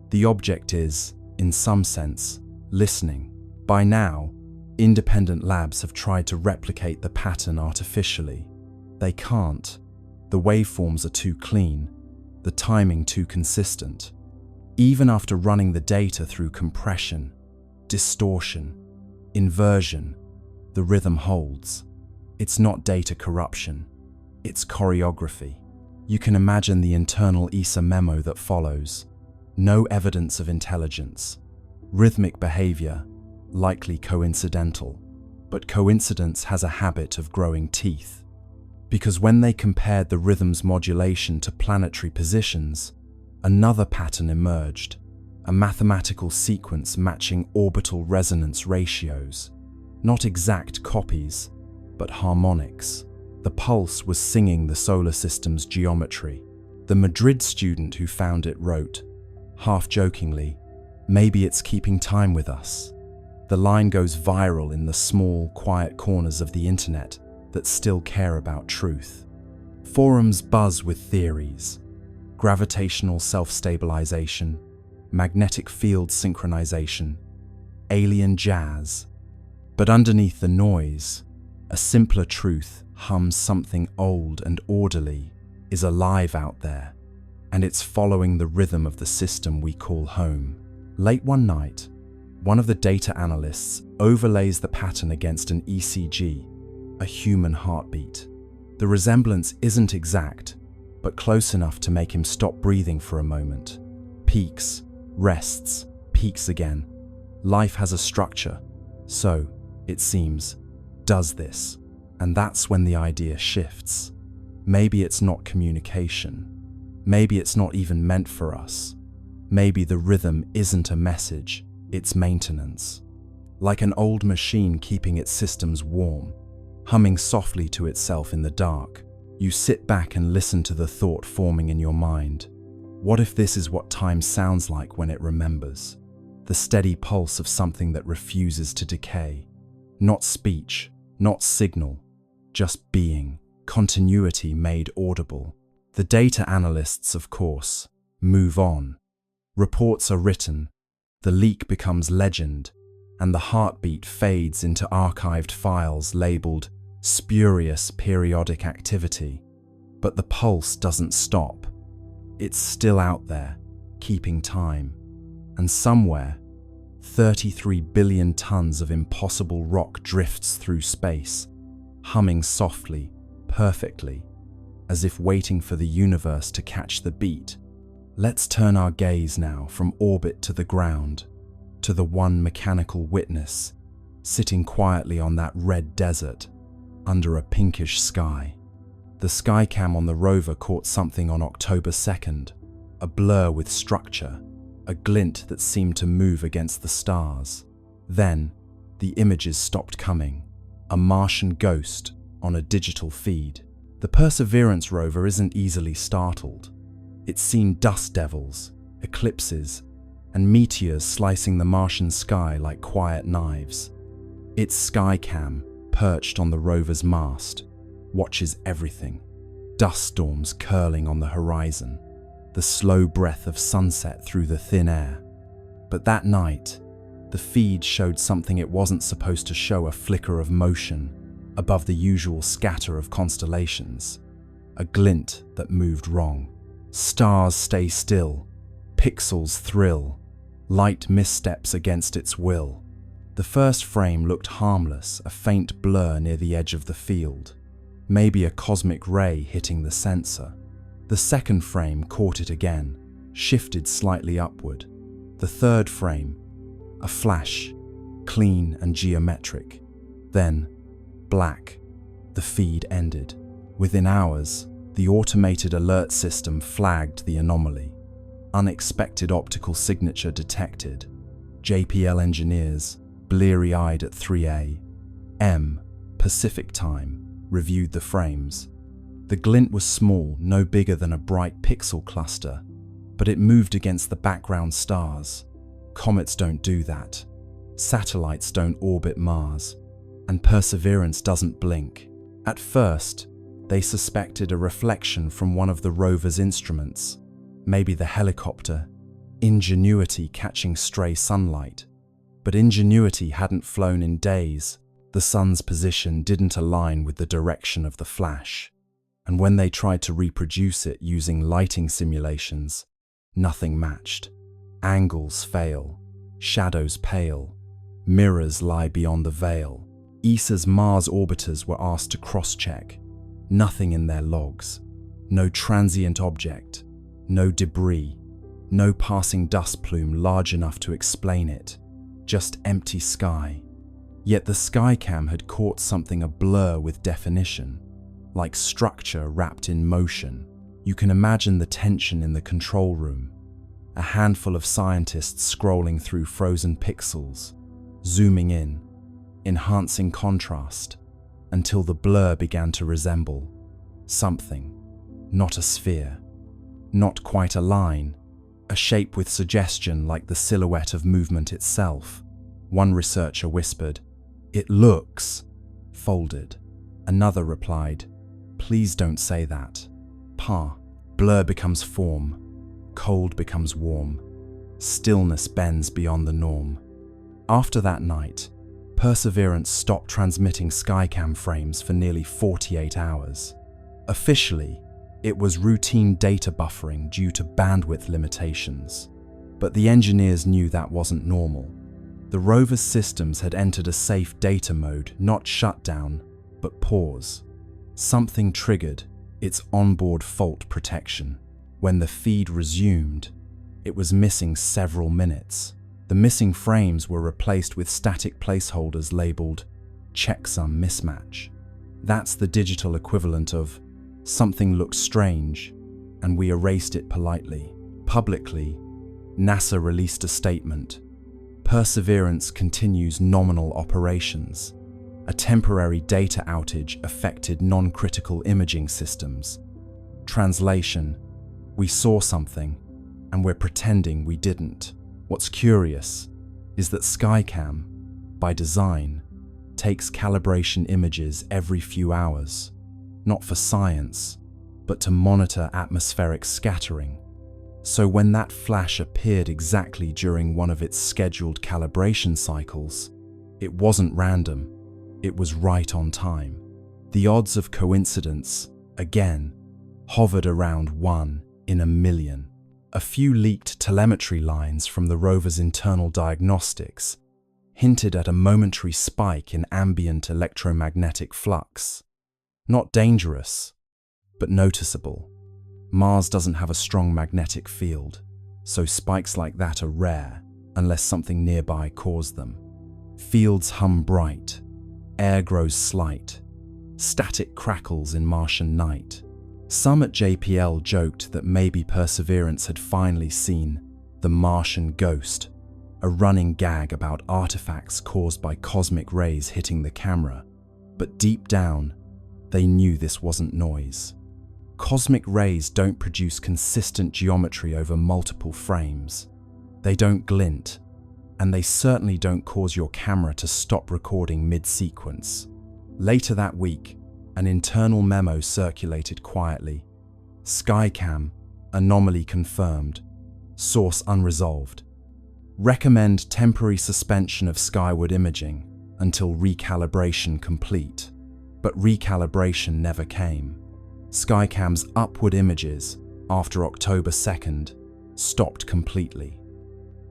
The object is, in some sense, listening. By now, independent labs have tried to replicate the pattern artificially. They can't. The waveforms are too clean, the timing too consistent. Even after running the data through compression, distortion, inversion, the rhythm holds. It's not data corruption, it's choreography. You can imagine the internal ESA memo that follows. No evidence of intelligence. Rhythmic behavior, likely coincidental. But coincidence has a habit of growing teeth. Because when they compared the rhythm's modulation to planetary positions, another pattern emerged, a mathematical sequence matching orbital resonance ratios. Not exact copies, but harmonics. The pulse was singing the solar system's geometry. The Madrid student who found it wrote, half-jokingly, "Maybe it's keeping time with us." The line goes viral in the small, quiet corners of the internet that still care about truth. Forums buzz with theories: gravitational self-stabilization, magnetic field synchronization, alien jazz. But underneath the noise, a simpler truth hums something old and orderly, is alive out there, and it's following the rhythm of the system we call home. Late one night, one of the data analysts overlays the pattern against an ECG, a human heartbeat. The resemblance isn't exact, but close enough to make him stop breathing for a moment. Peaks, rests, peaks again. Life has a structure, so, it seems, does this. And that's when the idea shifts. Maybe it's not communication. Maybe it's not even meant for us. Maybe the rhythm isn't a message, it's maintenance. Like an old machine keeping its systems warm, humming softly to itself in the dark. You sit back and listen to the thought forming in your mind. What if this is what time sounds like when it remembers? The steady pulse of something that refuses to decay. Not speech, not signal, just being, continuity made audible. The data analysts, of course, move on. Reports are written, the leak becomes legend, and the heartbeat fades into archived files labeled spurious periodic activity. But the pulse doesn't stop. It's still out there, keeping time. And somewhere, 33 billion tons of impossible rock drifts through space, humming softly, perfectly, as if waiting for the universe to catch the beat. Let's turn our gaze now from orbit to the ground, to the one mechanical witness, sitting quietly on that red desert, under a pinkish sky. The Skycam on the rover caught something on October 2nd, a blur with structure, a glint that seemed to move against the stars. Then, the images stopped coming, a Martian ghost on a digital feed. The Perseverance rover isn't easily startled. It's seen dust devils, eclipses, and meteors slicing the Martian sky like quiet knives. Its Skycam, perched on the rover's mast, watches everything. Dust storms curling on the horizon, the slow breath of sunset through the thin air. But that night, the feed showed something it wasn't supposed to show: a flicker of motion above the usual scatter of constellations, a glint that moved wrong. Stars stay still, pixels thrill, light missteps against its will. The first frame looked harmless, a faint blur near the edge of the field, maybe a cosmic ray hitting the sensor. The second frame caught it again, shifted slightly upward. The third frame, a flash, clean and geometric. Then, black. The feed ended. Within hours, the automated alert system flagged the anomaly. Unexpected optical signature detected. JPL engineers, bleary-eyed at 3 a.m. Pacific time, reviewed the frames. The glint was small, no bigger than a bright pixel cluster, but it moved against the background stars. Comets don't do that. Satellites don't orbit Mars. And Perseverance doesn't blink. At first, they suspected a reflection from one of the rover's instruments, maybe the helicopter, Ingenuity catching stray sunlight. But Ingenuity hadn't flown in days. The sun's position didn't align with the direction of the flash. And when they tried to reproduce it using lighting simulations, nothing matched. Angles fail, shadows pale, mirrors lie beyond the veil. ESA's Mars orbiters were asked to cross-check. Nothing in their logs. No transient object, no debris, no passing dust plume large enough to explain it. Just empty sky. Yet the Skycam had caught something, a blur with definition, like structure wrapped in motion. You can imagine the tension in the control room. A handful of scientists scrolling through frozen pixels, zooming in, enhancing contrast, until the blur began to resemble something. Not a sphere, not quite a line, a shape with suggestion like the silhouette of movement itself. One researcher whispered, "It looks folded." Another replied, "Please don't say that." Blur becomes form, cold becomes warm, stillness bends beyond the norm. After that night, Perseverance stopped transmitting Skycam frames for nearly 48 hours. Officially, it was routine data buffering due to bandwidth limitations. But the engineers knew that wasn't normal. The rover's systems had entered a safe data mode, not shutdown, but pause. Something triggered its onboard fault protection. When the feed resumed, it was missing several minutes. The missing frames were replaced with static placeholders labeled checksum mismatch. That's the digital equivalent of something looked strange, and we erased it politely. Publicly, NASA released a statement. Perseverance continues nominal operations. A temporary data outage affected non-critical imaging systems. Translation: we saw something, and we're pretending we didn't. What's curious is that Skycam, by design, takes calibration images every few hours, not for science, but to monitor atmospheric scattering. So when that flash appeared exactly during one of its scheduled calibration cycles, it wasn't random, it was right on time. The odds of coincidence, again, hovered around 1 in a million. A few leaked telemetry lines from the rover's internal diagnostics hinted at a momentary spike in ambient electromagnetic flux. Not dangerous, but noticeable. Mars doesn't have a strong magnetic field, so spikes like that are rare unless something nearby caused them. Fields hum bright, air grows slight, static crackles in Martian night. Some at JPL joked that maybe Perseverance had finally seen the Martian ghost, a running gag about artifacts caused by cosmic rays hitting the camera. But deep down, they knew this wasn't noise. Cosmic rays don't produce consistent geometry over multiple frames. They don't glint, and they certainly don't cause your camera to stop recording mid-sequence. Later that week, an internal memo circulated quietly. Skycam, anomaly confirmed, source unresolved. Recommend temporary suspension of skyward imaging until recalibration complete. But recalibration never came. Skycam's upward images, after October 2nd, stopped completely.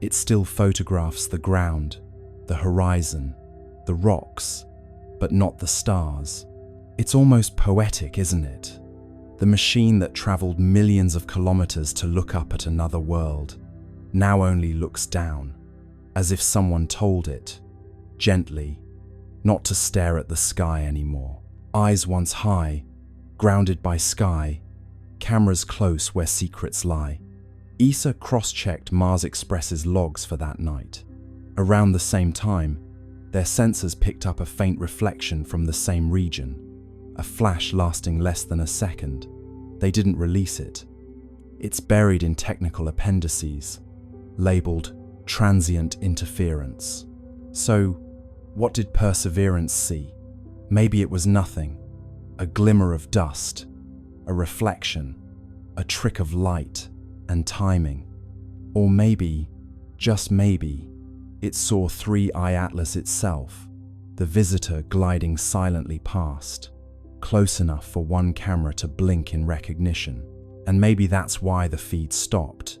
It still photographs the ground, the horizon, the rocks, but not the stars. It's almost poetic, isn't it? The machine that traveled millions of kilometers to look up at another world now only looks down, as if someone told it, gently, not to stare at the sky anymore. Eyes once high, grounded by sky, cameras close where secrets lie. ESA cross-checked Mars Express's logs for that night. Around the same time, their sensors picked up a faint reflection from the same region, a flash lasting less than a second. They didn't release it. It's buried in technical appendices, labeled transient interference. So, what did Perseverance see? Maybe it was nothing. A glimmer of dust, a reflection, a trick of light and timing. Or maybe, just maybe, it saw 3I Atlas itself, the visitor gliding silently past, close enough for one camera to blink in recognition. And maybe that's why the feed stopped.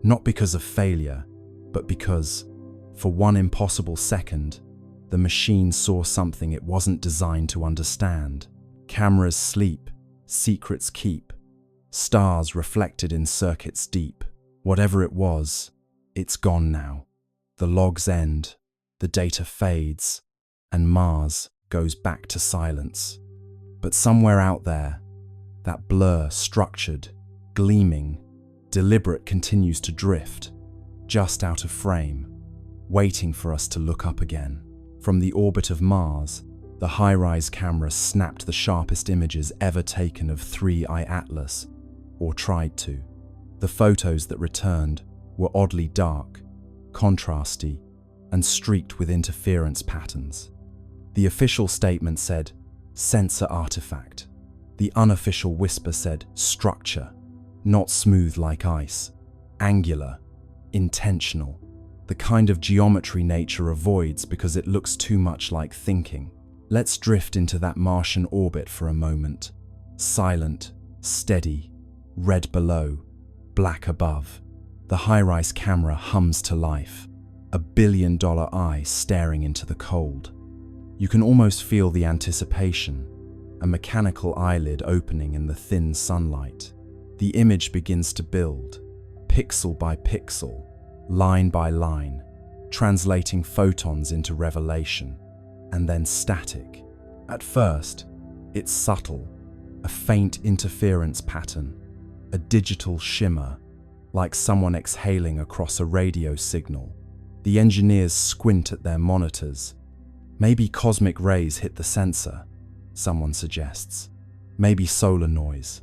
Not because of failure, but because, for one impossible second, the machine saw something it wasn't designed to understand. Cameras sleep, secrets keep, stars reflected in circuits deep. Whatever it was, it's gone now. The logs end, the data fades, and Mars goes back to silence. But somewhere out there, that blur, structured, gleaming, deliberate, continues to drift, just out of frame, waiting for us to look up again. From the orbit of Mars, the high-rise camera snapped the sharpest images ever taken of 3I Atlas, or tried to. The photos that returned were oddly dark, contrasty, and streaked with interference patterns. The official statement said, sensor artifact. The unofficial whisper said, structure, not smooth like ice, angular, intentional, the kind of geometry nature avoids because it looks too much like thinking. Let's drift into that Martian orbit for a moment. Silent, steady, red below, black above. The high-rise camera hums to life, a billion-dollar eye staring into the cold. You can almost feel the anticipation, a mechanical eyelid opening in the thin sunlight. The image begins to build, pixel by pixel, line by line, translating photons into revelation, and then static. At first, it's subtle, a faint interference pattern, a digital shimmer, like someone exhaling across a radio signal. The engineers squint at their monitors. Maybe cosmic rays hit the sensor, someone suggests. Maybe solar noise.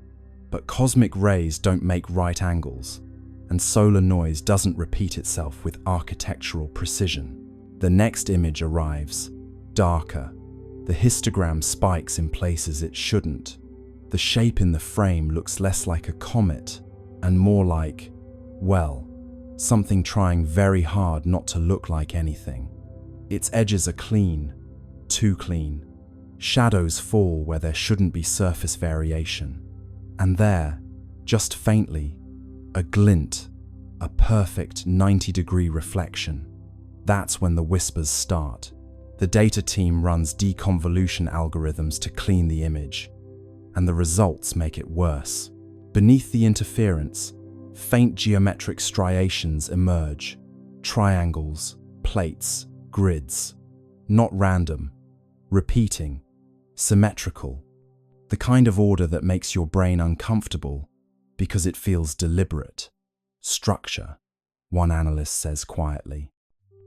But cosmic rays don't make right angles, and solar noise doesn't repeat itself with architectural precision. The next image arrives, darker. The histogram spikes in places it shouldn't. The shape in the frame looks less like a comet and more like, well, something trying very hard not to look like anything. Its edges are clean, too clean. Shadows fall where there shouldn't be surface variation. And there, just faintly, a glint, a perfect 90-degree reflection. That's when the whispers start. The data team runs deconvolution algorithms to clean the image, and the results make it worse. Beneath the interference, faint geometric striations emerge, triangles, plates, grids. Not random, repeating, symmetrical. The kind of order that makes your brain uncomfortable because it feels deliberate. Structure, one analyst says quietly.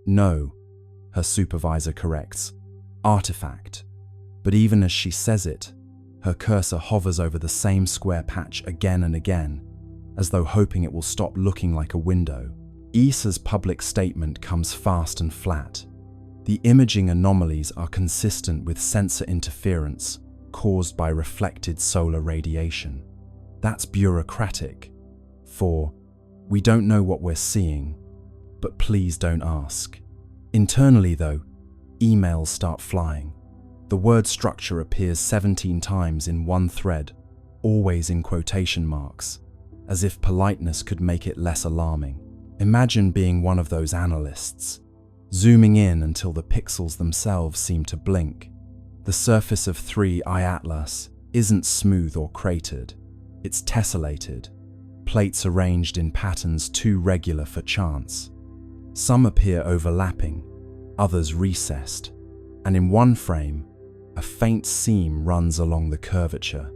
No, her supervisor corrects. Artifact. But even as she says it, her cursor hovers over the same square patch again and again, as though hoping it will stop looking like a window. ESA's public statement comes fast and flat. The imaging anomalies are consistent with sensor interference caused by reflected solar radiation. That's bureaucratic. For, we don't know what we're seeing, but please don't ask. Internally, though, emails start flying. The word structure appears 17 times in one thread, always in quotation marks, as if politeness could make it less alarming. Imagine being one of those analysts, zooming in until the pixels themselves seem to blink. The surface of 3I Atlas isn't smooth or cratered, it's tessellated, plates arranged in patterns too regular for chance. Some appear overlapping, others recessed, and in one frame, a faint seam runs along the curvature,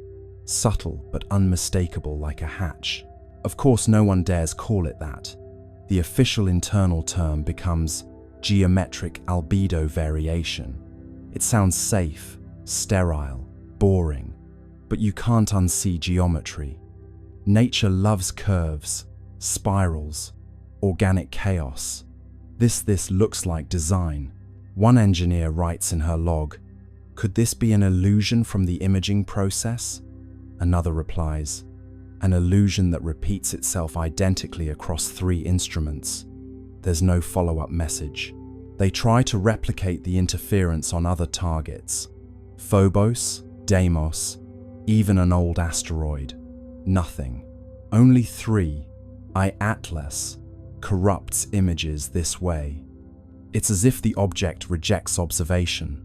subtle but unmistakable like a hatch. Of course, no one dares call it that. The official internal term becomes geometric albedo variation. It sounds safe, sterile, boring, but you can't unsee geometry. Nature loves curves, spirals, organic chaos. This looks like design. One engineer writes in her log, "Could this be an illusion from the imaging process?" Another replies, "An illusion that repeats itself identically across 3 instruments." There's no follow-up message. They try to replicate the interference on other targets. Phobos, Deimos, even an old asteroid. Nothing. Only 3I Atlas corrupts images this way. It's as if the object rejects observation,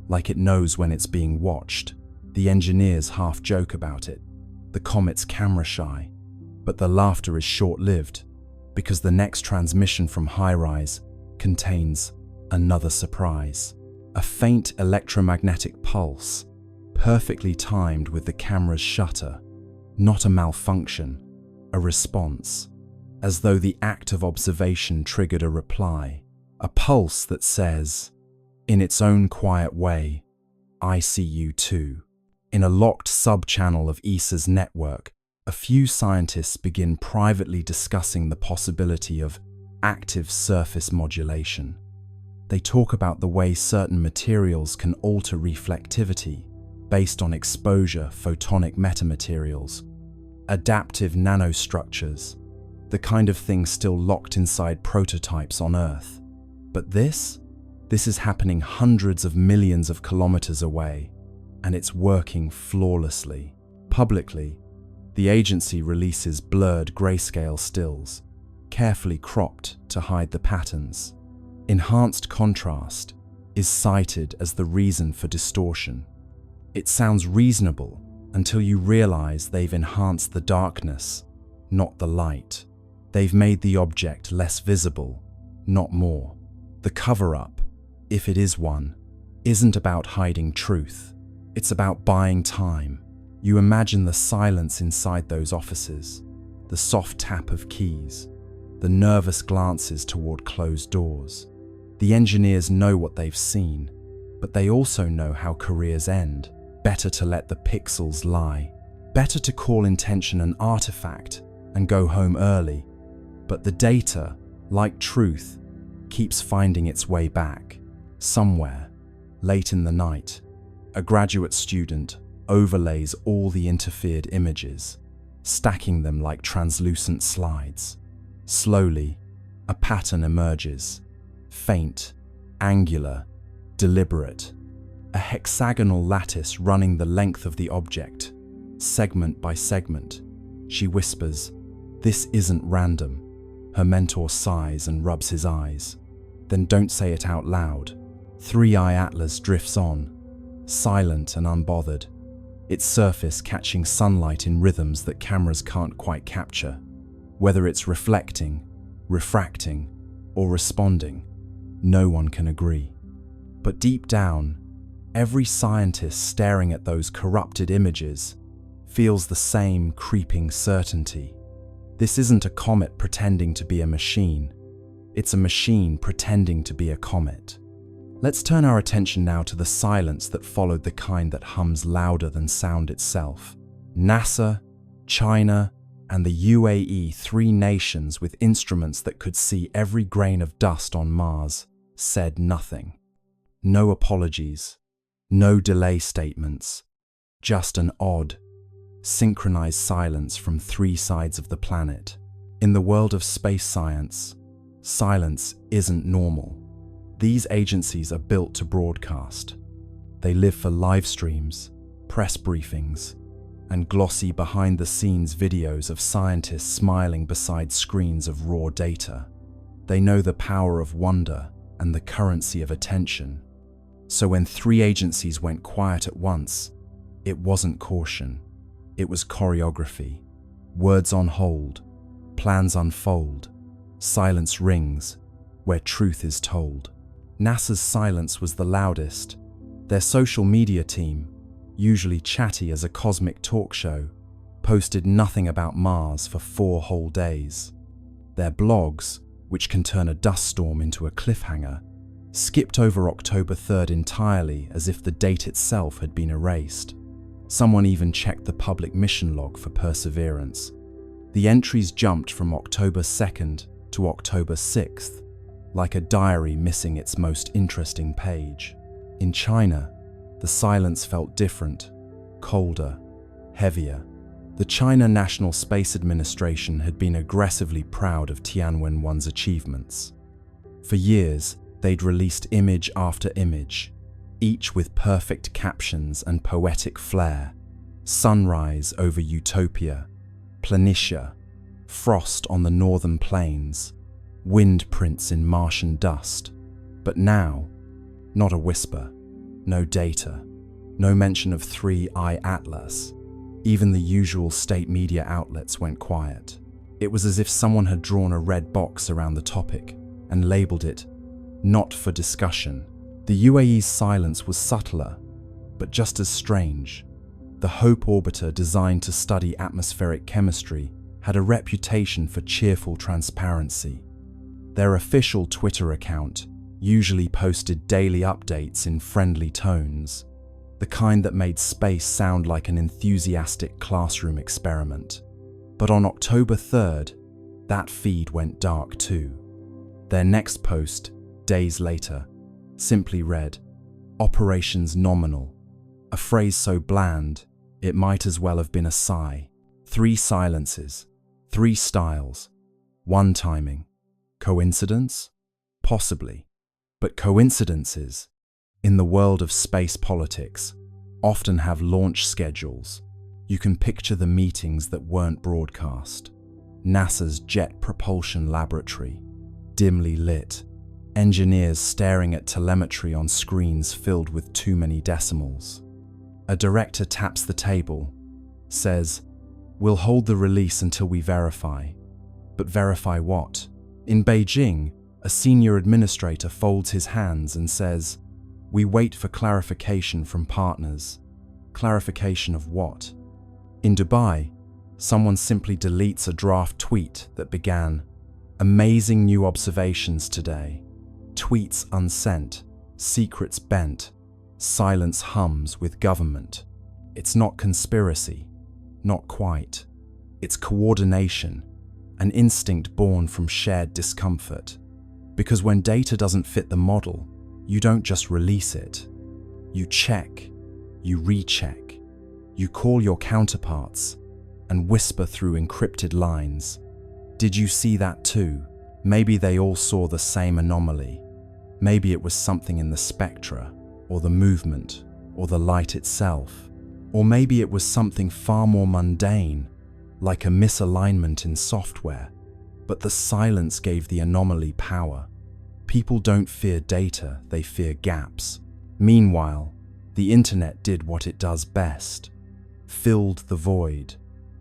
like it knows when it's being watched. The engineers half joke about it. The comet's camera shy, but the laughter is short-lived because the next transmission from High-Rise contains another surprise. A faint electromagnetic pulse, perfectly timed with the camera's shutter. Not a malfunction, a response, as though the act of observation triggered a reply. A pulse that says, in its own quiet way, "I see you too." In a locked sub-channel of ESA's network, a few scientists begin privately discussing the possibility of active surface modulation. They talk about the way certain materials can alter reflectivity based on exposure, photonic metamaterials, adaptive nanostructures, the kind of thing still locked inside prototypes on Earth. But this is happening hundreds of millions of kilometers away, and it's working flawlessly. Publicly, the agency releases blurred grayscale stills, carefully cropped to hide the patterns. Enhanced contrast is cited as the reason for distortion. It sounds reasonable until you realize they've enhanced the darkness, not the light. They've made the object less visible, not more. The cover-up, if it is one, isn't about hiding truth. It's about buying time. You imagine the silence inside those offices, the soft tap of keys, the nervous glances toward closed doors. The engineers know what they've seen, but they also know how careers end. Better to let the pixels lie. Better to call intention an artifact and go home early. But the data, like truth, keeps finding its way back. Somewhere, late in the night, a graduate student overlays all the interfered images, stacking them like translucent slides. Slowly, a pattern emerges. Faint, angular, deliberate. A hexagonal lattice running the length of the object, segment by segment. She whispers, "This isn't random. Her mentor sighs and rubs his eyes. Then don't say it out loud. 3i Atlas drifts on, silent and unbothered, its surface catching sunlight in rhythms that cameras can't quite capture. Whether it's reflecting, refracting, or responding, no one can agree. But deep down, every scientist staring at those corrupted images feels the same creeping certainty. This isn't a comet pretending to be a machine. It's a machine pretending to be a comet. Let's turn our attention now to the silence that followed, the kind that hums louder than sound itself. NASA, China, and the UAE, three nations with instruments that could see every grain of dust on Mars, said nothing. No apologies, no delay statements, just an odd, synchronized silence from three sides of the planet. In the world of space science, silence isn't normal. These agencies are built to broadcast. They live for live streams, press briefings, and glossy behind-the-scenes videos of scientists smiling beside screens of raw data. They know the power of wonder and the currency of attention. So when three agencies went quiet at once, it wasn't caution. It was choreography. Words on hold, plans unfold, silence rings where truth is told. NASA's silence was the loudest. Their social media team, usually chatty as a cosmic talk show, posted nothing about Mars for 4 whole days. Their blogs, which can turn a dust storm into a cliffhanger, skipped over October 3rd entirely, as if the date itself had been erased. Someone even checked the public mission log for Perseverance. The entries jumped from October 2nd to October 6th, like a diary missing its most interesting page. In China, the silence felt different, colder, heavier. The China National Space Administration had been aggressively proud of Tianwen-1's achievements. For years, they'd released image after image, each with perfect captions and poetic flair. Sunrise over Utopia, Planitia, frost on the northern plains, wind prints in Martian dust. But now, not a whisper, no data, no mention of 3i Atlas. Even the usual state media outlets went quiet. It was as if someone had drawn a red box around the topic and labeled it "not for discussion." The UAE's silence was subtler, but just as strange. The Hope orbiter, designed to study atmospheric chemistry, had a reputation for cheerful transparency. Their official Twitter account usually posted daily updates in friendly tones, the kind that made space sound like an enthusiastic classroom experiment. But on October 3rd, that feed went dark too. Their next post, days later, simply read, "Operations nominal," a phrase so bland it might as well have been a sigh. 3 silences, 3 styles, 1 timing. Coincidence? Possibly. But coincidences, in the world of space politics, often have launch schedules. You can picture the meetings that weren't broadcast. NASA's Jet Propulsion Laboratory, dimly lit, engineers staring at telemetry on screens filled with too many decimals. A director taps the table, says, "We'll hold the release until we verify." But verify what? In Beijing, a senior administrator folds his hands and says, "We wait for clarification from partners." Clarification of what? In Dubai, someone simply deletes a draft tweet that began, "Amazing new observations today." Tweets unsent, secrets bent, silence hums with government. It's not conspiracy, not quite. It's coordination, an instinct born from shared discomfort. Because when data doesn't fit the model, you don't just release it. You check, you recheck, you call your counterparts and whisper through encrypted lines. Did you see that too? Maybe they all saw the same anomaly. Maybe it was something in the spectra, or the movement, or the light itself. Or maybe it was something far more mundane, like a misalignment in software. But the silence gave the anomaly power. People don't fear data, they fear gaps. Meanwhile, the internet did what it does best: filled the void.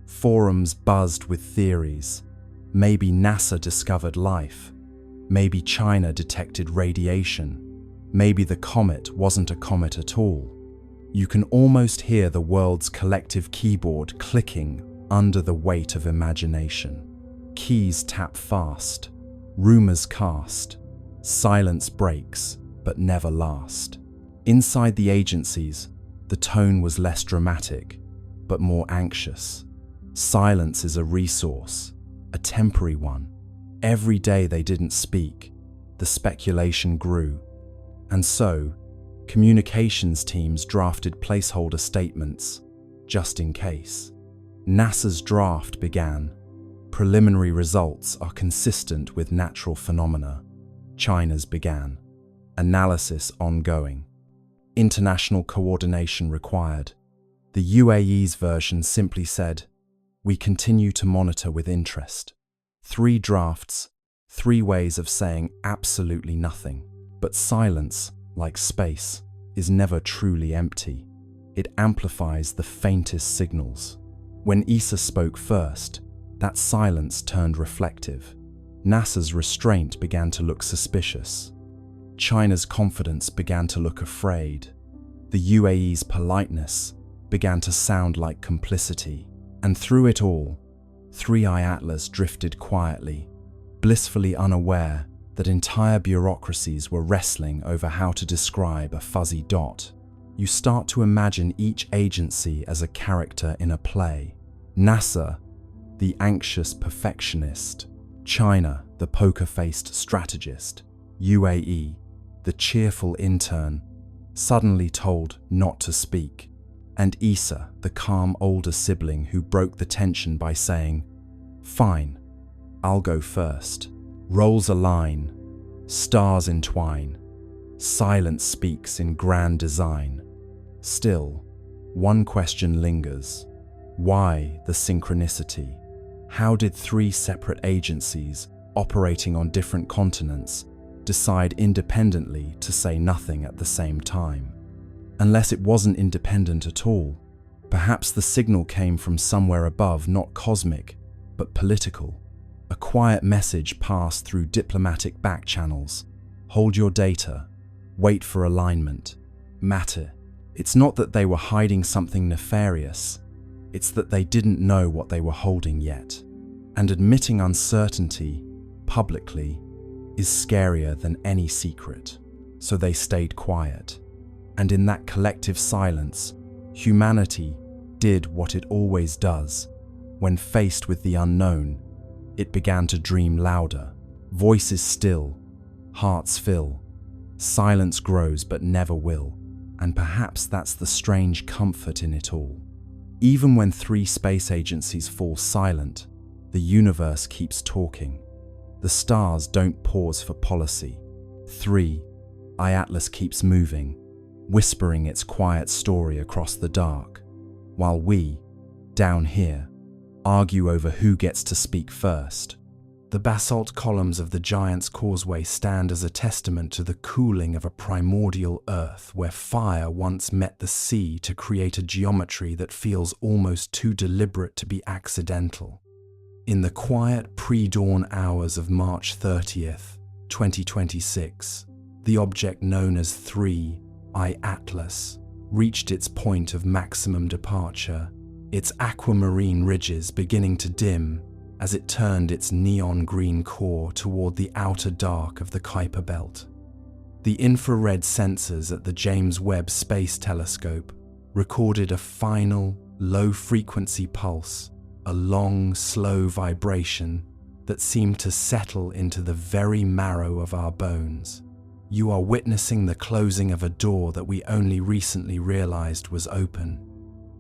Forums buzzed with theories. Maybe NASA discovered life. Maybe China detected radiation. Maybe the comet wasn't a comet at all. You can almost hear the world's collective keyboard clicking under the weight of imagination. Keys tap fast. Rumors cast. Silence breaks, but never last. Inside the agencies, the tone was less dramatic, but more anxious. Silence is a resource, a temporary one. Every day they didn't speak, the speculation grew. And so, communications teams drafted placeholder statements, just in case. NASA's draft began. Preliminary results are consistent with natural phenomena. China's began. Analysis ongoing. International coordination required. The UAE's version simply said, "We continue to monitor with interest." 3 drafts, 3 ways of saying absolutely nothing. But silence, like space, is never truly empty. It amplifies the faintest signals. When ESA spoke first, that silence turned reflective. NASA's restraint began to look suspicious. China's confidence began to look afraid. The UAE's politeness began to sound like complicity. And through it all, 3i Atlas drifted quietly, blissfully unaware that entire bureaucracies were wrestling over how to describe a fuzzy dot. You start to imagine each agency as a character in a play. NASA, the anxious perfectionist. China, the poker-faced strategist. UAE, the cheerful intern, suddenly told not to speak. And ESA, the calm older sibling who broke the tension by saying, "Fine, I'll go first." Roles align, stars entwine, silence speaks in grand design. Still, one question lingers. Why the synchronicity? How did 3 separate agencies, operating on different continents, decide independently to say nothing at the same time? Unless it wasn't independent at all, perhaps the signal came from somewhere above, not cosmic, but political. A quiet message passed through diplomatic back channels. Hold your data. Wait for alignment. Matter. It's not that they were hiding something nefarious. It's that they didn't know what they were holding yet. And admitting uncertainty, publicly, is scarier than any secret. So they stayed quiet. And in that collective silence, humanity did what it always does. When faced with the unknown, it began to dream louder. Voices still, hearts fill. Silence grows but never will. And perhaps that's the strange comfort in it all. Even when 3 space agencies fall silent, the universe keeps talking. The stars don't pause for policy. 3i Atlas keeps moving, whispering its quiet story across the dark, while we, down here, argue over who gets to speak first. The basalt columns of the Giant's Causeway stand as a testament to the cooling of a primordial Earth where fire once met the sea to create a geometry that feels almost too deliberate to be accidental. In the quiet pre-dawn hours of March 30th, 2026, the object known as 3i Atlas reached its point of maximum departure, its aquamarine ridges beginning to dim as it turned its neon green core toward the outer dark of the Kuiper Belt. The infrared sensors at the James Webb Space Telescope recorded a final, low-frequency pulse, a long, slow vibration that seemed to settle into the very marrow of our bones. You are witnessing the closing of a door that we only recently realized was open.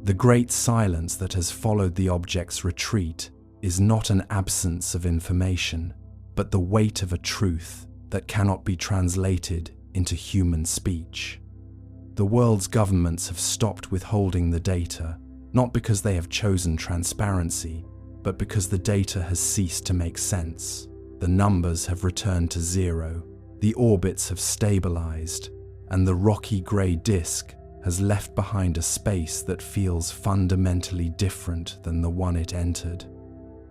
The great silence that has followed the object's retreat is not an absence of information, but the weight of a truth that cannot be translated into human speech. The world's governments have stopped withholding the data, not because they have chosen transparency, but because the data has ceased to make sense. The numbers have returned to zero, the orbits have stabilized, and the rocky grey disk has left behind a space that feels fundamentally different than the one it entered.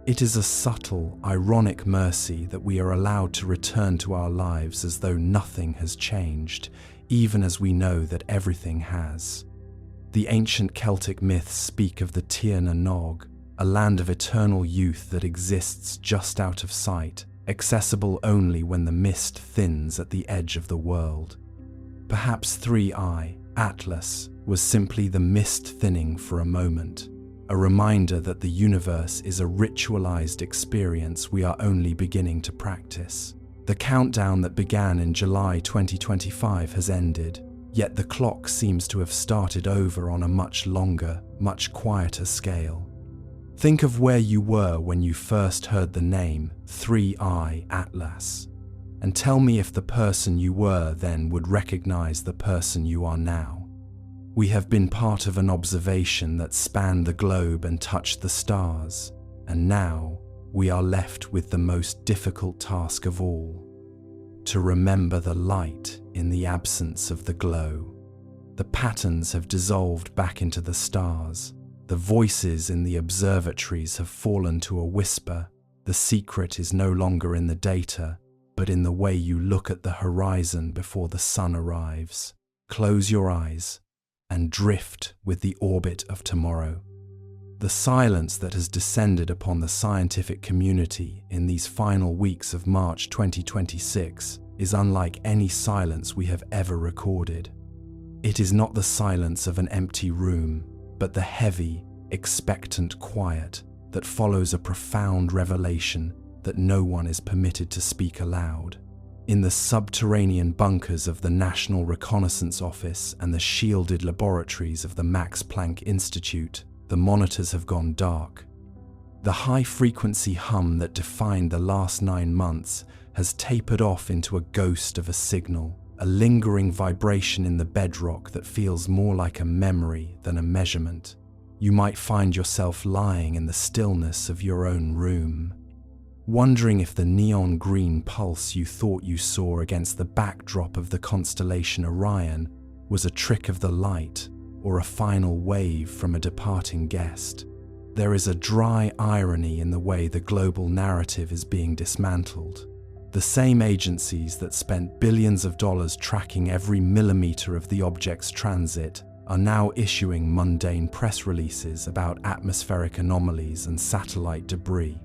It is a subtle, ironic mercy that we are allowed to return to our lives as though nothing has changed, even as we know that everything has. The ancient Celtic myths speak of the Tir na Nog, a land of eternal youth that exists just out of sight, accessible only when the mist thins at the edge of the world. Perhaps 3I, Atlas, was simply the mist thinning for a moment, a reminder that the universe is a ritualized experience we are only beginning to practice. The countdown that began in July 2025 has ended, yet the clock seems to have started over on a much longer, much quieter scale. Think of where you were when you first heard the name 3I Atlas, and tell me if the person you were then would recognize the person you are now. We have been part of an observation that spanned the globe and touched the stars, and now we are left with the most difficult task of all: to remember the light in the absence of the glow. The patterns have dissolved back into the stars. The voices in the observatories have fallen to a whisper. The secret is no longer in the data, but in the way you look at the horizon before the sun arrives. Close your eyes and drift with the orbit of tomorrow. The silence that has descended upon the scientific community in these final weeks of March 2026 is unlike any silence we have ever recorded. It is not the silence of an empty room, but the heavy, expectant quiet that follows a profound revelation that no one is permitted to speak aloud. In the subterranean bunkers of the National Reconnaissance Office and the shielded laboratories of the Max Planck Institute, the monitors have gone dark. The high-frequency hum that defined the last 9 months has tapered off into a ghost of a signal, a lingering vibration in the bedrock that feels more like a memory than a measurement. You might find yourself lying in the stillness of your own room, wondering if the neon green pulse you thought you saw against the backdrop of the constellation Orion was a trick of the light or a final wave from a departing guest. There is a dry irony in the way the global narrative is being dismantled. The same agencies that spent billions of dollars tracking every millimeter of the object's transit are now issuing mundane press releases about atmospheric anomalies and satellite debris.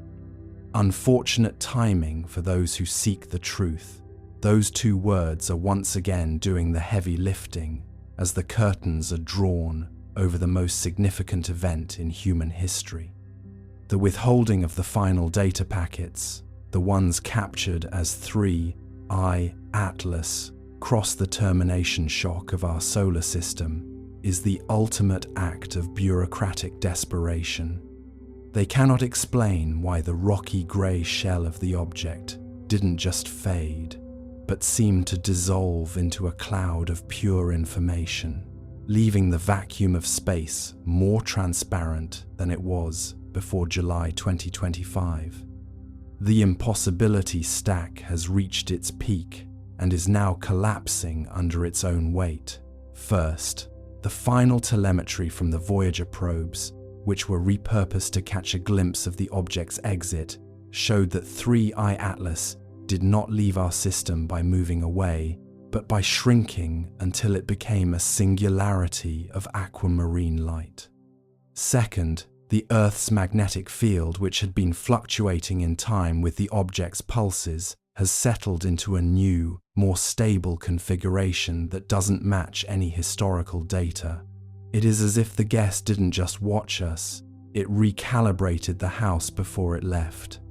Unfortunate timing for those who seek the truth. Those two words are once again doing the heavy lifting as the curtains are drawn over the most significant event in human history. The withholding of the final data packets, the ones captured as 3I Atlas, cross the termination shock of our solar system, is the ultimate act of bureaucratic desperation. They cannot explain why the rocky grey shell of the object didn't just fade, but seemed to dissolve into a cloud of pure information, leaving the vacuum of space more transparent than it was before July 2025. The impossibility stack has reached its peak and is now collapsing under its own weight. First, the final telemetry from the Voyager probes, which were repurposed to catch a glimpse of the object's exit, showed that 3I Atlas did not leave our system by moving away, but by shrinking until it became a singularity of aquamarine light. Second, the Earth's magnetic field, which had been fluctuating in time with the object's pulses, has settled into a new, more stable configuration that doesn't match any historical data. It is as if the guest didn't just watch us, it recalibrated the house before it left.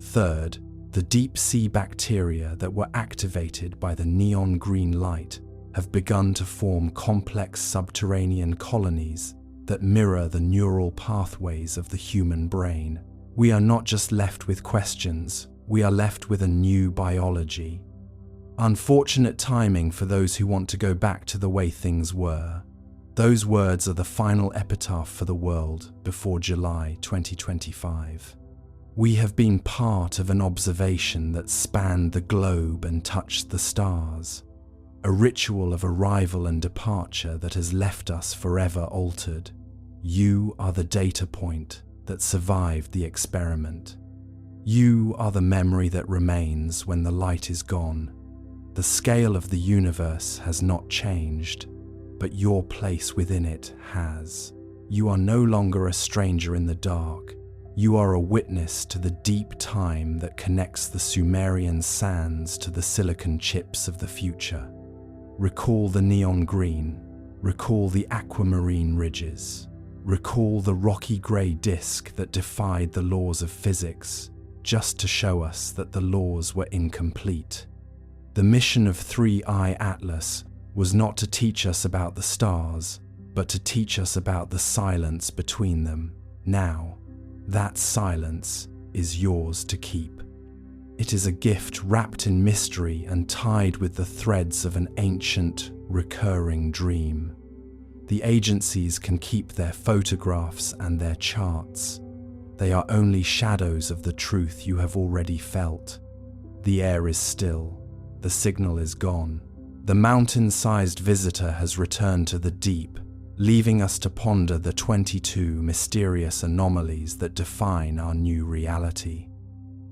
Third, the deep-sea bacteria that were activated by the neon green light have begun to form complex subterranean colonies that mirror the neural pathways of the human brain. We are not just left with questions, we are left with a new biology. Unfortunate timing for those who want to go back to the way things were. Those words are the final epitaph for the world before July 2025. We have been part of an observation that spanned the globe and touched the stars, a ritual of arrival and departure that has left us forever altered. You are the data point that survived the experiment. You are the memory that remains when the light is gone. The scale of the universe has not changed, but your place within it has. You are no longer a stranger in the dark. You are a witness to the deep time that connects the Sumerian sands to the silicon chips of the future. Recall the neon green. Recall the aquamarine ridges. Recall the rocky grey disk that defied the laws of physics, just to show us that the laws were incomplete. The mission of 3i Atlas was not to teach us about the stars, but to teach us about the silence between them. Now, that silence is yours to keep. It is a gift wrapped in mystery and tied with the threads of an ancient, recurring dream. The agencies can keep their photographs and their charts. They are only shadows of the truth you have already felt. The air is still. The signal is gone. The mountain-sized visitor has returned to the deep, leaving us to ponder the 22 mysterious anomalies that define our new reality.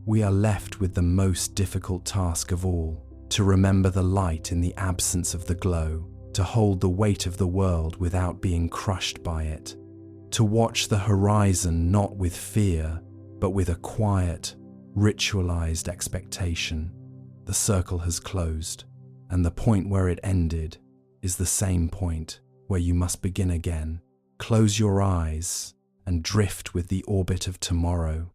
We are left with the most difficult task of all, to remember the light in the absence of the glow, to hold the weight of the world without being crushed by it, to watch the horizon not with fear, but with a quiet, ritualized expectation. The circle has closed, and the point where it ended is the same point where you must begin again. Close your eyes and drift with the orbit of tomorrow.